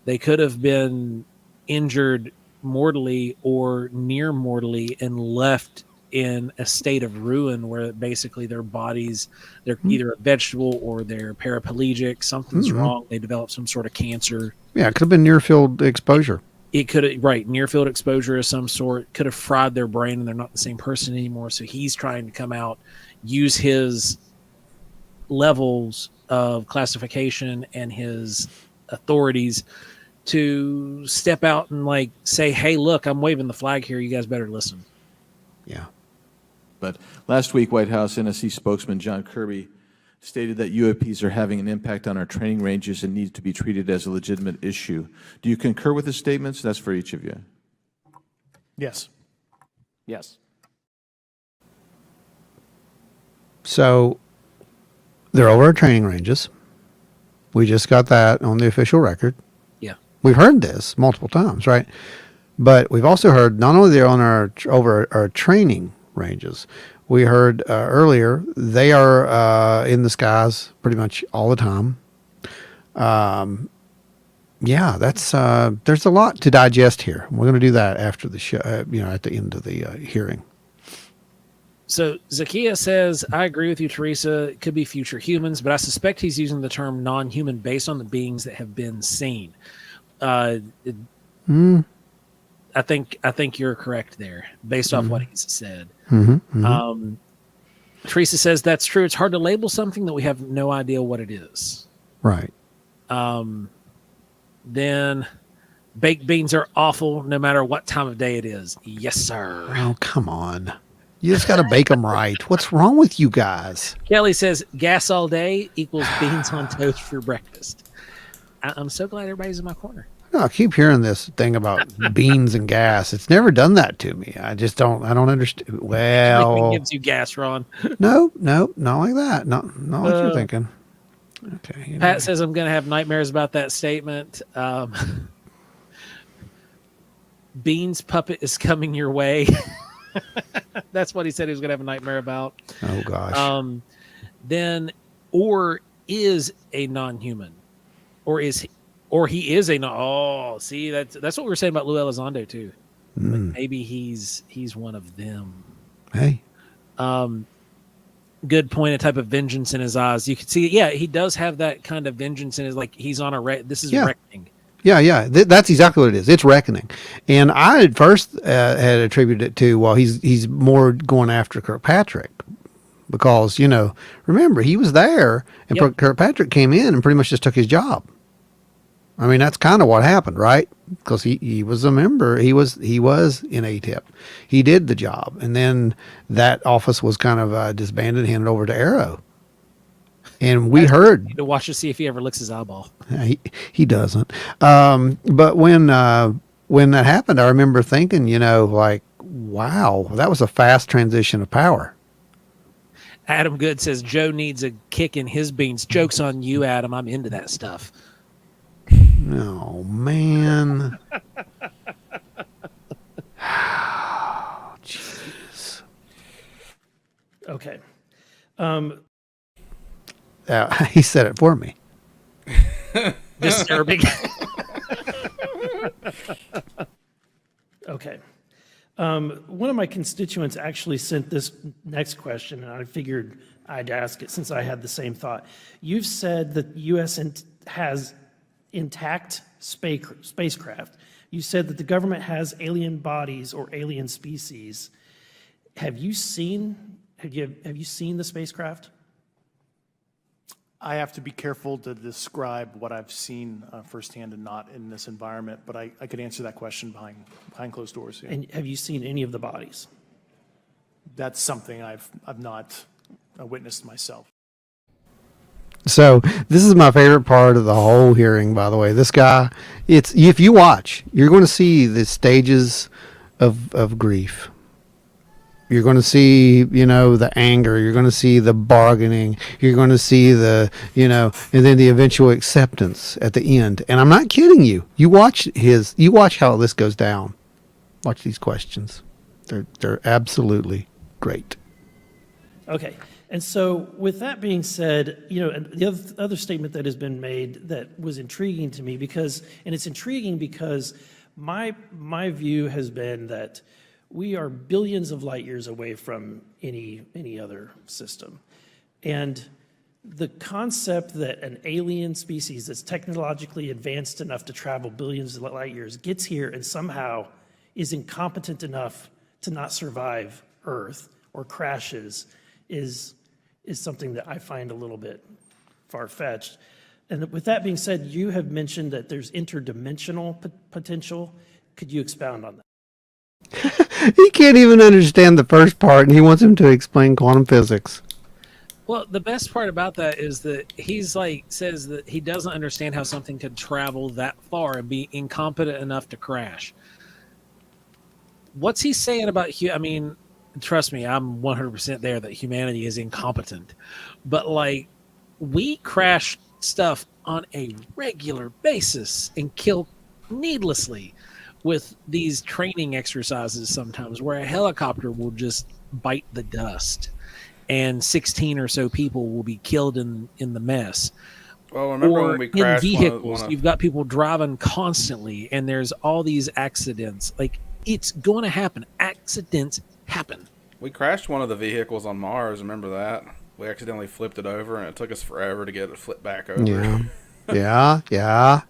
They could have been injured mortally or near mortally and left in a state of ruin where basically their bodies, they're either a vegetable or they're paraplegic. Something's wrong. They develop some sort of cancer. Yeah, it could have been near field exposure. It could have, right, near field exposure of some sort, could have fried their brain and they're not the same person anymore. So he's trying to come out, use his levels of classification and his authorities to step out and like say, hey, look, I'm waving the flag here. You guys better listen. Yeah. But last week, White House NSC spokesman John Kirby stated that UAPs are having an impact on our training ranges and need to be treated as a legitimate issue. Do you concur with his statements? That's for each of you. Yes. Yes. So they're over our training ranges. We just got that on the official record. Yeah. We've heard this multiple times, right? But we've also heard not only they're on over our training ranges, we heard earlier they are in the skies pretty much all the time. Yeah, that's there's a lot to digest here. We're going to do that after the show, at the end of the hearing. So Zakia says, I agree with you, Theresa. It could be future humans, but I suspect he's using the term non-human based on the beings that have been seen. I think you're correct there, based off what he's said. Theresa says that's true. It's hard to label something that we have no idea what it is. Right. Then baked beans are awful no matter what time of day it is. Yes, sir. Oh, come on. You just got to bake them right. What's wrong with you guys? Kelly says gas all day equals beans on toast for breakfast. I'm so glad everybody's in my corner. No, I keep hearing this thing about beans and gas. It's never done that to me. I don't understand. Well, it gives you gas, Ron. No, not like that. Not what you're thinking. Okay. Pat says I'm going to have nightmares about that statement. Beans puppet is coming your way. That's what he said he was going to have a nightmare about. Oh gosh. Then, or is a non-human, or he is a non. Oh, see, that's what we were saying about Lou Elizondo too. Like maybe he's one of them. Hey. Good point. A type of vengeance in his eyes. You can see, yeah, he does have that kind of vengeance in his, like he's on this is reckoning. Yeah. That's exactly what it is. It's reckoning. And I at first had attributed it to, well, he's more going after Kirkpatrick because, remember, he was there and Kirkpatrick came in and pretty much just took his job. I mean, that's kind of what happened, right? Because he was a member. He was in AATIP. He did the job. And then that office was kind of disbanded and handed over to Aero. And we heard to watch to see if he ever licks his eyeball. He doesn't. But when that happened, I remember thinking, like, wow, that was a fast transition of power. Adam Good says Joe needs a kick in his beans. Joke's on you, Adam. I'm into that stuff. Oh man. Jeez. Okay. He said it for me. Disturbing. Okay. One of my constituents actually sent this next question, and I figured I'd ask it since I had the same thought. You've said that the U.S. has intact spacecraft. You said that the government has alien bodies or alien species. Have you seen the spacecraft? I have to be careful to describe what I've seen firsthand and not in this environment, but I could answer that question behind closed doors. Yeah. And have you seen any of the bodies? That's something I've not witnessed myself. So this is my favorite part of the whole hearing, by the way. This guy, if you watch, you're going to see the stages of grief. You're going to see, the anger. You're going to see the bargaining. You're going to see and then the eventual acceptance at the end. And I'm not kidding you. You watch how this goes down. Watch these questions. They're absolutely great. Okay. And so with that being said, the other statement that has been made that was intriguing to me it's intriguing because my view has been that we are billions of light years away from any other system. And the concept that an alien species that's technologically advanced enough to travel billions of light years gets here and somehow is incompetent enough to not survive Earth or crashes is something that I find a little bit far-fetched. And with that being said, you have mentioned that there's interdimensional potential. Could you expound on that? He can't even understand the first part, and he wants him to explain quantum physics. Well, the best part about that is that says that he doesn't understand how something could travel that far and be incompetent enough to crash. What's he saying about trust me, I'm 100% there that humanity is incompetent. But we crash stuff on a regular basis and kill needlessly with these training exercises sometimes where a helicopter will just bite the dust and 16 or so people will be killed in the mess. Well, remember when we crashed in vehicles, you've got people driving constantly and there's all these accidents. It's going to happen. Accidents happen. We crashed one of the vehicles on Mars. Remember that? We accidentally flipped it over, and it took us forever to get it flipped back over. Yeah.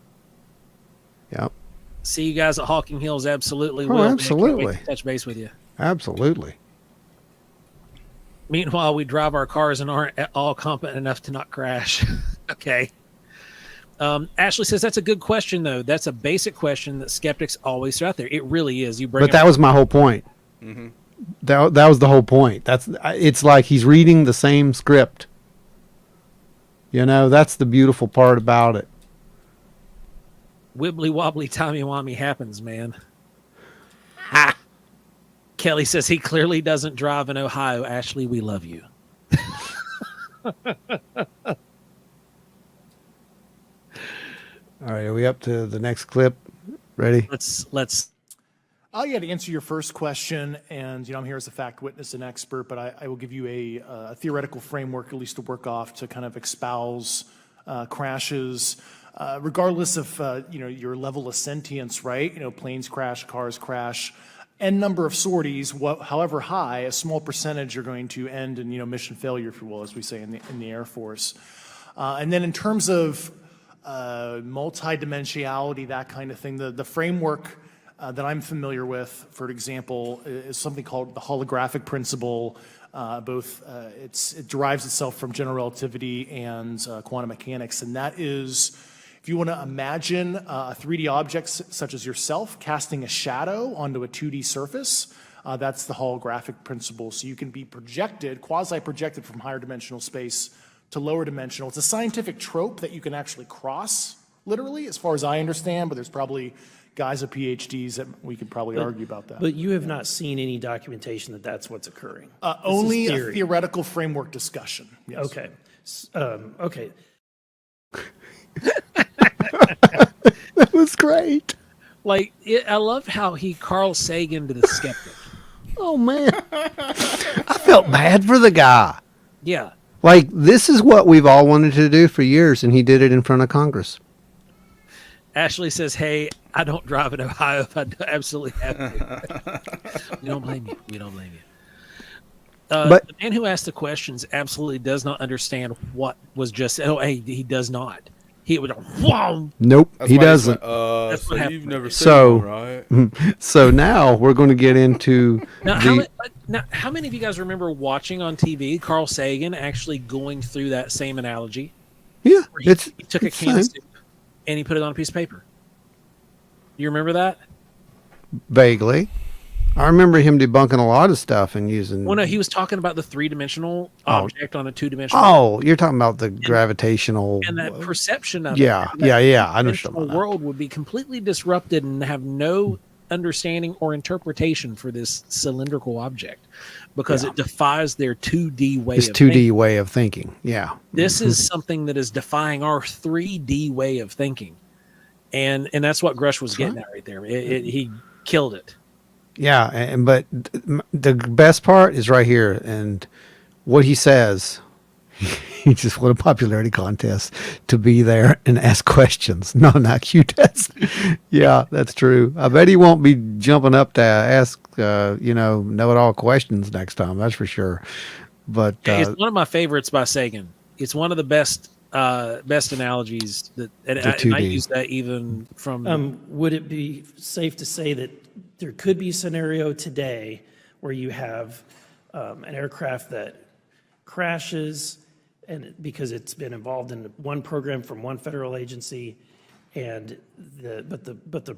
Yep. See you guys at Hawking Hills. Absolutely. Oh, absolutely. Can't wait to touch base with you. Absolutely. Meanwhile, we drive our cars and aren't at all competent enough to not crash. Okay. Ashley says that's a good question, though. That's a basic question that skeptics always throw out there. It really is. But that was my whole point. Mm-hmm. That was the whole point. It's like he's reading the same script. That's the beautiful part about it. Wibbly wobbly timey wimey happens, man. Ha! Kelly says he clearly doesn't drive in Ohio. Ashley, we love you. All right, are we up to the next clip? Ready? Let's. Yeah, to answer your first question, and I'm here as a fact witness and expert, but I will give you a theoretical framework, at least to work off, to kind of espouse crashes, regardless of your level of sentience, right? Planes crash, cars crash, n number of sorties, however high, a small percentage are going to end in mission failure, if you will, as we say in the Air Force. And then in terms of multidimensionality, that kind of thing, the framework that I'm familiar with, for example, is something called the holographic principle. It derives itself from general relativity and quantum mechanics, and that is, if you want to imagine a 3D object such as yourself casting a shadow onto a 2D surface, that's the holographic principle. So you can be projected, quasi-projected from higher dimensional space to lower dimensional. It's a scientific trope that you can actually cross, literally, as far as I understand, but there's probably guys with PhDs that we could probably argue about that. But you have not seen any documentation that that's what's occurring. Only a theoretical framework discussion. Yes. Okay. Okay. That was great. I love how he Carl Sagan to the skeptic. Oh man, I felt bad for the guy. Yeah. This is what we've all wanted to do for years, and he did it in front of Congress. Ashley says, hey, I don't drive in Ohio if I absolutely have to. We don't blame you. We don't blame you. But the man who asked the questions absolutely does not understand what was just said. Oh, hey, he does not. he would go, whoa. Nope, That's he why doesn't. That's what so happened. you've never seen So, one, right? so now we're going to get into Now, the. how many of you guys remember watching on TV Carl Sagan actually going through that same analogy? Yeah, Where he took a it's can of same. soup and he put it on a piece of paper. You remember that? Vaguely. I remember him debunking a lot of stuff and using. Well, no, he was talking about the three-dimensional object on a two-dimensional. Oh, you're talking about the gravitational. And that perception of Yeah, it, that I understand two-dimensional about that. world would be completely disrupted and have no understanding or interpretation for this cylindrical object because it defies their 2D way It's of 2D thinking. way of thinking. Yeah. This is something that is defying our 3D way of thinking. And that's what Grush was getting at right there. He killed it. Yeah, but the best part is right here, and what he says. He just won a popularity contest to be there and ask questions, not an IQ test. Yeah, that's true. I bet he won't be jumping up to ask, know-it-all questions next time. That's for sure. But It's one of my favorites by Sagan. It's one of the best analogies that, and I use that even from. Would it be safe to say that there could be a scenario today where you have an aircraft that crashes, and because it's been involved in one program from one federal agency, and but the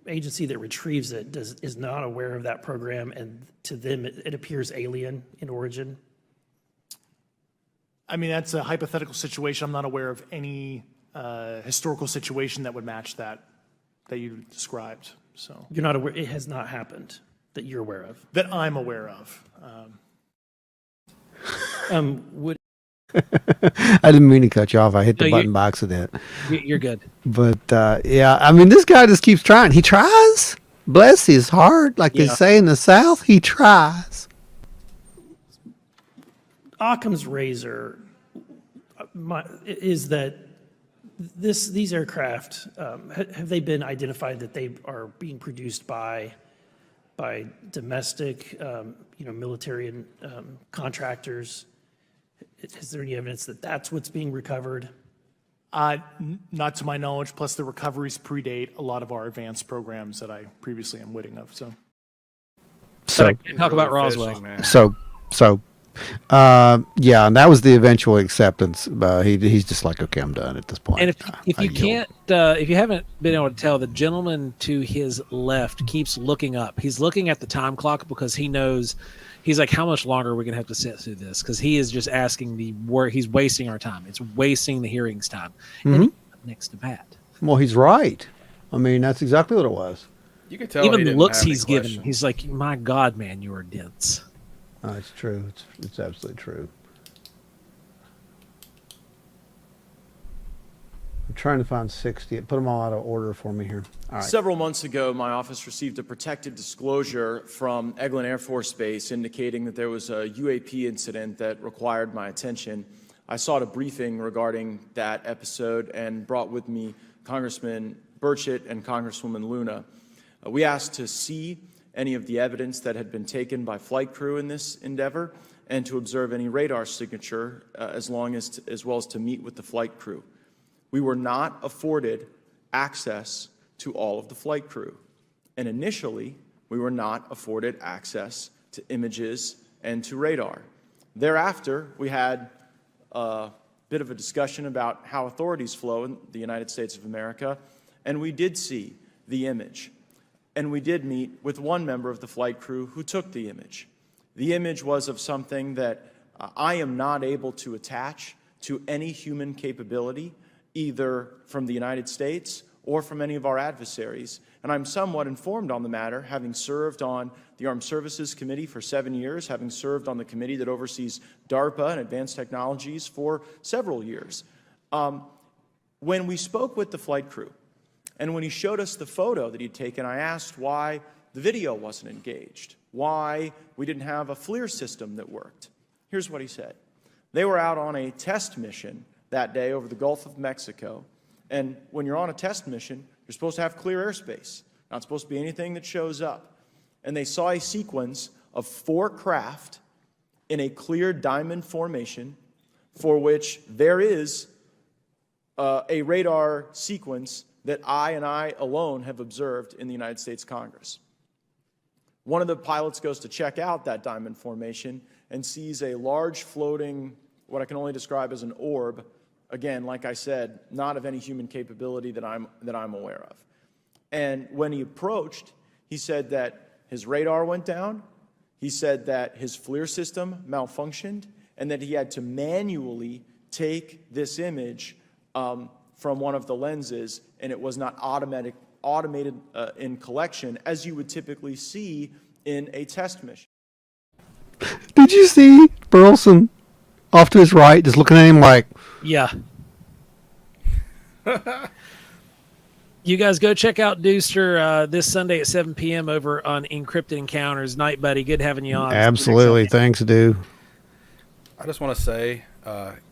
agency that retrieves it is not aware of that program, and to them it appears alien in origin? I mean, that's a hypothetical situation. I'm not aware of any historical situation that would match that you described. So You're not aware, it has not happened that you're aware of? that I'm aware of. Would I didn't mean to cut you off. I hit the No, button by accident. You're good. But yeah, I mean, this guy just keeps trying. He tries. Bless his heart, like they say in the South. He tries. Occam's razor is that these aircraft have they been identified that they are being produced by domestic military and contractors? Is there any evidence that that's what's being recovered? Not to my knowledge. Plus, the recoveries predate a lot of our advanced programs that I previously am witting of. So Talk about Roswell. Yeah, and that was the eventual acceptance. He's just like, okay, I'm done at this point. And if you can't, if you haven't been able to tell, the gentleman to his left keeps looking up. He's looking at the time clock because he knows, he's like, how much longer are we going to have to sit through this? Because he is just asking he's wasting our time. It's wasting the hearings time. Mm-hmm. And he's next to Matt. Well, he's right. I mean, that's exactly what it was. You could tell Even he the didn't looks have any he's given, questions. he's like, my God, man, you are dense. It's true. It's absolutely true. I'm trying to find 60. Put them all out of order for me here. All right. Several months ago, my office received a protected disclosure from Eglin Air Force Base indicating that there was a UAP incident that required my attention. I sought a briefing regarding that episode and brought with me Congressman Burchett and Congresswoman Luna. We asked to see any of the evidence that had been taken by flight crew in this endeavor and to observe any radar signature as well as to meet with the flight crew. We were not afforded access to all of the flight crew. And initially, we were not afforded access to images and to radar. Thereafter, we had a bit of a discussion about how authorities flow in the United States of America, and we did see the image. And we did meet with one member of the flight crew who took the image. The image was of something that I am not able to attach to any human capability, either from the United States or from any of our adversaries. And I'm somewhat informed on the matter, having served on the Armed Services Committee for 7 years, having served on the committee that oversees DARPA and advanced technologies for several years. When we spoke with the flight crew, and when he showed us the photo that he'd taken, I asked why the video wasn't engaged, why we didn't have a FLIR system that worked. Here's what he said. They were out on a test mission that day over the Gulf of Mexico, and when you're on a test mission, you're supposed to have clear airspace. Not supposed to be anything that shows up. And they saw a sequence of 4 craft in a clear diamond formation for which there is a radar sequence that I alone have observed in the United States Congress. One of the pilots goes to check out that diamond formation and sees a large floating, what I can only describe as an orb. Again, like I said, not of any human capability that I'm aware of. And when he approached, he said that his radar went down. He said that his FLIR system malfunctioned and that he had to manually take this image from one of the lenses, and it was not automated in collection as you would typically see in a test mission. Did you see Burleson off to his right, just looking at him like, yeah. You guys go check out Deuster this Sunday at 7 p.m. over on Encrypted Encounters. Night, buddy. Good having you on. absolutely, thanks, dude. I just want to say,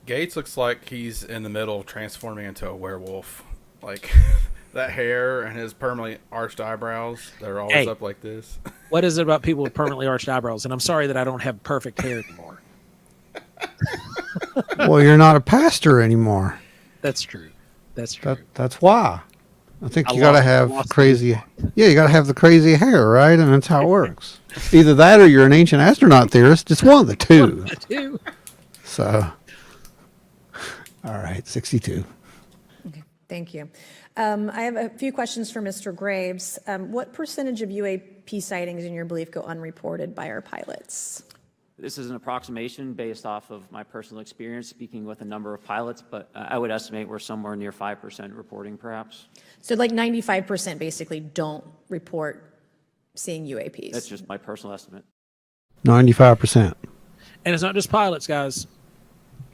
Gates looks like he's in the middle of transforming into a werewolf. Like, that hair and his permanently arched eyebrows, they're always up like this. What is it about people with permanently arched eyebrows? And I'm sorry that I don't have perfect hair anymore. Well, you're not a pastor anymore. That's true. That's true. That's why. I think you got to have crazy. Yeah, you got to have the crazy hair, right? And that's how it works. Either that or you're an ancient astronaut theorist. It's one of the two. So, all right, 62. Okay, thank you. I have a few questions for Mr. Graves. What percentage of UAP sightings, in your belief, go unreported by our pilots? This is an approximation based off of my personal experience speaking with a number of pilots, but I would estimate we're somewhere near 5% reporting, perhaps. So like 95% basically don't report seeing UAPs. That's just my personal estimate. 95%. And it's not just pilots, guys.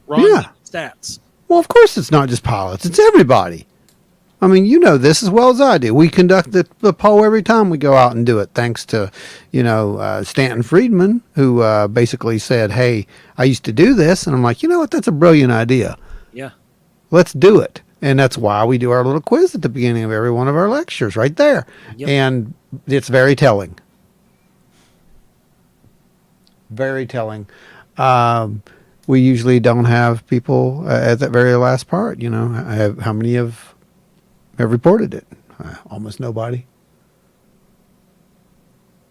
Wrong stats. Well, of course it's not just pilots. It's everybody. I mean, you know this as well as I do. We conduct the poll every time we go out and do it, thanks to, Stanton Friedman, who basically said, hey, I used to do this. And I'm like, you know what? That's a brilliant idea. Yeah. Let's do it. And that's why we do our little quiz at the beginning of every one of our lectures right there. Yep. And it's very telling. Very telling. We usually don't have people at that very last part. How many have reported it? Almost nobody.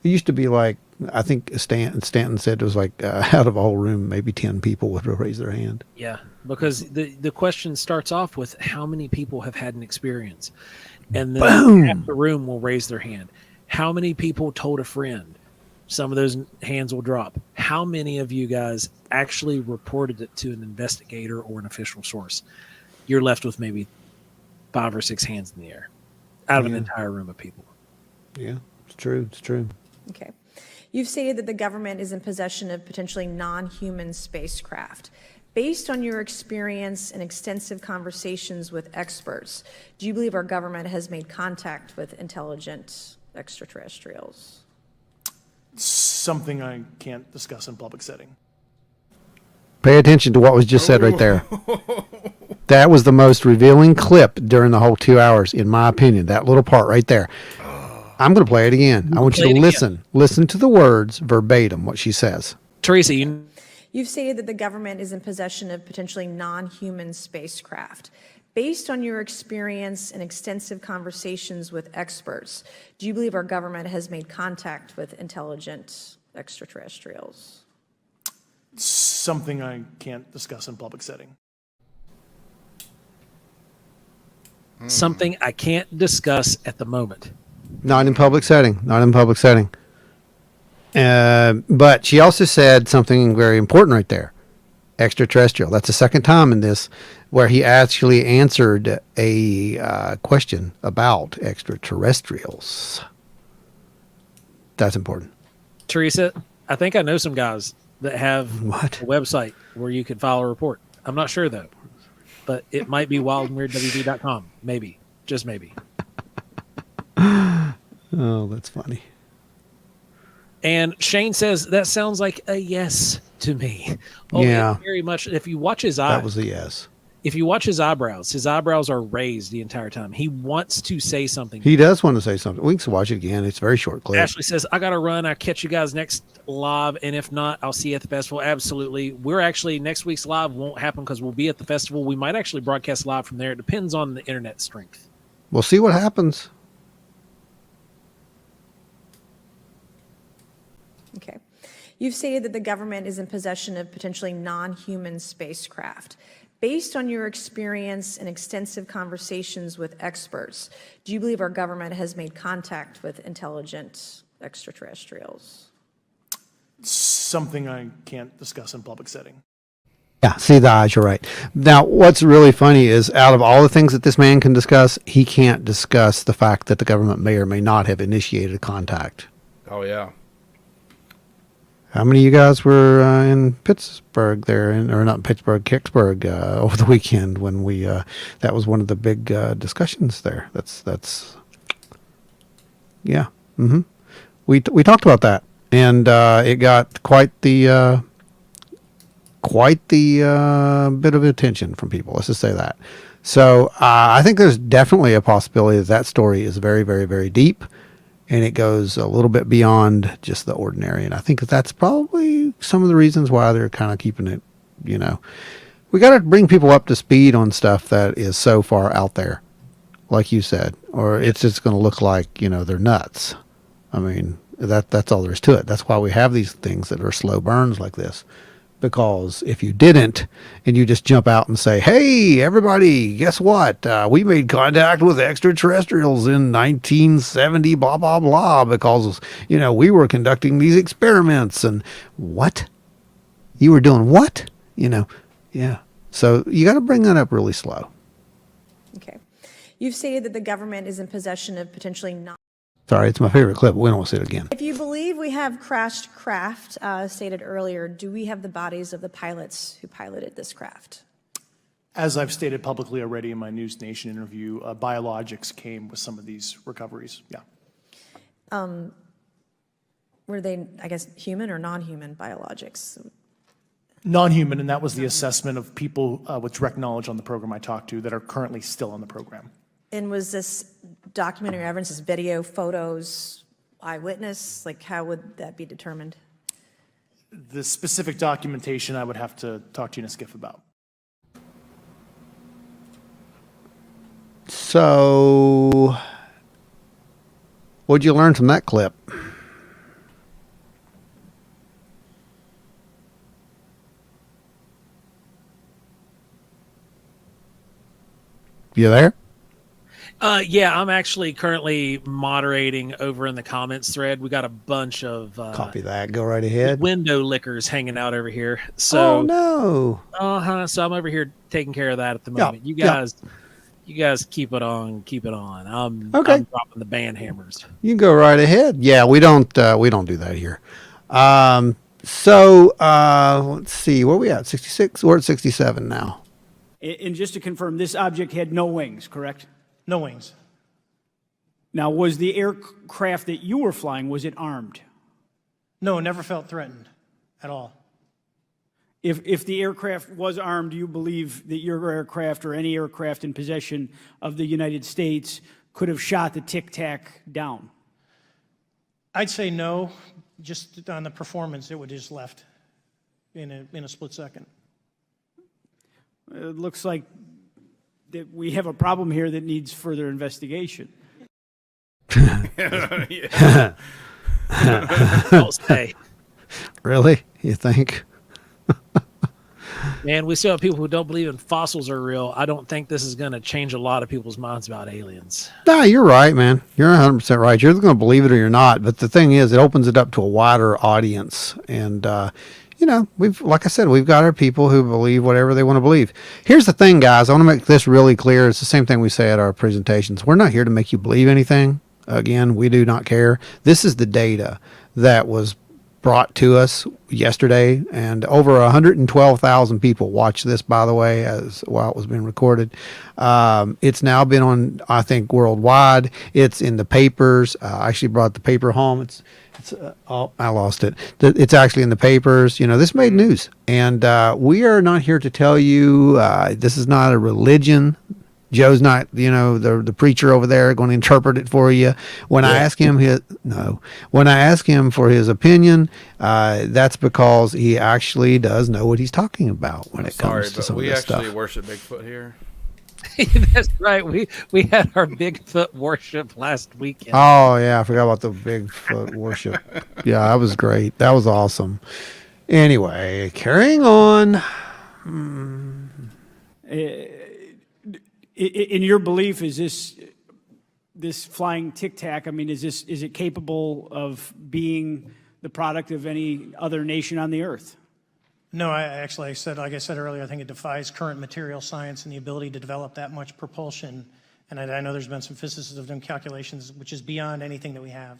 It used to be like, I think Stanton said it was like out of a whole room, maybe 10 people would raise their hand. Yeah, because the question starts off with how many people have had an experience. And then half the room will raise their hand. How many people told a friend? Some of those hands will drop. How many of you guys actually reported it to an investigator or an official source? You're left with maybe 5 or 6 hands in the air out of an entire room of people. Yeah, it's true. It's true. Okay. You've stated that the government is in possession of potentially non-human spacecraft. Based on your experience and extensive conversations with experts, do you believe our government has made contact with intelligent extraterrestrials? Something I can't discuss in public setting. Pay attention to what was just said right there. That was the most revealing clip during the whole 2 hours, in my opinion. That little part right there. I'm going to play it again. I want you to listen. Listen to the words verbatim, what she says. Theresa, You've stated that the government is in possession of potentially non-human spacecraft. Based on your experience and extensive conversations with experts, do you believe our government has made contact with intelligent extraterrestrials? Something I can't discuss in public setting. Something I can't discuss at the moment. Not in public setting. Not in public setting. But she also said something very important right there. Extraterrestrial. That's the second time in this where he actually answered a question about extraterrestrials. That's important. Theresa, I think I know some guys that have a website where you could file a report. I'm not sure, though. But it might be wildandweirdwd.com. Maybe. Just maybe. Oh, that's funny. And Shane says, that sounds like a yes to me. Yeah. Very much. If you watch his eyes. That was a yes. if you watch his eyebrows are raised the entire time. He wants to say something. He does want to say something. We can watch it again. It's a very short clip. Ashley says, I got to run. I'll catch you guys next live. And if not, I'll see you at the festival. Absolutely. We're actually, next week's live won't happen because we'll be at the festival. We might actually broadcast live from there. It depends on the internet strength. We'll see what happens. Okay. You've stated that the government is in possession of potentially non-human spacecraft. Based on your experience and extensive conversations with experts, do you believe our government has made contact with intelligent extraterrestrials? Something I can't discuss in public setting. Yeah, see the eyes, you're right. Now, what's really funny is out of all the things that this man can discuss, he can't discuss the fact that the government may or may not have initiated contact. Oh, yeah. How many of you guys were in Pittsburgh there, or not Pittsburgh, Kicksburg over the weekend when we, that was one of the big discussions there. That's, yeah. Mm-hmm. We talked about that, and it got quite the bit of attention from people. Let's just say that. So I think there's definitely a possibility that story is very, very, very deep. And it goes a little bit beyond just the ordinary. And I think that's probably some of the reasons why they're kind of keeping it, we got to bring people up to speed on stuff that is so far out there, like you said, or it's just going to look like, they're nuts. I mean, that's all there is to it. That's why we have these things that are slow burns like this. Because if you didn't, and you just jump out and say, hey, everybody, guess what? We made contact with extraterrestrials in 1970, blah, blah, blah, because, we were conducting these experiments. And what? You were doing what? Yeah. So you got to bring that up really slow. Okay. You've stated that the government is in possession of potentially non. Sorry, it's my favorite clip. We don't want to see it again. If you believe we have crashed craft, stated earlier, do we have the bodies of the pilots who piloted this craft? As I've stated publicly already in my News Nation interview, biologics came with some of these recoveries. Yeah. Were they, I guess, human or non-human biologics? Non-human, and that was the assessment of people with direct knowledge on the program I talked to that are currently still on the program. And was this documentary evidence, this video, photos, eyewitness? Like, how would that be determined? The specific documentation I would have to talk to you in a skiff about. So, what'd you learn from that clip? You there? Yeah, I'm actually currently moderating over in the comments thread. We got a bunch of Copy that. Go right ahead. window lickers hanging out over here. So, oh no. So I'm over here taking care of that at the moment. You guys keep it on. I'm dropping the band hammers. You can go right ahead. Yeah, we don't do that here. Let's see, where are we at? 66? We're at 67 now. And just to confirm, this object had no wings, correct? No wings. Now, was the aircraft that you were flying, was it armed? No, never felt threatened at all. If the aircraft was armed, do you believe that your aircraft or any aircraft in possession of the United States could have shot the Tic Tac down? I'd say no. Just on the performance, it would just left in a split second. It looks like that we have a problem here that needs further investigation. I'll say. Really? You think? Man, we still have people who don't believe in fossils are real. I don't think this is going to change a lot of people's minds about aliens. No, you're right, man. You're 100% right. You're going to believe it or you're not. But the thing is, it opens it up to a wider audience. And, like I said, we've got our people who believe whatever they want to believe. Here's the thing, guys. I want to make this really clear. It's the same thing we say at our presentations. We're not here to make you believe anything. Again, we do not care. This is the data that was brought to us yesterday, and over 112,000 people watched this, by the way, as while it was being recorded. It's now been on, I think, worldwide. It's in the papers. I actually brought the paper home. Oh, I lost it. It's actually in the papers. You know, this made news, and we are not here to tell you this is not a religion. Joe's not, you know, the preacher over there going to interpret it for you. When I ask him when I ask him for his opinion, that's because he actually does know what he's talking about when it comes to some of this stuff. We actually worship Bigfoot here. That's right. We had our Bigfoot worship last weekend. Oh yeah, I forgot about the Bigfoot worship. Yeah, that was great. That was awesome. Anyway, carrying on. In your belief, is this flying Tic Tac? I mean, is it capable of being the product of any other nation on the earth? No, I said, like I said earlier, I think it defies current material science and the ability to develop that much propulsion. And I know there's been some physicists that have done calculations, which is beyond anything that we have.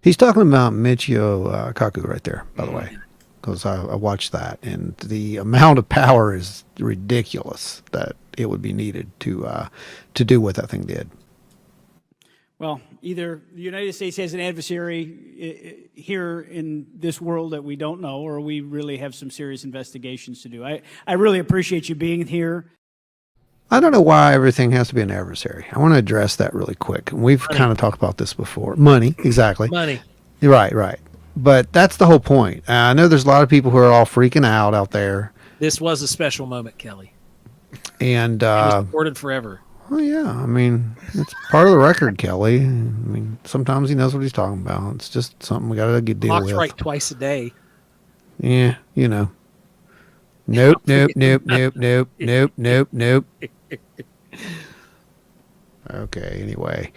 He's talking about Michio Kaku right there, by the way, because I watched that, and the amount of power is ridiculous that it would be needed to do what that thing did. Well, either the United States has an adversary here in this world that we don't know, or we really have some serious investigations to do. I really appreciate you being here. I don't know why everything has to be an adversary. I want to address that really quick. We've kind of talked about this before. Money, exactly. Money. Right. But that's the whole point. I know there's a lot of people who are all freaking out there. This was a special moment, Kelly. And it was recorded forever. Well, yeah. I mean, it's part of the record, Kelly. I mean, sometimes he knows what he's talking about. It's just something we got to deal Clock's with. right twice a day. Yeah, you know. Nope. Okay, anyway.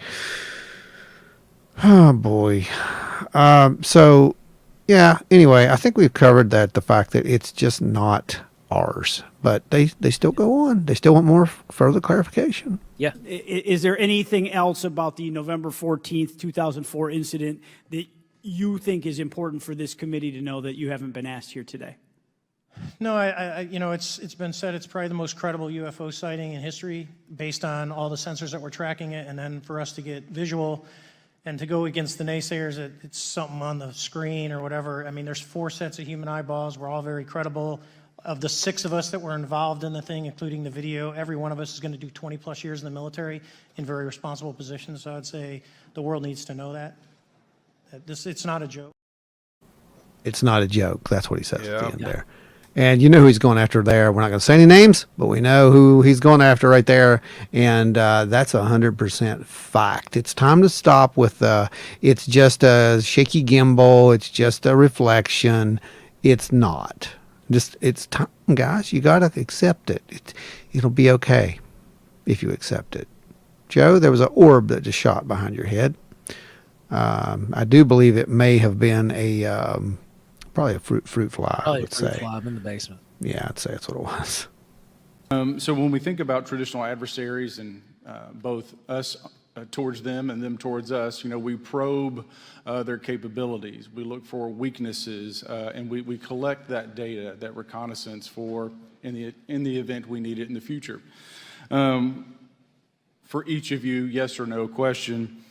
Oh, boy. So, yeah, anyway, I think we've covered that, the fact that it's just not ours. But they still go on. They still want more further clarification. Yeah. Is there anything else about the November 14th, 2004 incident that you think is important for this committee to know that you haven't been asked here today? No, it's been said it's probably the most credible UFO sighting in history based on all the sensors that were tracking it, and then for us to get visual and to go against the naysayers that it's something on the screen or whatever. I mean, there's 4 sets of human eyeballs. We're all very credible. Of the 6 of us that were involved in the thing, including the video, every one of us is going to do 20 plus years in the military in very responsible positions. So I'd say the world needs to know that. It's not a joke. It's not a joke. That's what he says at the end there. And you know who he's going after there. We're not going to say any names, but we know who he's going after right there. And that's 100% fact. It's time to stop with it's just a shaky gimbal. It's just a reflection. It's not. It's time, guys. You got to accept it. It'll be okay if you accept it. Joe, there was an orb that just shot behind your head. I do believe it may have been probably a fruit fly. Probably I would a fruit say. fly in the basement. Yeah, I'd say that's what it was. So when we think about traditional adversaries and both us towards them and them towards us, we probe their capabilities. We look for weaknesses, and we collect that data, that reconnaissance for in the event we need it in the future. For each of you, yes or no question,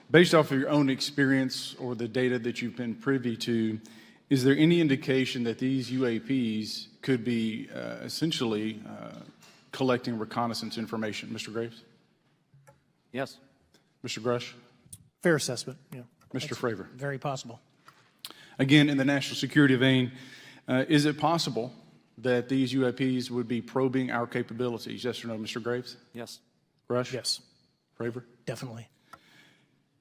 based off of your own experience or the data that you've been privy to, is there any indication that these UAPs could be essentially collecting reconnaissance information? Mr. Graves? Yes. Mr. Grush? Fair assessment, yeah. Mr. Fravor? Very possible. Again, in the national security vein, is it possible that these UAPs would be probing our capabilities? Yes or no, Mr. Graves? Yes. Grush? Yes. Fravor? Definitely.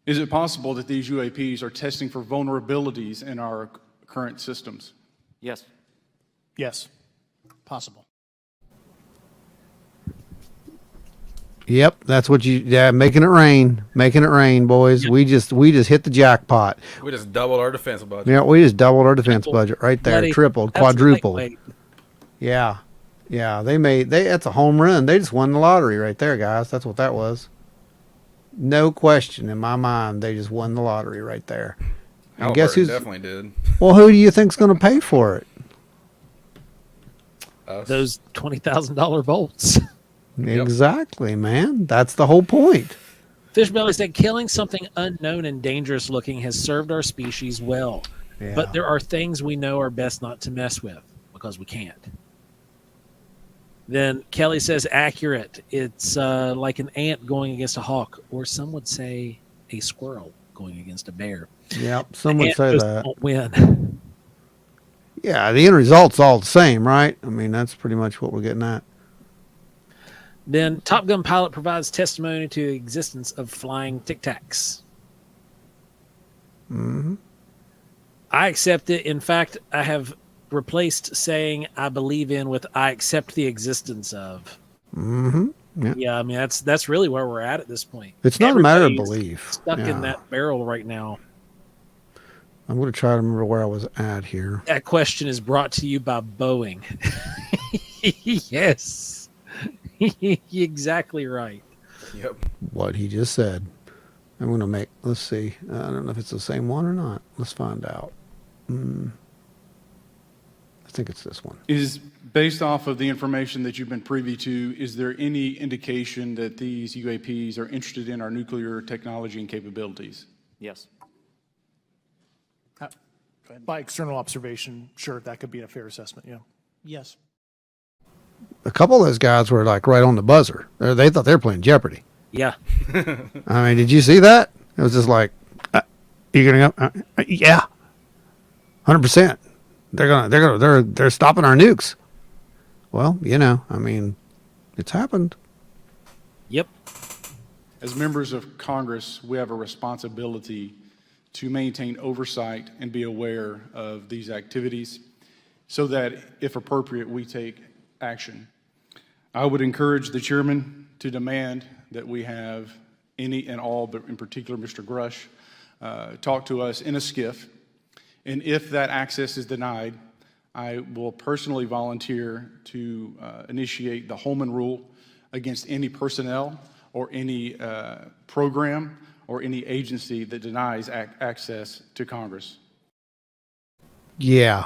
Is it possible that these UAPs are testing for vulnerabilities in our current systems? Yes. Yes. Possible. Yep, that's what making it rain, boys. Yep. We just hit the jackpot. We just doubled our defense budget. Yeah, we just doubled our defense budget right there, tripled, quadrupled. Yeah, that's a home run. They just won the lottery right there, guys. That's what that was. No question in my mind, they just won the lottery right there. And guess who's definitely did. Well, who do you think's going to pay for it? Those $20,000 bolts. Exactly, man. That's the whole point. Fishbelly said, killing something unknown and dangerous looking has served our species well. Yeah. But there are things we know are best not to mess with because we can't. Then Kelly says, accurate. It's like an ant going against a hawk, or some would say a squirrel going against a bear. Yep, some would Ant say just that. won't win. Yeah, the end result's all the same, right? I mean, that's pretty much what we're getting at. Then Top Gun pilot provides testimony to the existence of flying Tic Tacs. Mm-hmm. I accept it. In fact, I have replaced saying I believe in with I accept the existence of. Mm-hmm. Yeah. Yeah, I mean that's really where we're at this point. It's not a matter of Everybody's belief. Stuck Yeah. in that barrel right now. I'm going to try to remember where I was at here. That question is brought to you by Boeing. Yes. Exactly right. Yep. What he just said. I'm going to make, let's see. I don't know if it's the same one or not. Let's find out. I think it's this one. Is based off of the information that you've been privy to, is there any indication that these UAPs are interested in our nuclear technology and capabilities? Yes. By external observation, sure, that could be a fair assessment, yeah. Yes. A couple of those guys were like right on the buzzer. They thought they were playing Jeopardy. Yeah. I mean, did you see that? It was just like, you gonna go? Yeah, 100%. They're stopping our nukes. Well, you know, I mean, it's happened. Yep. As members of Congress, we have a responsibility to maintain oversight and be aware of these activities so that, if appropriate, we take action. I would encourage the chairman to demand that we have any and all, but in particular Mr. Grush, talk to us in a skiff. And if that access is denied, I will personally volunteer to initiate the Holman Rule against any personnel or any program or any agency that denies access to Congress. Yeah.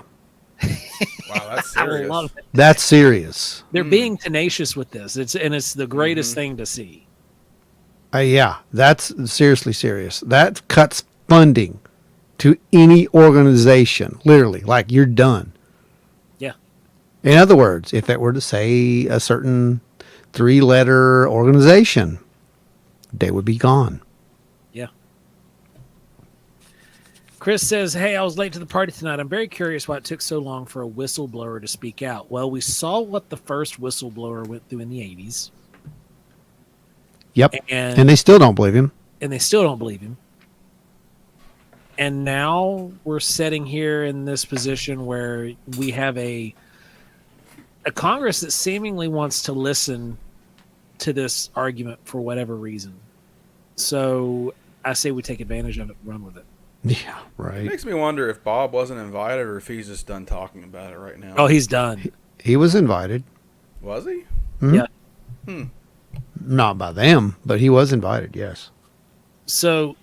Wow, that's serious. I love it. That's serious. They're being tenacious with this. It's the greatest thing to see. Yeah, that's seriously serious. That cuts funding to any organization, literally, like you're done. Yeah. In other words, if it were to say a certain 3-letter organization, they would be gone. Yeah. Chris says, hey, I was late to the party tonight. I'm very curious why it took so long for a whistleblower to speak out. Well, we saw what the first whistleblower went through in the 80s. Yep. And And they still don't believe him. And they still don't believe him. And now we're sitting here in this position where we have a Congress that seemingly wants to listen to this argument for whatever reason. So I say we take advantage of it and run with it. Yeah, It right. makes me wonder if Bob wasn't invited or if he's just done talking about it right now. Oh, he's done. He was invited. Was he? Mhm. Yeah. Not by them, but he was invited, yes. So,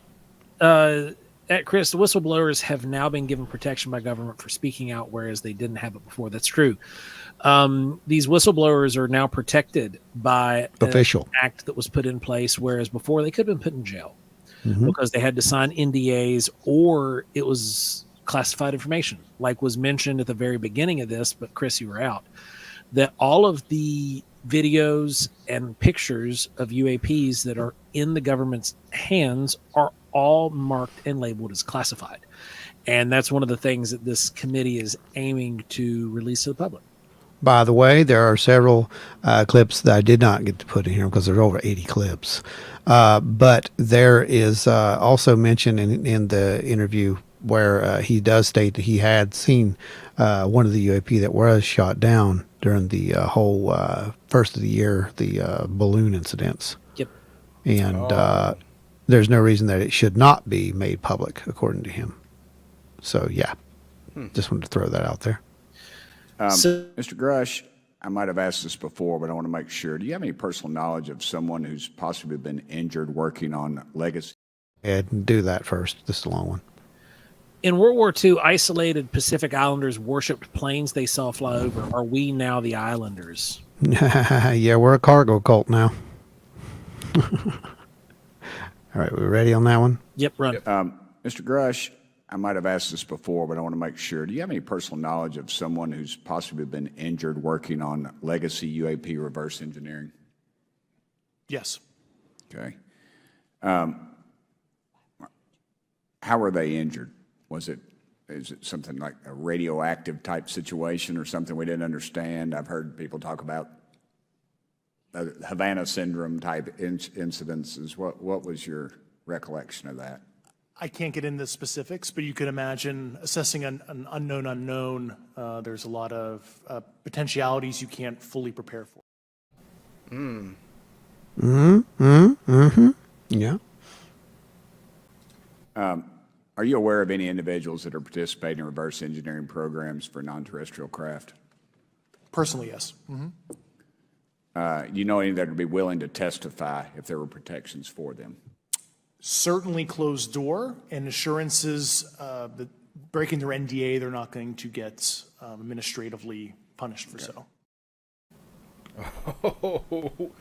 at Chris, the whistleblowers have now been given protection by government for speaking out, whereas they didn't have it before. That's true. These whistleblowers are now protected by Official. an act that was put in place, whereas before they could have been put in jail Mhm. because they had to sign NDAs or it was classified information, like was mentioned at the very beginning of this, but Chris, you were out, that all of the videos and pictures of UAPs that are in the government's hands are all marked and labeled as classified. And that's one of the things that this committee is aiming to release to the public. By the way, there are several clips that I did not get to put in here because there's over 80 clips. But there is also mentioned in the interview where he does state that he had seen one of the UAP that was shot down during the whole first of the year, the balloon incidents. Yep. And there's no reason that it should not be made public, according to him. So, yeah, just wanted to throw that out there. Mr. Grush, I might have asked this before, but I want to make sure. Do you have any personal knowledge of someone who's possibly been injured working on legacy? And do that first. This is a long one. In World War II, isolated Pacific Islanders worshipped planes they saw fly over. Are we now the Islanders? Yeah, we're a cargo cult now. All right, we ready on that one? Yep, run. Mr. Grush, I might have asked this before, but I want to make sure. Do you have any personal knowledge of someone who's possibly been injured working on legacy UAP reverse engineering? Yes. Okay. How were they injured? Is it something like a radioactive type situation or something we didn't understand? I've heard people talk about Havana syndrome type incidences. What was your recollection of that? I can't get into specifics, but you could imagine assessing an unknown unknown. There's a lot of potentialities you can't fully prepare for. Yeah. Are you aware of any individuals that are participating in reverse engineering programs for non-terrestrial craft? Personally, yes. Do you know any that would be willing to testify if there were protections for them? Certainly closed door and assurances that breaking their NDA, they're not going to get administratively punished for so. Oh,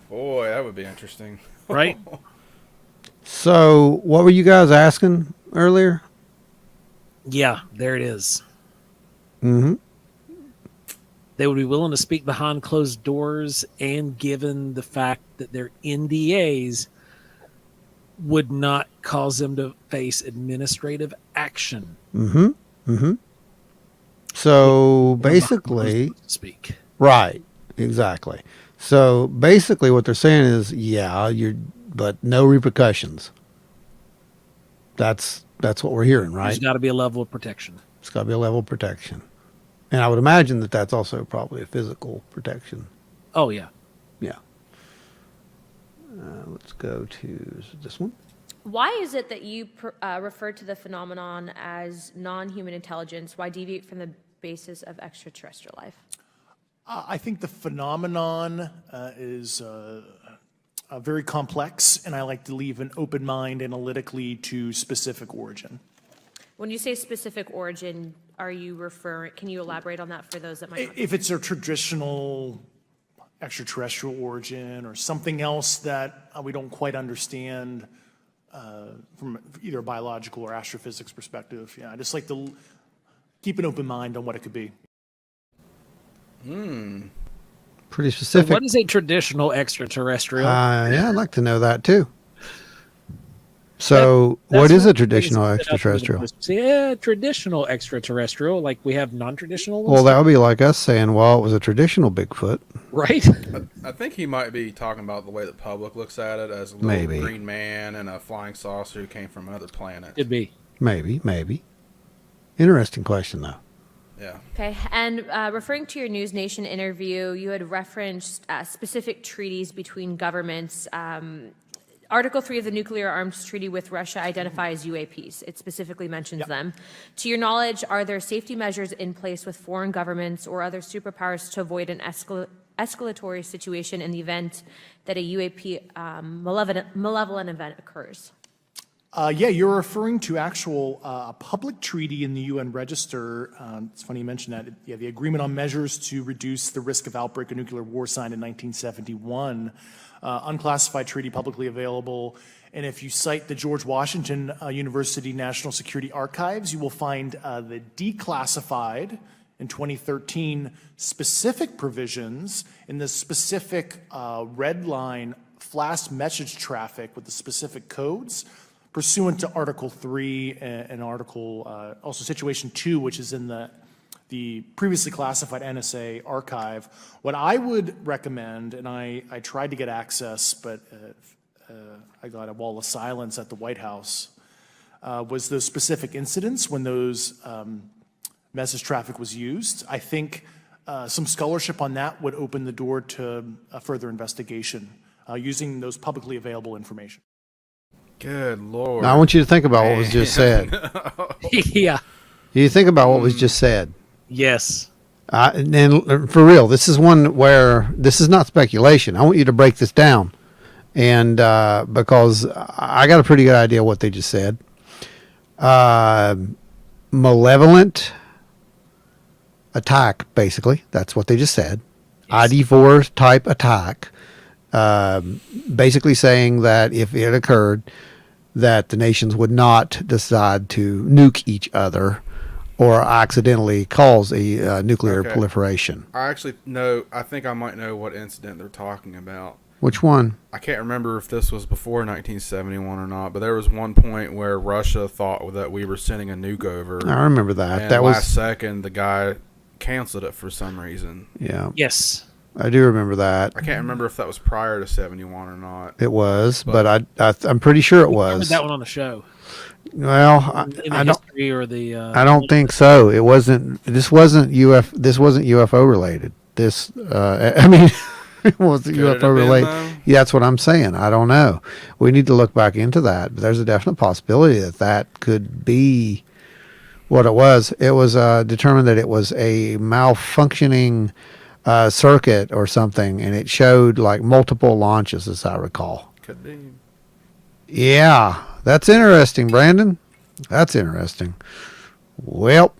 boy, that would be interesting. Right? So, what were you guys asking earlier? Yeah, there it is. Mm-hmm. They would be willing to speak behind closed doors, and given the fact that their NDAs would not cause them to face administrative action. Mm-hmm. Mm-hmm. So basically, speak. Right. Exactly. So basically, what they're saying is, yeah, but no repercussions. That's what we're hearing, right? There's got to be a level of protection. It's got to be a level of protection, and I would imagine that that's also probably a physical protection. Oh yeah. Yeah. Let's go to this one. Why is it that you refer to the phenomenon as non-human intelligence? Why deviate from the basis of extraterrestrial life? I think the phenomenon is very complex, and I like to leave an open mind analytically to specific origin. When you say specific origin, are you referring? Can you elaborate on that for those that might not? If it's a traditional extraterrestrial origin or something else that we don't quite understand from either a biological or astrophysics perspective, yeah, I just like to keep an open mind on what it could be. Pretty specific. So what is a traditional extraterrestrial? Yeah, I'd like to know that too. So, what is a traditional extraterrestrial? Yeah, traditional extraterrestrial, like we have non-traditional ones. Well, that would be like us saying, well, it was a traditional Bigfoot. Right? I think he might be talking about the way the public looks at it as a little Maybe. green man and a flying saucer who came from another planet. Could be. Maybe. Interesting question, though. Yeah. Okay, and referring to your News Nation interview, you had referenced specific treaties between governments. Article 3 of the Nuclear Arms Treaty with Russia identifies UAPs. It specifically mentions them. To your knowledge, are there safety measures in place with foreign governments or other superpowers to avoid an escalatory situation in the event that a UAP malevolent event occurs? Yeah, you're referring to actual public treaty in the UN Register. It's funny you mentioned that. Yeah, the Agreement on Measures to Reduce the Risk of Outbreak of Nuclear War signed in 1971. Unclassified treaty publicly available. And if you cite the George Washington University National Security Archives, you will find the declassified in 2013 specific provisions in the specific red line flash message traffic with the specific codes pursuant to Article 3 and Article, also Situation 2, which is in the previously classified NSA archive. What I would recommend, and I tried to get access, but I got a wall of silence at the White House, was those specific incidents when those message traffic was used. I think some scholarship on that would open the door to a further investigation using those publicly available information. Good Lord. Now, I want you to think about what was just said. Yeah. You think about what was just said. Yes. And for real, this is one where this is not speculation. I want you to break this down. And because I got a pretty good idea what they just said. malevolent attack, basically. That's what they just said. ID4 type attack. Basically saying that if it occurred, that the nations would not decide to nuke each other or accidentally cause a nuclear proliferation. I think I might know what incident they're talking about. Which one? I can't remember if this was before 1971 or not, but there was one point where Russia thought that we were sending a nuke over. I remember that. And That last was second, the guy canceled it for some reason. Yeah. Yes. I do remember that. I can't remember if that was prior to 71 or not. It was, but I'm pretty sure it was. Covered that one on the show. Well, In the I don't. history or the. I don't think so. It wasn't. This wasn't UFO related. This. I mean, it wasn't Could it have UFO been, related. though? Yeah, that's what I'm saying. I don't know. We need to look back into that. But there's a definite possibility that could be what it was. It was determined that it was a malfunctioning circuit or something, and it showed like multiple launches, as I recall. Could be. Yeah, that's interesting, Brandon. That's interesting. Well,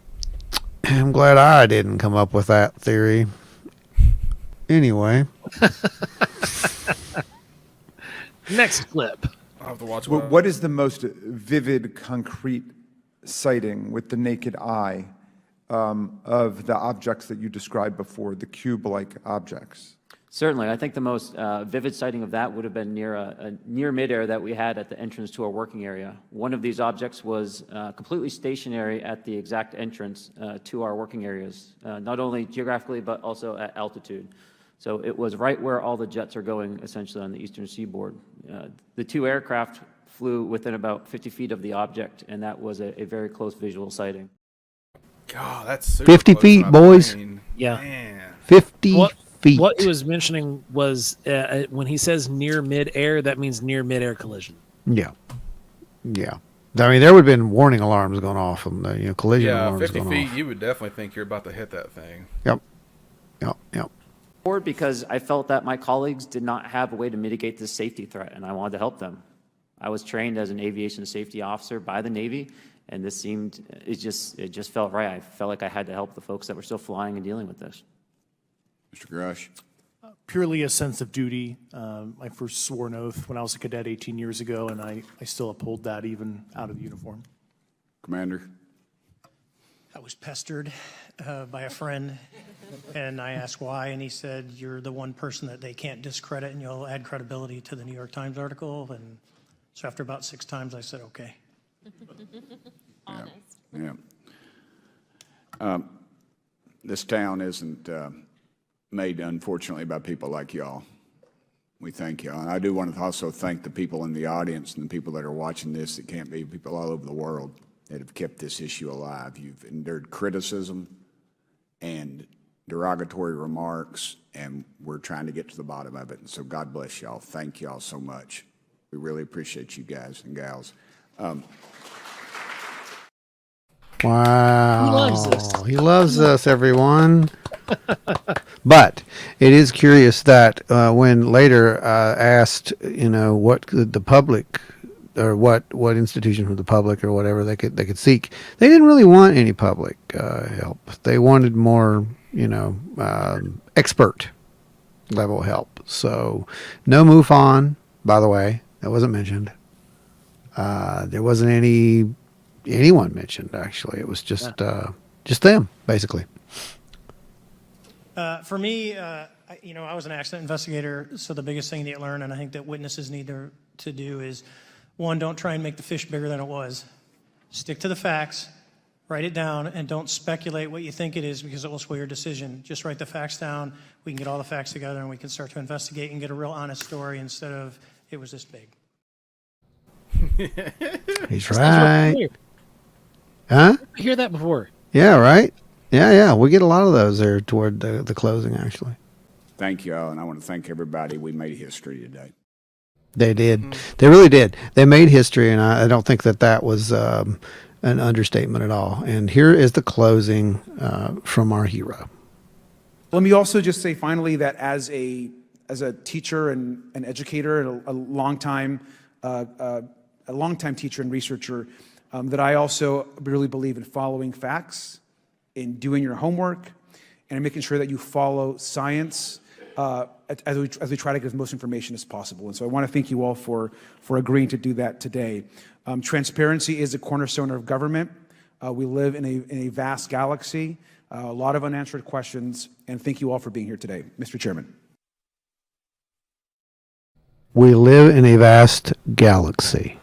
I'm glad I didn't come up with that theory. Anyway. Next clip. I'll have to watch What is the most vivid, concrete sighting with the naked eye of the objects that you described before, the cube-like objects? Certainly. I think the most vivid sighting of that would have been near midair that we had at the entrance to our working area. One of these objects was completely stationary at the exact entrance to our working areas, not only geographically but also at altitude. So it was right where all the jets are going, essentially, on the eastern seaboard. The two aircraft flew within about 50 feet of the object, and that was a very close visual sighting. God, that's super 50 close feet, to my boys. brain. Yeah. Man. 50 feet. What he was mentioning was when he says near midair, that means near midair collision. Yeah. Yeah. I mean, there would have been warning alarms going off from the collision Yeah, alarms 50 going feet, off. you would definitely think you're about to hit that thing. Yep. Yep. Yep. Because I felt that my colleagues did not have a way to mitigate this safety threat, and I wanted to help them. I was trained as an aviation safety officer by the Navy, and this seemed, it just felt right. I felt like I had to help the folks that were still flying and dealing with this. Mr. Grush. Purely a sense of duty. I first swore an oath when I was a cadet 18 years ago, and I still uphold that even out of the uniform. Commander. I was pestered by a friend, and I asked why, and he said, "You're the one person that they can't discredit, and you'll add credibility to the New York Times article." And so after about 6 times, I said, "Okay." Honest. Yeah. This town isn't made, unfortunately, by people like y'all. We thank y'all. And I do want to also thank the people in the audience and the people that are watching this that can't be, people all over the world that have kept this issue alive. You've endured criticism and derogatory remarks, and we're trying to get to the bottom of it. And so God bless y'all. Thank y'all so much. We really appreciate you guys and gals. Wow. He loves us. He loves us, everyone. But it is curious that when later asked, what could the public or what institution from the public or whatever they could seek, they didn't really want any public help. They wanted more, expert level help. So no MUFON, by the way, that wasn't mentioned. There wasn't anyone mentioned, actually. It was just them, basically. For me, I was an accident investigator, so the biggest thing that you learn, and I think that witnesses need to do is, one, don't try and make the fish bigger than it was. Stick to the facts, write it down, and don't speculate what you think it is because it will sway your decision. Just write the facts down. We can get all the facts together, and we can start to investigate and get a real honest story instead of, it was this big. He's right. Huh? I hear that before. Yeah, right? Yeah. We get a lot of those there toward the closing, actually. Thank you all, and I want to thank everybody. We made history today. They did. They really did. They made history, and I don't think that was an understatement at all. And here is the closing from our hero. Let me also just say finally that as a teacher and an educator and a longtime teacher and researcher, that I also really believe in following facts, in doing your homework, and making sure that you follow science as we try to give as most information as possible. And so I want to thank you all for agreeing to do that today. Transparency is a cornerstone of government. We live in a vast galaxy, a lot of unanswered questions, and thank you all for being here today. Mr. Chairman. We live in a vast galaxy.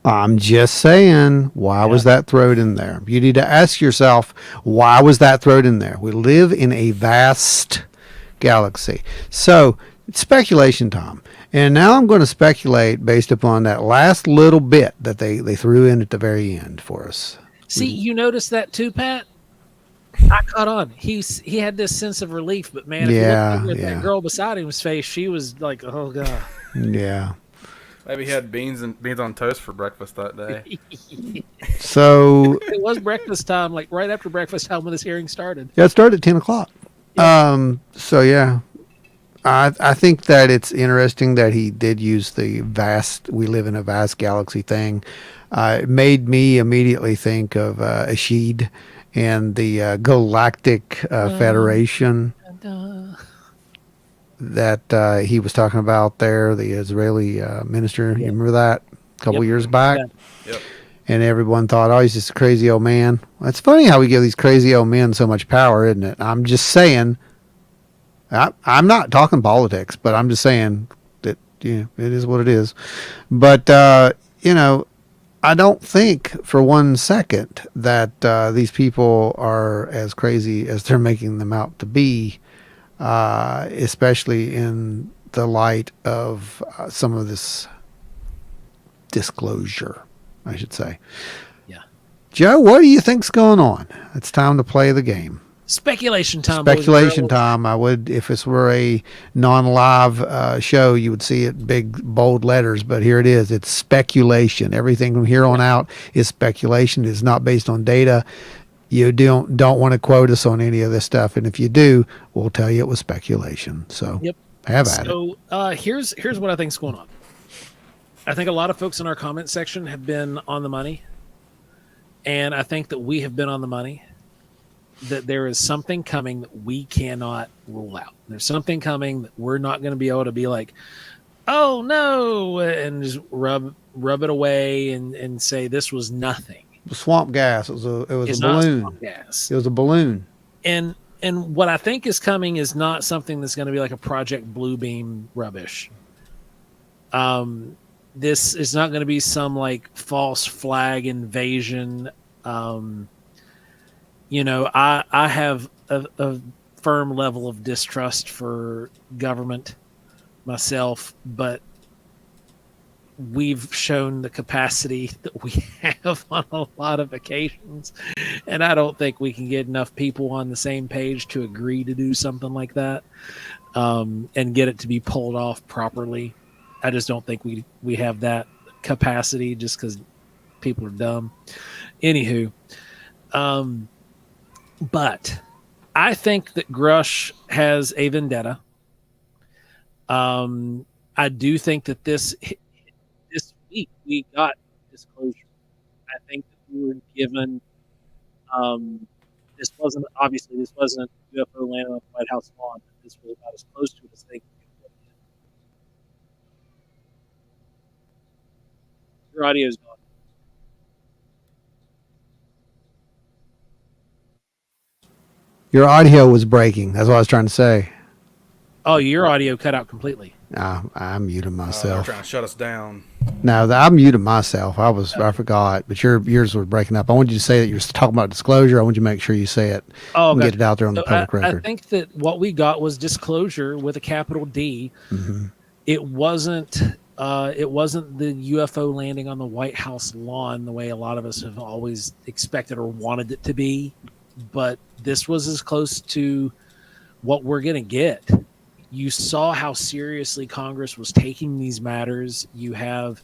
I'm just saying, why was that thrown in there? You need to ask yourself, why was that thrown in there? We live in a vast galaxy. So, it's speculation time. And now I'm going to speculate based upon that last little bit that they threw in at the very end for us. See, you noticed that too, Pat? I caught on. He had this sense of relief, but man, if you look over at that girl beside him's face, she was like, oh, God. Yeah. Maybe he had beans on toast for breakfast that day. So it was breakfast time, like right after breakfast time when this hearing started. Yeah, it started at 10 o'clock. Yeah. So yeah, I think that it's interesting that he did use the we live in a vast galaxy thing. It made me immediately think of Ashid and the Galactic Federation that he was talking about there, the Israeli minister. You remember that a couple years back? Yep. And everyone thought, oh, he's just a crazy old man. Well, it's funny how we give these crazy old men so much power, isn't it? I'm just saying, I'm not talking politics, but I'm just saying that, it is what it is. But, I don't think for 1 second that these people are as crazy as they're making them out to be, especially in the light of some of this disclosure, I should say. Yeah. Joe, what do you think's going on? It's time to play the game. Speculation time. Speculation time. I would, if this were a non-live show, you would see it big, bold letters, but here it is. It's speculation. Everything from here on out is speculation. It's not based on data. You don't want to quote us on any of this stuff, and if you do, we'll tell you it was speculation. So have at it. So here's what I think's going on. I think a lot of folks in our comment section have been on the money, and I think that we have been on the money. That there is something coming that we cannot rule out. There's something coming that we're not going to be able to be like, oh no, and just rub it away and say this was nothing. Swamp gas. It was a balloon. Swamp gas. It was a balloon. And what I think is coming is not something that's going to be like a Project Bluebeam rubbish. This is not going to be some like false flag invasion. I have a firm level of distrust for government myself, but we've shown the capacity that we have on a lot of occasions, and I don't think we can get enough people on the same page to agree to do something like that and get it to be pulled off properly. I just don't think we have that capacity just because people are dumb. Anywho, but I think that Grush has a vendetta. I do think that this week we got disclosure. I think that we were given. This wasn't UFO landing on the White House lawn. This was about as close to it as they could get. Your audio's gone. Your audio was breaking. That's what I was trying to say. Oh, your audio cut out completely. I muted They're myself. trying to shut us down. No, I muted myself. I forgot, but yours was breaking up. I wanted you to say that you were talking about disclosure. I want you to make sure you say it and get it out there on the public record. I think that what we got was disclosure with a capital D. Mm-hmm. It wasn't the UFO landing on the White House lawn the way a lot of us have always expected or wanted it to be, but this was as close to what we're going to get. You saw how seriously Congress was taking these matters. You have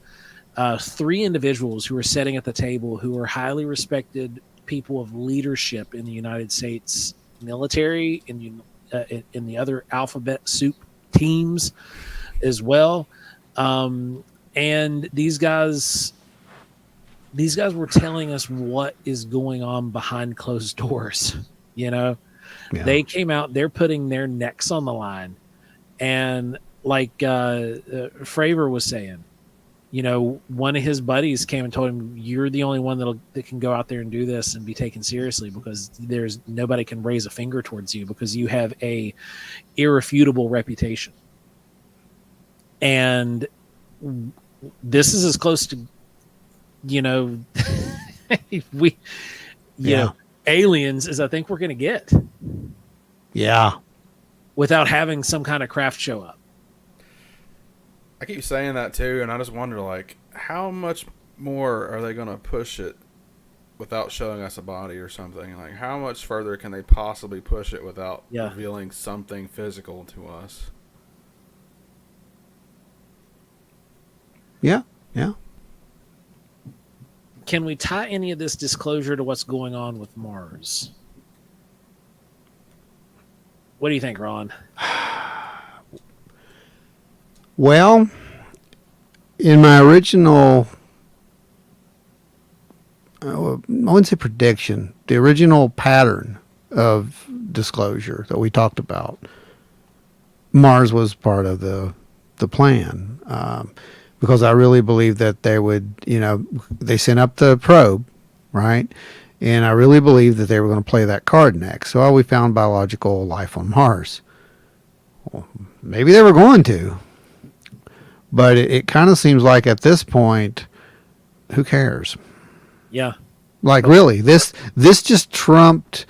3 individuals who are sitting at the table who are highly respected people of leadership in the United States military, in the other alphabet soup teams as well. And these guys these guys were telling us what is going on behind closed doors. You know, they came out, they're putting their necks on the line. And like Fravor was saying, you know, one of his buddies came and told him, you're the only one that can go out there and do this and be taken seriously, because there's nobody can raise a finger towards you because you have a irrefutable reputation. And this is as close to, you know, you know, aliens as I think we're going to get. Yeah. Without having some kind of craft show up. I keep saying that too, and I just wonder, like, how much more are they going to push it without showing us a body or something? Like, how much further can they possibly push it without revealing something physical to us? Yeah, yeah. Can we tie any of this disclosure to what's going on with Mars? What do you think, Ron? Well, in my original, I wouldn't say prediction, the original pattern of disclosure that we talked about, Mars was part of the plan, because I really believe that they would, you know, they sent up the probe, right? And I really believe that they were going to play that card next. So we found biological life on Mars. Well, maybe they were going to. But it kind of seems like at this point, who cares? Yeah. Like, really, this just trumped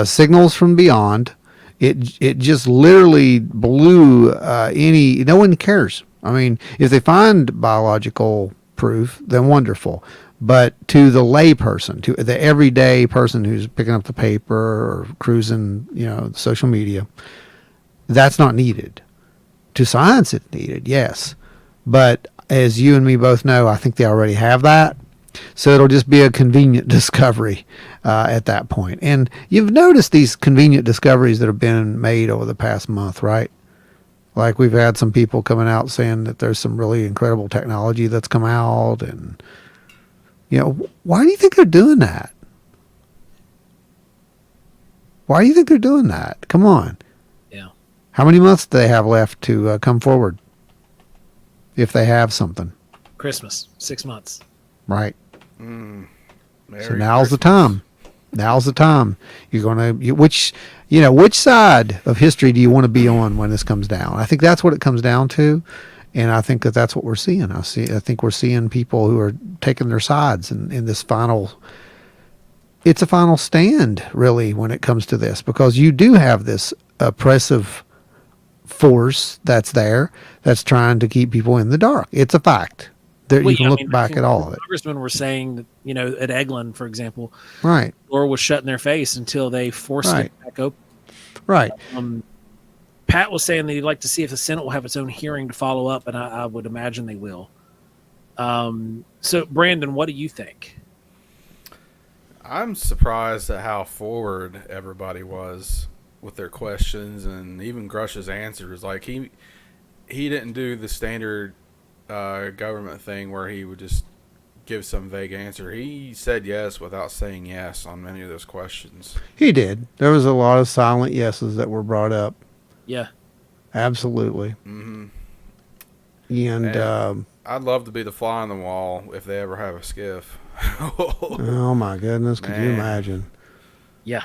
signals from beyond. It just literally blew no one cares. I mean, if they find biological proof, then wonderful. But to the lay person, to the everyday person who's picking up the paper or cruising, you know, social media, that's not needed. To science, it's needed, yes. But as you and me both know, I think they already have that. So it'll just be a convenient discovery at that point. And you've noticed these convenient discoveries that have been made over the past month, right? Like we've had some people coming out saying that there's some really incredible technology that's come out. And, you know, why do you think they're doing that? Why do you think they're doing that? Come on. Yeah. How many months do they have left to come forward? If they have something. Christmas, 6 months. Right. So now's the time. Now's the time. You're going to, which side of history do you want to be on when this comes down? I think that's what it comes down to. And I think that that's what we're seeing. I think we're seeing people who are taking their sides in this it's a final stand, really, when it comes to this, because you do have this oppressive force that's there that's trying to keep people in the dark. It's a fact. You can look back at all of it. Congressmen were saying that, you know, at Eglin, for example, right, door was shut in their face until they forced it back open. Right. Pat was saying that he'd like to see if the Senate will have its own hearing to follow up, and I would imagine they will. So, Brandon, what do you think? I'm surprised at how forward everybody was with their questions, and even Grush's answers. Like he didn't do the standard government thing where he would just give some vague answer. He said yes without saying yes on many of those questions. He did. There was a lot of silent yeses that were brought up. Yeah. Absolutely. Mm-hmm. And I'd love to be the fly on the wall if they ever have a skiff. Oh my goodness, could you imagine? Yeah.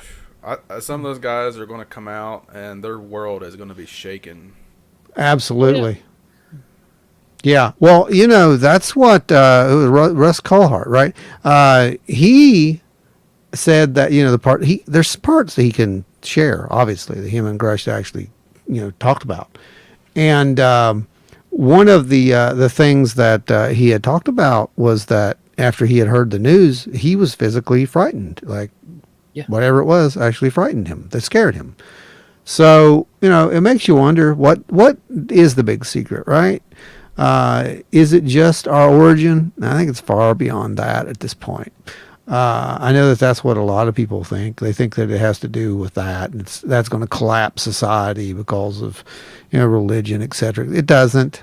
Some of those guys are going to come out and their world is going to be shaken. Absolutely. Yeah. Well, you know, that's what Russ Colhart, right? He said that, you know, there's parts that he can share, obviously, that him and Grush actually, you know, talked about. And one of the things that he had talked about was that after he had heard the news, he was physically frightened. Like, whatever it was actually frightened him. That scared him. So, you know, it makes you wonder, what is the big secret, right? Is it just our origin? I think it's far beyond that at this point. I know that that's what a lot of people think. They think that it has to do with that. And that's going to collapse society because of, you know, religion, etc. It doesn't.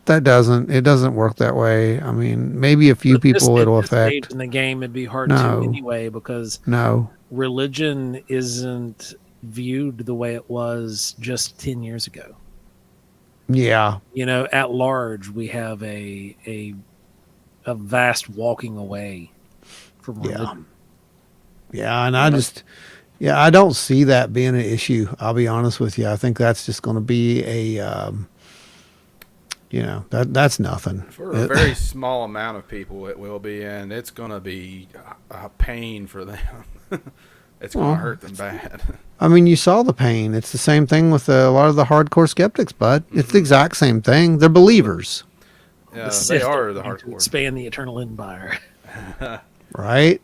It doesn't work that way. I mean, maybe a few people it'll affect. In the game, it'd be hard No. to anyway, because No. religion isn't viewed the way it was just 10 years ago. Yeah. You know, at large, we have a vast walking away from religion. Yeah, and I don't see that being an issue. I'll be honest with you. I think that's just going to be a, that's nothing. For a very small amount of people, it will be, and it's going to be a pain for them. It's going to hurt them bad. I mean, you saw the pain. It's the same thing with a lot of the hardcore skeptics, bud. It's the exact same thing. They're believers. Yeah, they are the hardcore. Expand the eternal empire. Right?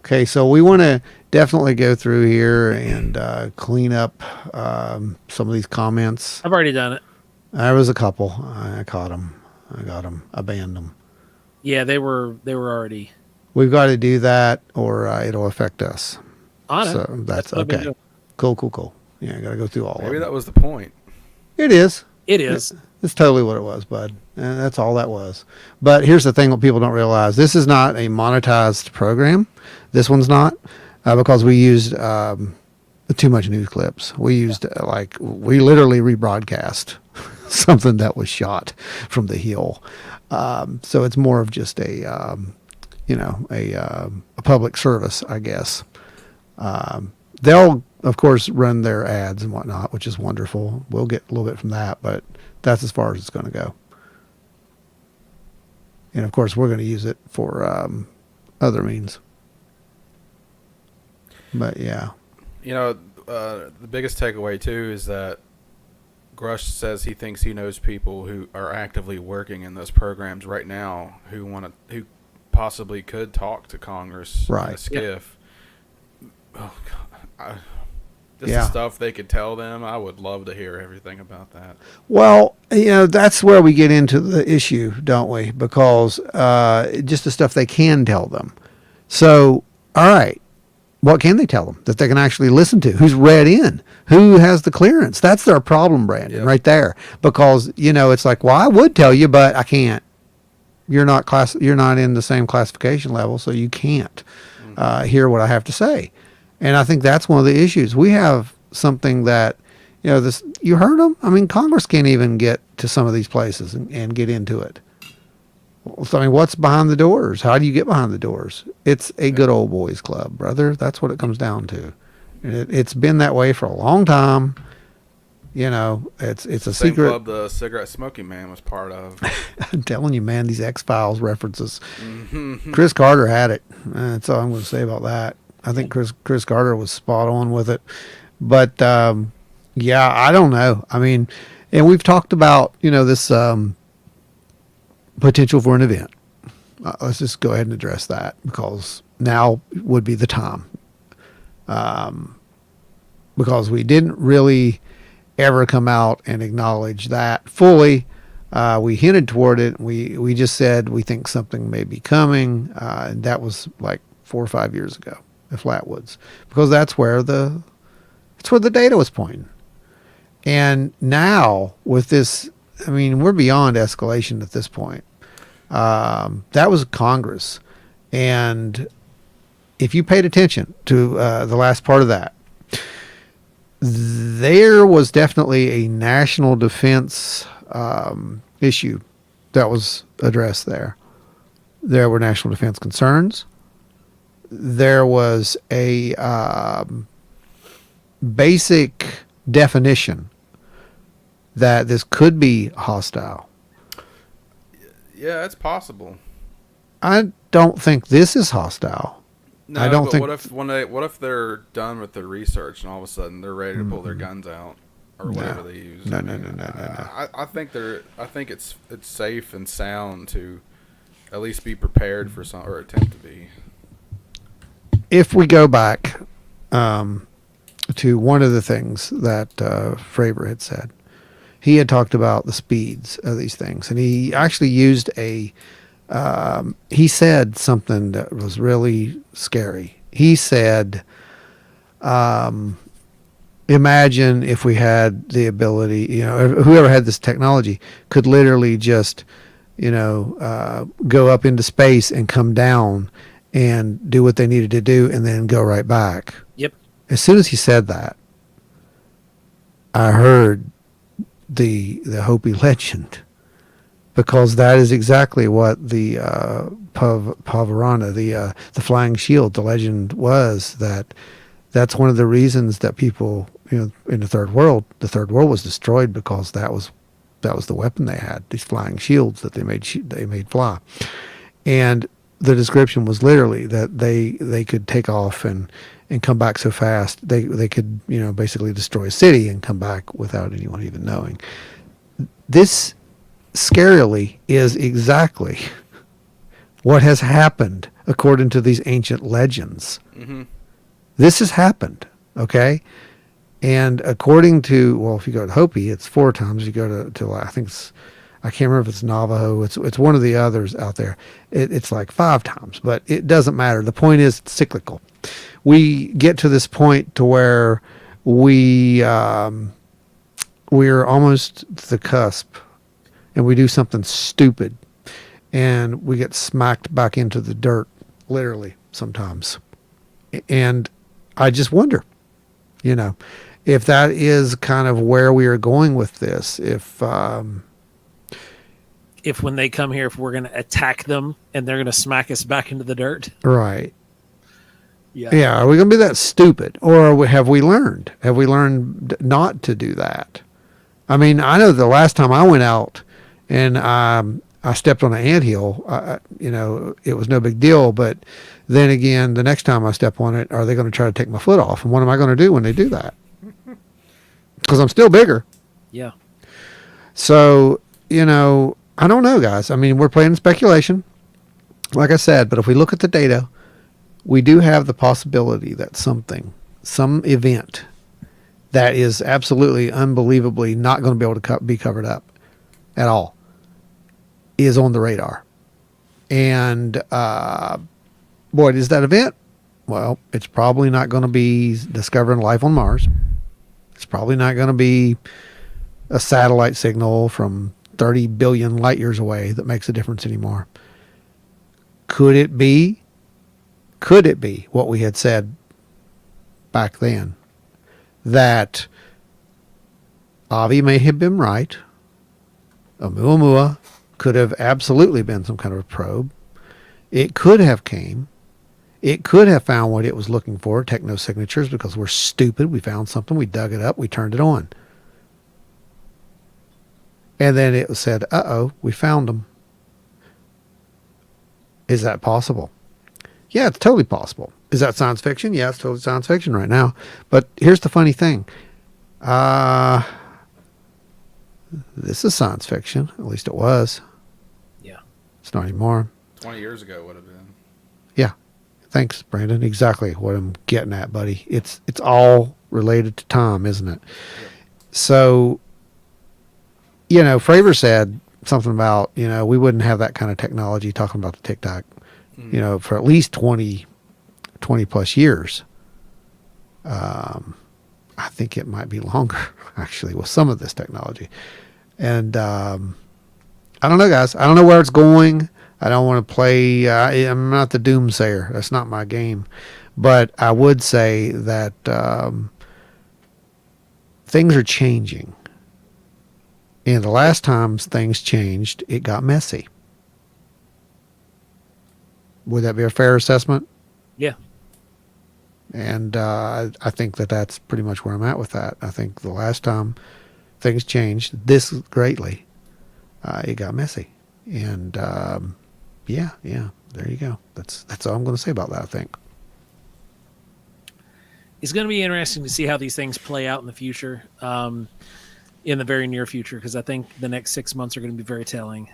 Okay, so we want to definitely go through here and clean up some of these comments. I've already done it. There was a couple. I caught them. I got them. I banned them. Yeah, they were already. We've got to do that, or it'll affect us. I know. So that's what I've been okay. doing. Cool. Yeah, I got to go through all of Maybe them. that was the point. It is. It is. It's totally what it was, bud. And that's all that was. But here's the thing: what people don't realize: this is not a monetized program. This one's not, because we used too much news clips. We used we literally rebroadcast something that was shot from the Hill. So it's more of just a public service, I guess. They'll, of course, run their ads and whatnot, which is wonderful. We'll get a little bit from that, but that's as far as it's going to go. And, of course, we're going to use it for other means. But, yeah. You know, the biggest takeaway, too, is that Grush says he thinks he knows people who are actively working in those programs right now who possibly could talk to Congress in a skiff. Oh, God. This is stuff they could tell them. I would love to hear everything about that. Well, that's where we get into the issue, don't we? Because just the stuff they can tell them. So, all right, what can they tell them that they can actually listen to? Who's read in? Who has the clearance? That's their problem, Brandon, right there. Because, it's like, well, I would tell you, but I can't. You're not in the same classification level, so you can't hear what I have to say. And I think that's one of the issues. We have something that, you heard them? I mean, Congress can't even get to some of these places and get into it. So, I mean, what's behind the doors? How do you get behind the doors? It's a good old boys club, brother. That's what it comes down to. It's been that way for a long time. It's a Same secret club the cigarette smoking man was part of. I'm telling you, man, these X-Files references. Chris Carter had it. That's all I'm going to say about that. I think Chris Carter was spot on with it. But, yeah, I don't know. I mean, and we've talked about, this potential for an event. Let's just go ahead and address that, because now would be the time. Because we didn't really ever come out and acknowledge that fully. We hinted toward it. We just said we think something may be coming. And that was like 4 or 5 years ago at Flatwoods, because that's where the data was pointing. And now with this, I mean, we're beyond escalation at this point. That was Congress. And if you paid attention to the last part of that, there was definitely a national defense issue that was addressed there. There were national defense concerns. There was a basic definition that this could be hostile. Yeah, it's possible. I don't think this is hostile. No, I don't but think. what if they're done with their research and all of a sudden they're ready to pull their guns out or whatever they use? No. I think it's safe and sound to at least be prepared for some, or attempt to be. If we go back to one of the things that Fravor had said, he had talked about the speeds of these things, and he actually used he said something that was really scary. He said, imagine if we had the ability, you know, whoever had this technology could literally just, you know, go up into space and come down and do what they needed to do and then go right back. Yep. As soon as he said that, I heard the Hopi legend, because that is exactly what the Pavarana, the flying shield, the legend was. That's one of the reasons that people, you know, in the third world was destroyed, because that was the weapon they had, these flying shields that they made fly. And the description was literally that they could take off and come back so fast they could, you know, basically destroy a city and come back without anyone even knowing. This scarily is exactly what has happened according to these ancient legends. Mm-hmm. This has happened, okay? And according to, well, if you go to Hopi, it's 4 times. You go to I think it's, I can't remember if it's Navajo. It's one of the others out there. It's like 5 times, but it doesn't matter. The point is it's cyclical. We get to this point to where we're almost the cusp, and we do something stupid, and we get smacked back into the dirt, literally, sometimes. And I just wonder, you know, if that is kind of where we are going with this, if when they come here, if we're going to attack them and they're going to smack us back into the dirt. Right. Yeah. Are we going to be that stupid, or have we learned? Have we learned not to do that? I mean, I know the last time I went out and I stepped on an anthill, you know, it was no big deal. But then again, the next time I step on it, are they going to try to take my foot off? And what am I going to do when they do that? Because I'm still bigger. Yeah. So, you know, I don't know, guys. I mean, we're playing speculation, like I said, but if we look at the data, we do have the possibility that some event that is absolutely unbelievably not going to be able to be covered up at all is on the radar. And what is that event? Well, it's probably not going to be discovering life on Mars. It's probably not going to be a satellite signal from 30 billion light years away that makes a difference anymore. Could it be what we had said back then, that Avi may have been right? Oumuamua could have absolutely been some kind of a probe. It could have came. It could have found what it was looking for, technosignatures, because we're stupid. We found something, we dug it up, we turned it on. And then it said, uh-oh, we found them. Is that possible? Yeah, it's totally possible. Is that science fiction? Yeah, it's totally science fiction right now. But here's the funny thing. This is science fiction. At least it was. Yeah. It's not anymore. 20 years ago would have been. Yeah. Thanks, Brandon. Exactly what I'm getting at, buddy. It's all related to time, isn't it? Yep. So, you know, Fravor said something about, you know, we wouldn't have that kind of technology, talking about the Tic Tac, you know, for at least 20 plus years. I think it might be longer, actually, with some of this technology. And I don't know, guys. I don't know where it's going. I don't want to play. I'm not the doomsayer. That's not my game. But I would say that things are changing. And the last time things changed, it got messy. Would that be a fair assessment? Yeah. And I think that that's pretty much where I'm at with that. I think the last time things changed this greatly, it got messy. And yeah, there you go. That's all I'm going to say about that, I think. It's going to be interesting to see how these things play out in the future, in the very near future, because I think the next 6 months are going to be very telling.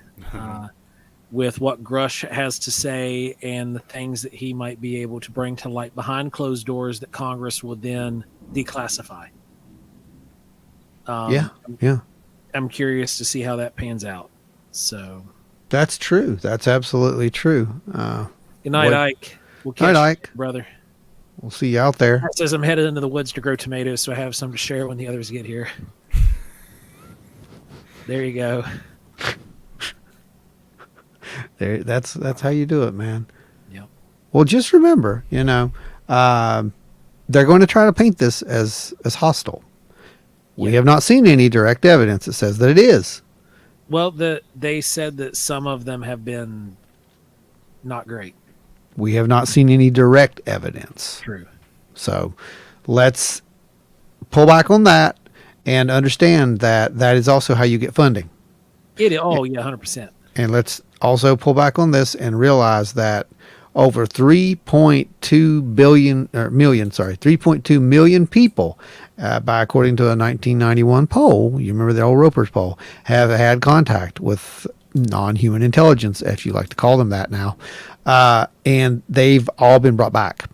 With what Grush has to say and the things that he might be able to bring to light behind closed doors that Congress will then declassify. Yeah. I'm curious to see how that pans out. So that's true. That's absolutely true. Good night, Ike. We'll catch you, brother. We'll see you out there. It says I'm headed into the woods to grow tomatoes, so I have some to share when the others get here. There you go. There, that's how you do it, man. Yep. Well, just remember, they're going to try to paint this as hostile. We have not seen any direct evidence that says that it is. Well, they said that some of them have been not great. We have not seen any direct evidence. True. So let's pull back on that and understand that that is also how you get funding. Yeah, 100%. And let's also pull back on this and realize that over 3.2 million people, according to a 1991 poll, you remember the old Roper's poll, have had contact with non-human intelligence, if you like to call them that now, and they've all been brought back.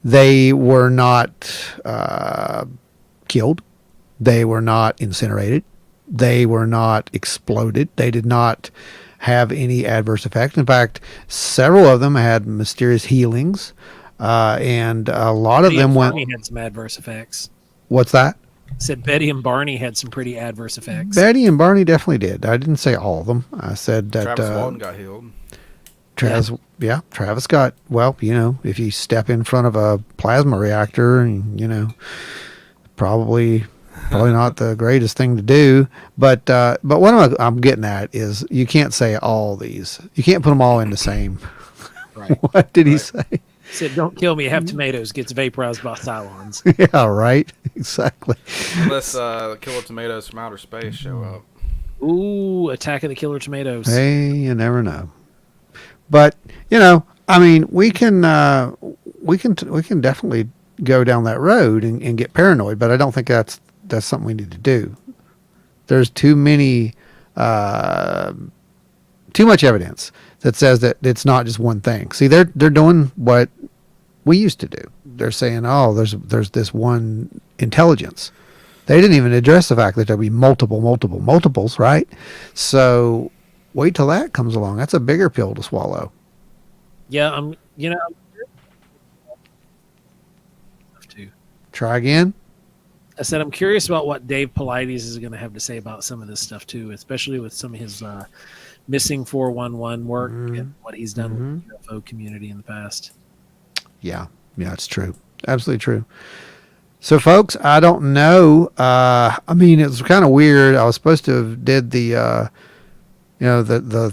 They were not killed. They were not incinerated. They were not exploded. They did not have any adverse effect. In fact, several of them had mysterious healings, and a lot of them went. Barney had some adverse effects. What's that? Said Betty and Barney had some pretty adverse effects. Betty and Barney definitely did. I didn't say all of them. I said that Travis Walton got healed. Travis got, well, if you step in front of a plasma reactor, and probably not the greatest thing to do. But what I'm getting at is you can't say all these. You can't put them all in the same. Right. What did he say? He said, "Don't kill me. Have tomatoes." Gets vaporized by Cylons. Yeah, right. Exactly. Unless the killer tomatoes from outer space show up. Ooh, Attack of the Killer Tomatoes. Hey, you never know. But we can definitely go down that road and get paranoid. But I don't think that's something we need to do. There's too much evidence that says that it's not just one thing. See, they're doing what we used to do. They're saying, oh, there's this one intelligence. They didn't even address the fact that there'll be multiples, right? So wait till that comes along. That's a bigger pill to swallow. Yeah, Try again. I said I'm curious about what Dave Paulides is going to have to say about some of this stuff too, especially with some of his missing 411 work and what he's done with the UFO community in the past. Yeah, it's true. Absolutely true. So, folks, I don't know. It was kind of weird. I was supposed to have did the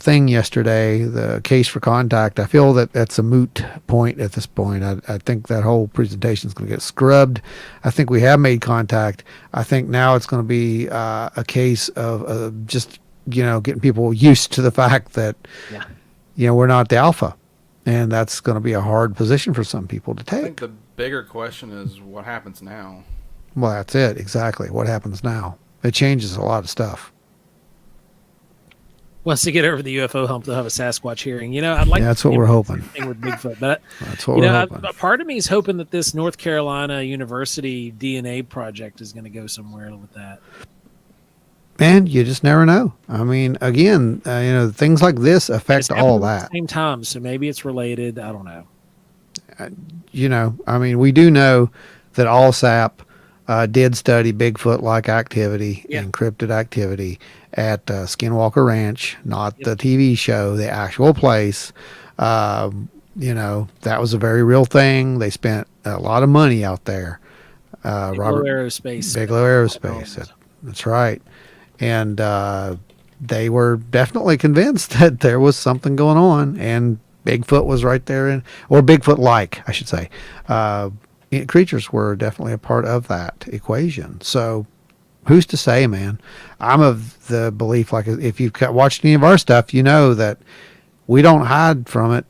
thing yesterday, the case for contact. I feel that that's a moot point at this point. I think that whole presentation is going to get scrubbed. I think we have made contact. I think now it's going to be a case of just getting people used to the fact that we're not the alpha, and that's going to be a hard position for some people to take. I think the bigger question is what happens now. Well, that's it. Exactly. What happens now? It changes a lot of stuff. Once they get over the UFO hump, they'll have a Sasquatch hearing. I'd like. That's what we're hoping. Thing with Bigfoot, but that's what we're hoping. Part of me is hoping that this North Carolina University DNA project is going to go somewhere with that. And you just never know. Again, things like this affect all that. At the same time, so maybe it's related. I don't know. We do know that ALSAP did study Bigfoot-like activity, encrypted activity at Skinwalker Ranch, not the TV show, the actual place. That was a very real thing. They spent a lot of money out there. Bigelow Aerospace. Bigelow Aerospace. That's right. And they were definitely convinced that there was something going on, and Bigfoot was right there, or Bigfoot-like, I should say. Creatures were definitely a part of that equation. So who's to say, man? I'm of the belief, like, if you've watched any of our stuff, you know that we don't hide from it.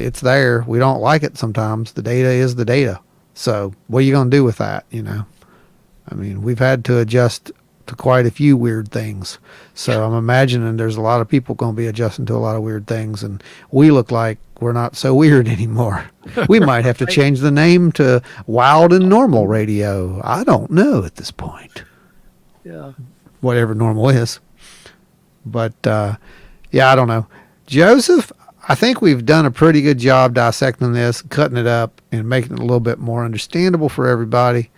It's there. We don't like it sometimes. The data is the data. So what are you going to do with that, We've had to adjust to quite a few weird things. So I'm imagining there's a lot of people going to be adjusting to a lot of weird things, and we look like we're not so weird anymore. We might have to change the name to Wild and Normal Radio. I don't know at this point. Yeah. Whatever normal is. But, I don't know. Joseph, I think we've done a pretty good job dissecting this, cutting it up, and making it a little bit more understandable for everybody.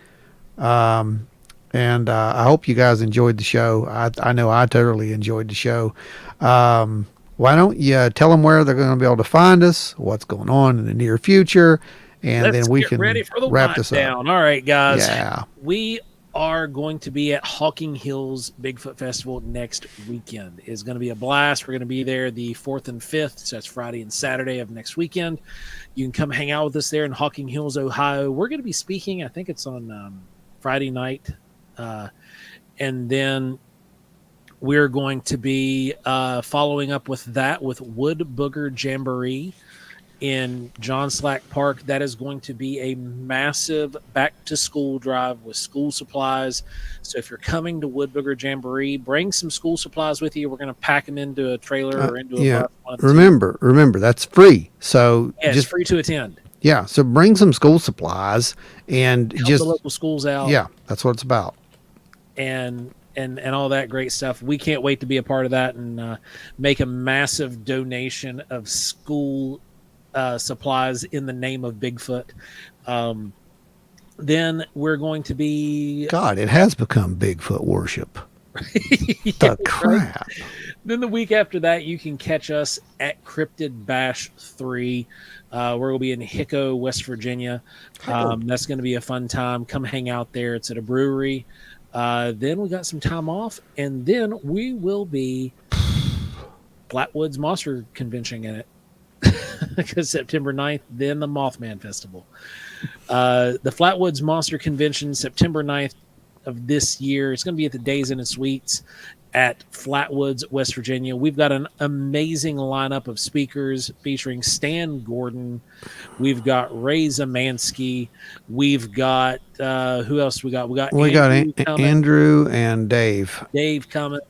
And I hope you guys enjoyed the show. I know I totally enjoyed the show. Why don't you tell them where they're going to be able to find us, what's going on in the near future, and Let's then we get can ready for the wrap this up. down. All right, guys. Yeah. We are going to be at Hawking Hills Bigfoot Festival next weekend. It's going to be a blast. We're going to be there the 4th and 5th. So that's Friday and Saturday of next weekend. You can come hang out with us there in Hawking Hills, Ohio. We're going to be speaking, I think it's on Friday night. And then we're going to be following up with that with Wood Booger Jamboree in John Slack Park. That is going to be a massive back-to-school drive with school supplies. So if you're coming to Wood Booger Jamboree, bring some school supplies with you. We're going to pack them into a trailer or into a bus. Remember, that's free. So yeah, just it's free to attend. Yeah, so bring some school supplies and Help just the local schools out. Yeah, that's what it's about. And all that great stuff. We can't wait to be a part of that and make a massive donation of school supplies in the name of Bigfoot. Then we're going to be... God, it has become Bigfoot worship. The crap. Right? Then the week after that, you can catch us at Cryptid Bash 3. We're going to be in Hicko, West Virginia. That's going to be a fun time. Come hang out there. It's at a brewery. Then we got some time off, and then we will be Flatwoods Monster Convention in it because September 9th, then the Mothman Festival. The Flatwoods Monster Convention, September 9th of this year. It's going to be at the Days Inn and Suites at Flatwoods, West Virginia. We've got an amazing lineup of speakers featuring Stan Gordon. We've got Ray Zamansky. We've got who else we got? We got Andrew and Dave. Dave coming.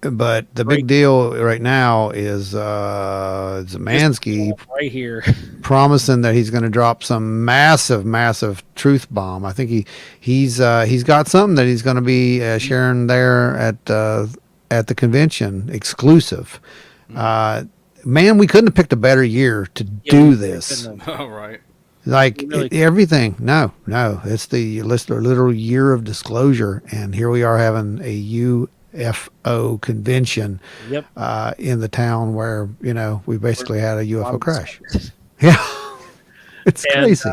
But the big deal right now is Zamansky right here promising that he's going to drop some massive truth bomb. I think he's got something that he's going to be sharing there at the convention, exclusive. Man, we couldn't have picked a better year to do this. Oh, right. Like everything. No, it's the literal year of disclosure, and here we are having a UFO convention in the town where we basically had a UFO crash. Yeah, it's crazy.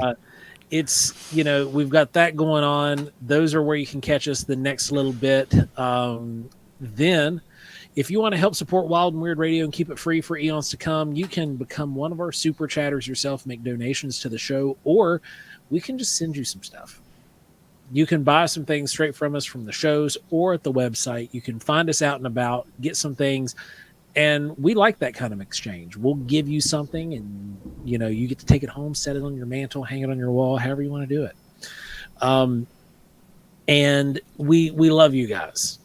It's we've got that going on. Those are where you can catch us the next little bit. Then, if you want to help support Wild and Weird Radio and keep it free for eons to come, you can become one of our super chatters yourself, make donations to the show, or we can just send you some stuff. You can buy some things straight from us from the shows or at the website. You can find us out and about, get some things, and we like that kind of exchange. We'll give you something, and you get to take it home, set it on your mantle, hang it on your wall, however you want to do it. And we love you guys.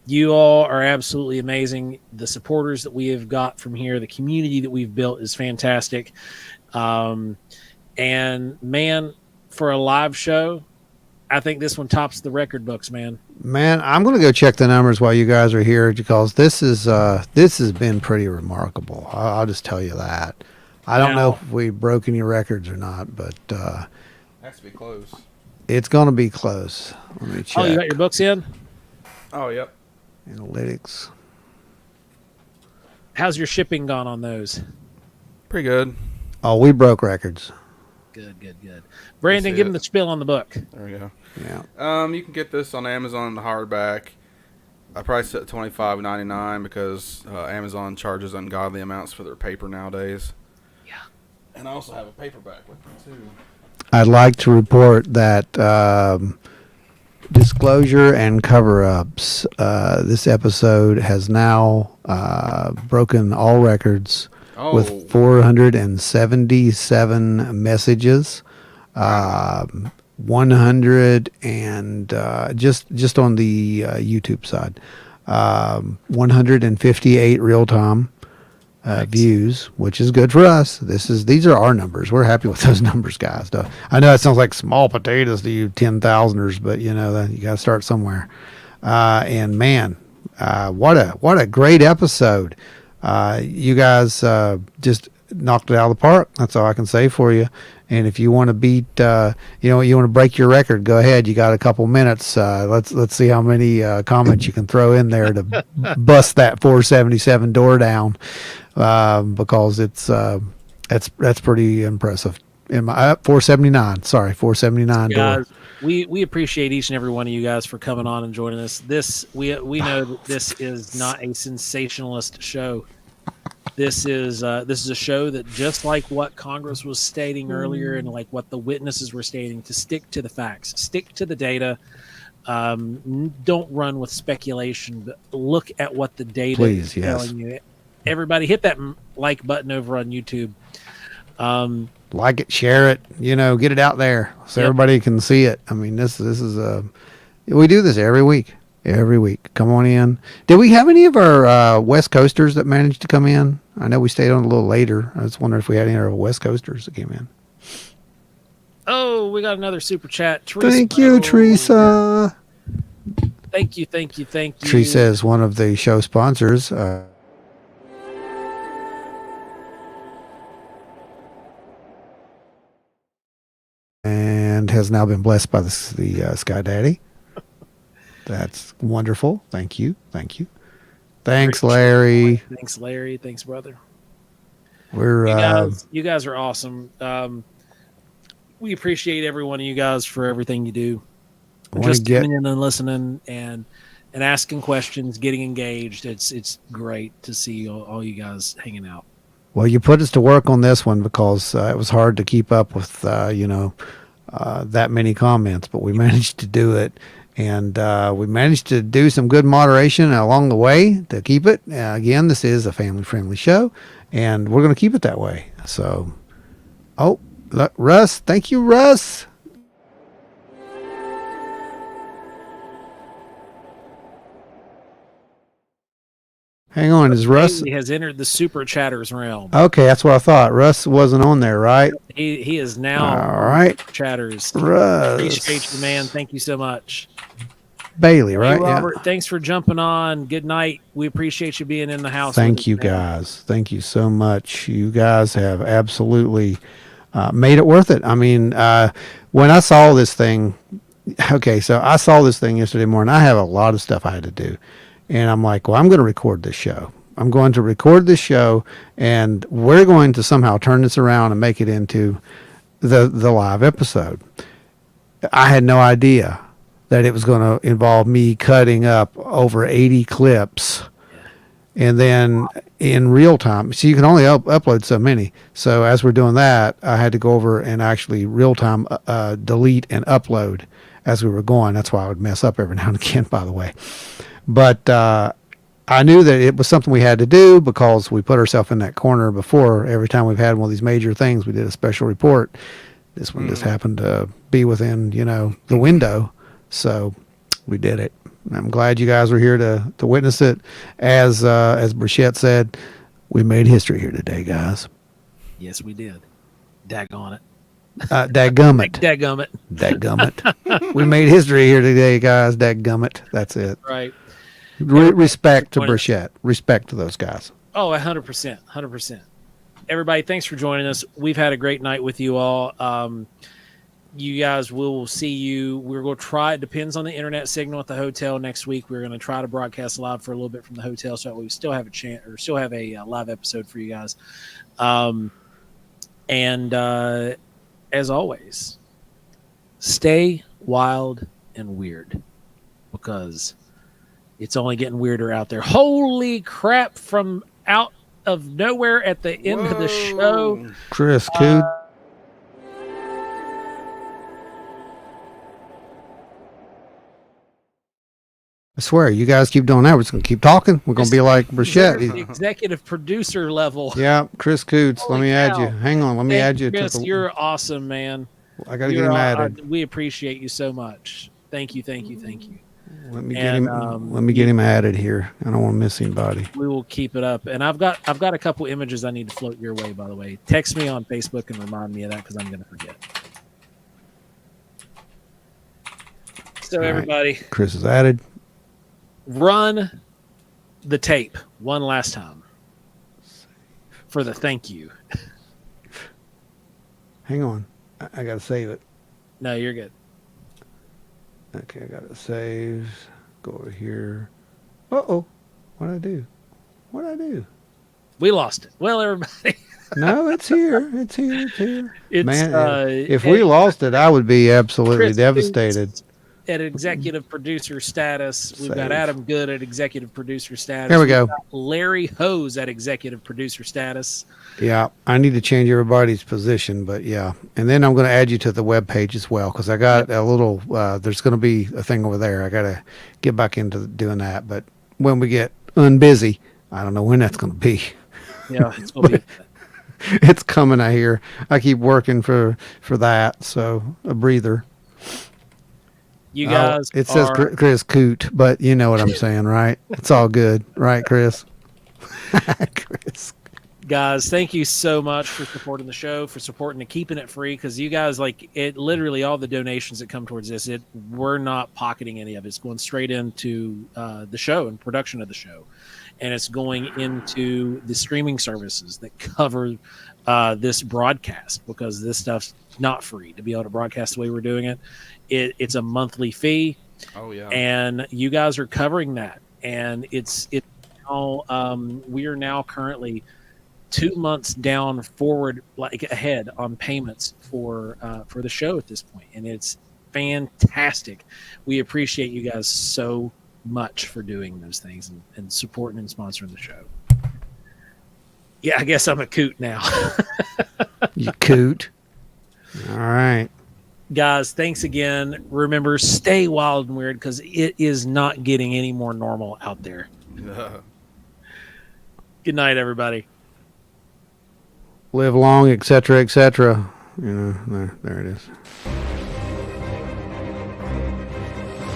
You all are absolutely amazing. The supporters that we have got from here, the community that we've built is fantastic. And man, for a live show, I think this one tops the record books, man. Man, I'm going to go check the numbers while you guys are here because this has been pretty remarkable. I'll just tell you that. I don't know if we broke any records or not, but has to be close. It's going to be close. Let me check. Oh, you got your books in? Oh, yep. Analytics. How's your shipping gone on those? Pretty good. Oh, we broke records. Good. Brandon, give him the spill on the book. There we go. Yeah. You can get this on Amazon in the hardback. I priced it at $25.99 because Amazon charges ungodly amounts for their paper nowadays. Yeah. And I also have a paperback with me too. I'd like to report that disclosure and cover-ups. This episode has now broken all records with 477 messages. 100 and just on the YouTube side, 158 real-time views, which is good for us. These are our numbers. We're happy with those numbers, guys. I know it sounds like small potatoes to you 10,000ers, but you got to start somewhere. And man, what a great episode. You guys just knocked it out of the park. That's all I can say for you. And if you want to beat, you want to break your record, go ahead. You got a couple minutes. Let's see how many comments you can throw in there to bust that 477 door down, because that's pretty impressive. In my 479, sorry, 479 guys, door. we appreciate each and every one of you guys for coming on and joining us. We know that this is not a sensationalist show. This is a show that, just like what Congress was stating earlier and like what the witnesses were stating, to stick to the facts, stick to the data. Don't run with speculation, but look at what the data is telling you. Everybody hit that like button over on YouTube. Like it, share it, get it out there so everybody can see it. I mean, this is we do this every week. Come on in. Did we have any of our West Coasters that managed to come in? I know we stayed on a little later. I was wondering if we had any of our West Coasters that came in. Oh, we got another super chat. Theresa. Thank you, Theresa. Thank you. Theresa is one of the show sponsors. And has now been blessed by the Sky Daddy. That's wonderful. Thank you. Thanks, Larry. Thanks, Larry. Thanks, brother. We're you guys are awesome. We appreciate every one of you guys for everything you do. Just tuning in and listening and asking questions, getting engaged. It's great to see all you guys hanging out. Well, you put us to work on this one because it was hard to keep up with, that many comments, but we managed to do it. And we managed to do some good moderation along the way to keep it. Again, this is a family-friendly show, and we're going to keep it that way. So, look, Russ. Thank you, Russ. Hang on, is Russ? He has entered the super chatters realm. Okay, that's what I thought. Russ wasn't on there, right? He is now. All right, chatters. Russ. Appreciate you, man. Thank you so much. Bailey, right? Hey, Robert, thanks for jumping on. Good night. We appreciate you being in the house. Thank you, guys. Thank you so much. You guys have absolutely made it worth it. I mean, when I saw this thing, so I saw this thing yesterday morning. I have a lot of stuff I had to do. And I'm like, well, I'm going to record this show. I'm going to record this show, and we're going to somehow turn this around and make it into the live episode. I had no idea that it was going to involve me cutting up over 80 clips, and then in real time. So you can only upload so many. So as we're doing that, I had to go over and actually real time delete and upload as we were going. That's why I would mess up every now and again, by the way. But I knew that it was something we had to do because we put ourselves in that corner before. Every time we've had one of these major things, we did a special report. This one just happened to be within, the window. So we did it. I'm glad you guys were here to witness it. As Brichette said, we made history here today, guys. Yes, we did. Daggone it. Dadgummit. Dadgummit. We made history here today, guys. Dadgummit. That's it. Right. Respect to Brichette. Respect to those guys. Oh, 100%. 100%. Everybody, thanks for joining us. We've had a great night with you all. You guys, we'll see you. We're going to try. It depends on the internet signal at the hotel next week. We're going to try to broadcast live for a little bit from the hotel so that we still have a chance or still have a live episode for you guys. As always, stay wild and weird because it's only getting weirder out there. Holy crap, from out of nowhere at the end of the show. Chris Coots. I swear, you guys keep doing that. We're just going to keep talking. We're going to be like Brichette. The executive producer level. Yeah, Chris Coots. Let me add you. Hang on. Let me add you. Chris, you're awesome, man. I got to get him added. We appreciate you so much. Thank you. Let me get him. Let me get him added here. I don't want to miss anybody. We will keep it up. And I've got a couple images I need to float your way. By the way, text me on Facebook and remind me of that because I'm going to forget. So everybody, Chris is added. Run the tape one last time. for the thank you. Hang on. I got to save it. No, you're good. Okay, I got to save. Go over here. Uh-oh. What'd I do? What'd I do? We lost it. Well, everybody. No, it's here. It's here. It's here. It's, Man, if we lost it, I would be absolutely Chris devastated. Coots at executive producer status. We've got Save. Adam Good at executive producer status. There we go. We've got Larry Hose at executive producer status. Yeah, I need to change everybody's position, but yeah. And then I'm going to add you to the web page as well, because I got a little, there's going to be a thing over there. I got to get back into doing that. But when we get unbusy, I don't know when that's going to be. Yeah, it's going to be. It's coming, I hear. I keep working for that, so a breather. You guys it says Chris Coot, but you know what I'm saying, right? It's all good, right, Chris? Chris. Guys, thank you so much for supporting the show, for supporting and keeping it free, because you guys, like, it literally, all the donations that come towards this, we're not pocketing any of it. It's going straight into the show and production of the show. And it's going into the streaming services that cover this broadcast, because this stuff's not free to be able to broadcast the way we're doing it. It's a monthly fee. Oh, yeah. And you guys are covering that. And it's now, we are now currently 2 months down forward, like ahead on payments for the show at this point. And it's fantastic. We appreciate you guys so much for doing those things and supporting and sponsoring the show. Yeah, I guess I'm a coot now. You coot. All right. Guys, thanks again. Remember, stay wild and weird, because it is not getting any more normal out there. Good night, everybody. Live long, etc., etc. You know, there it is.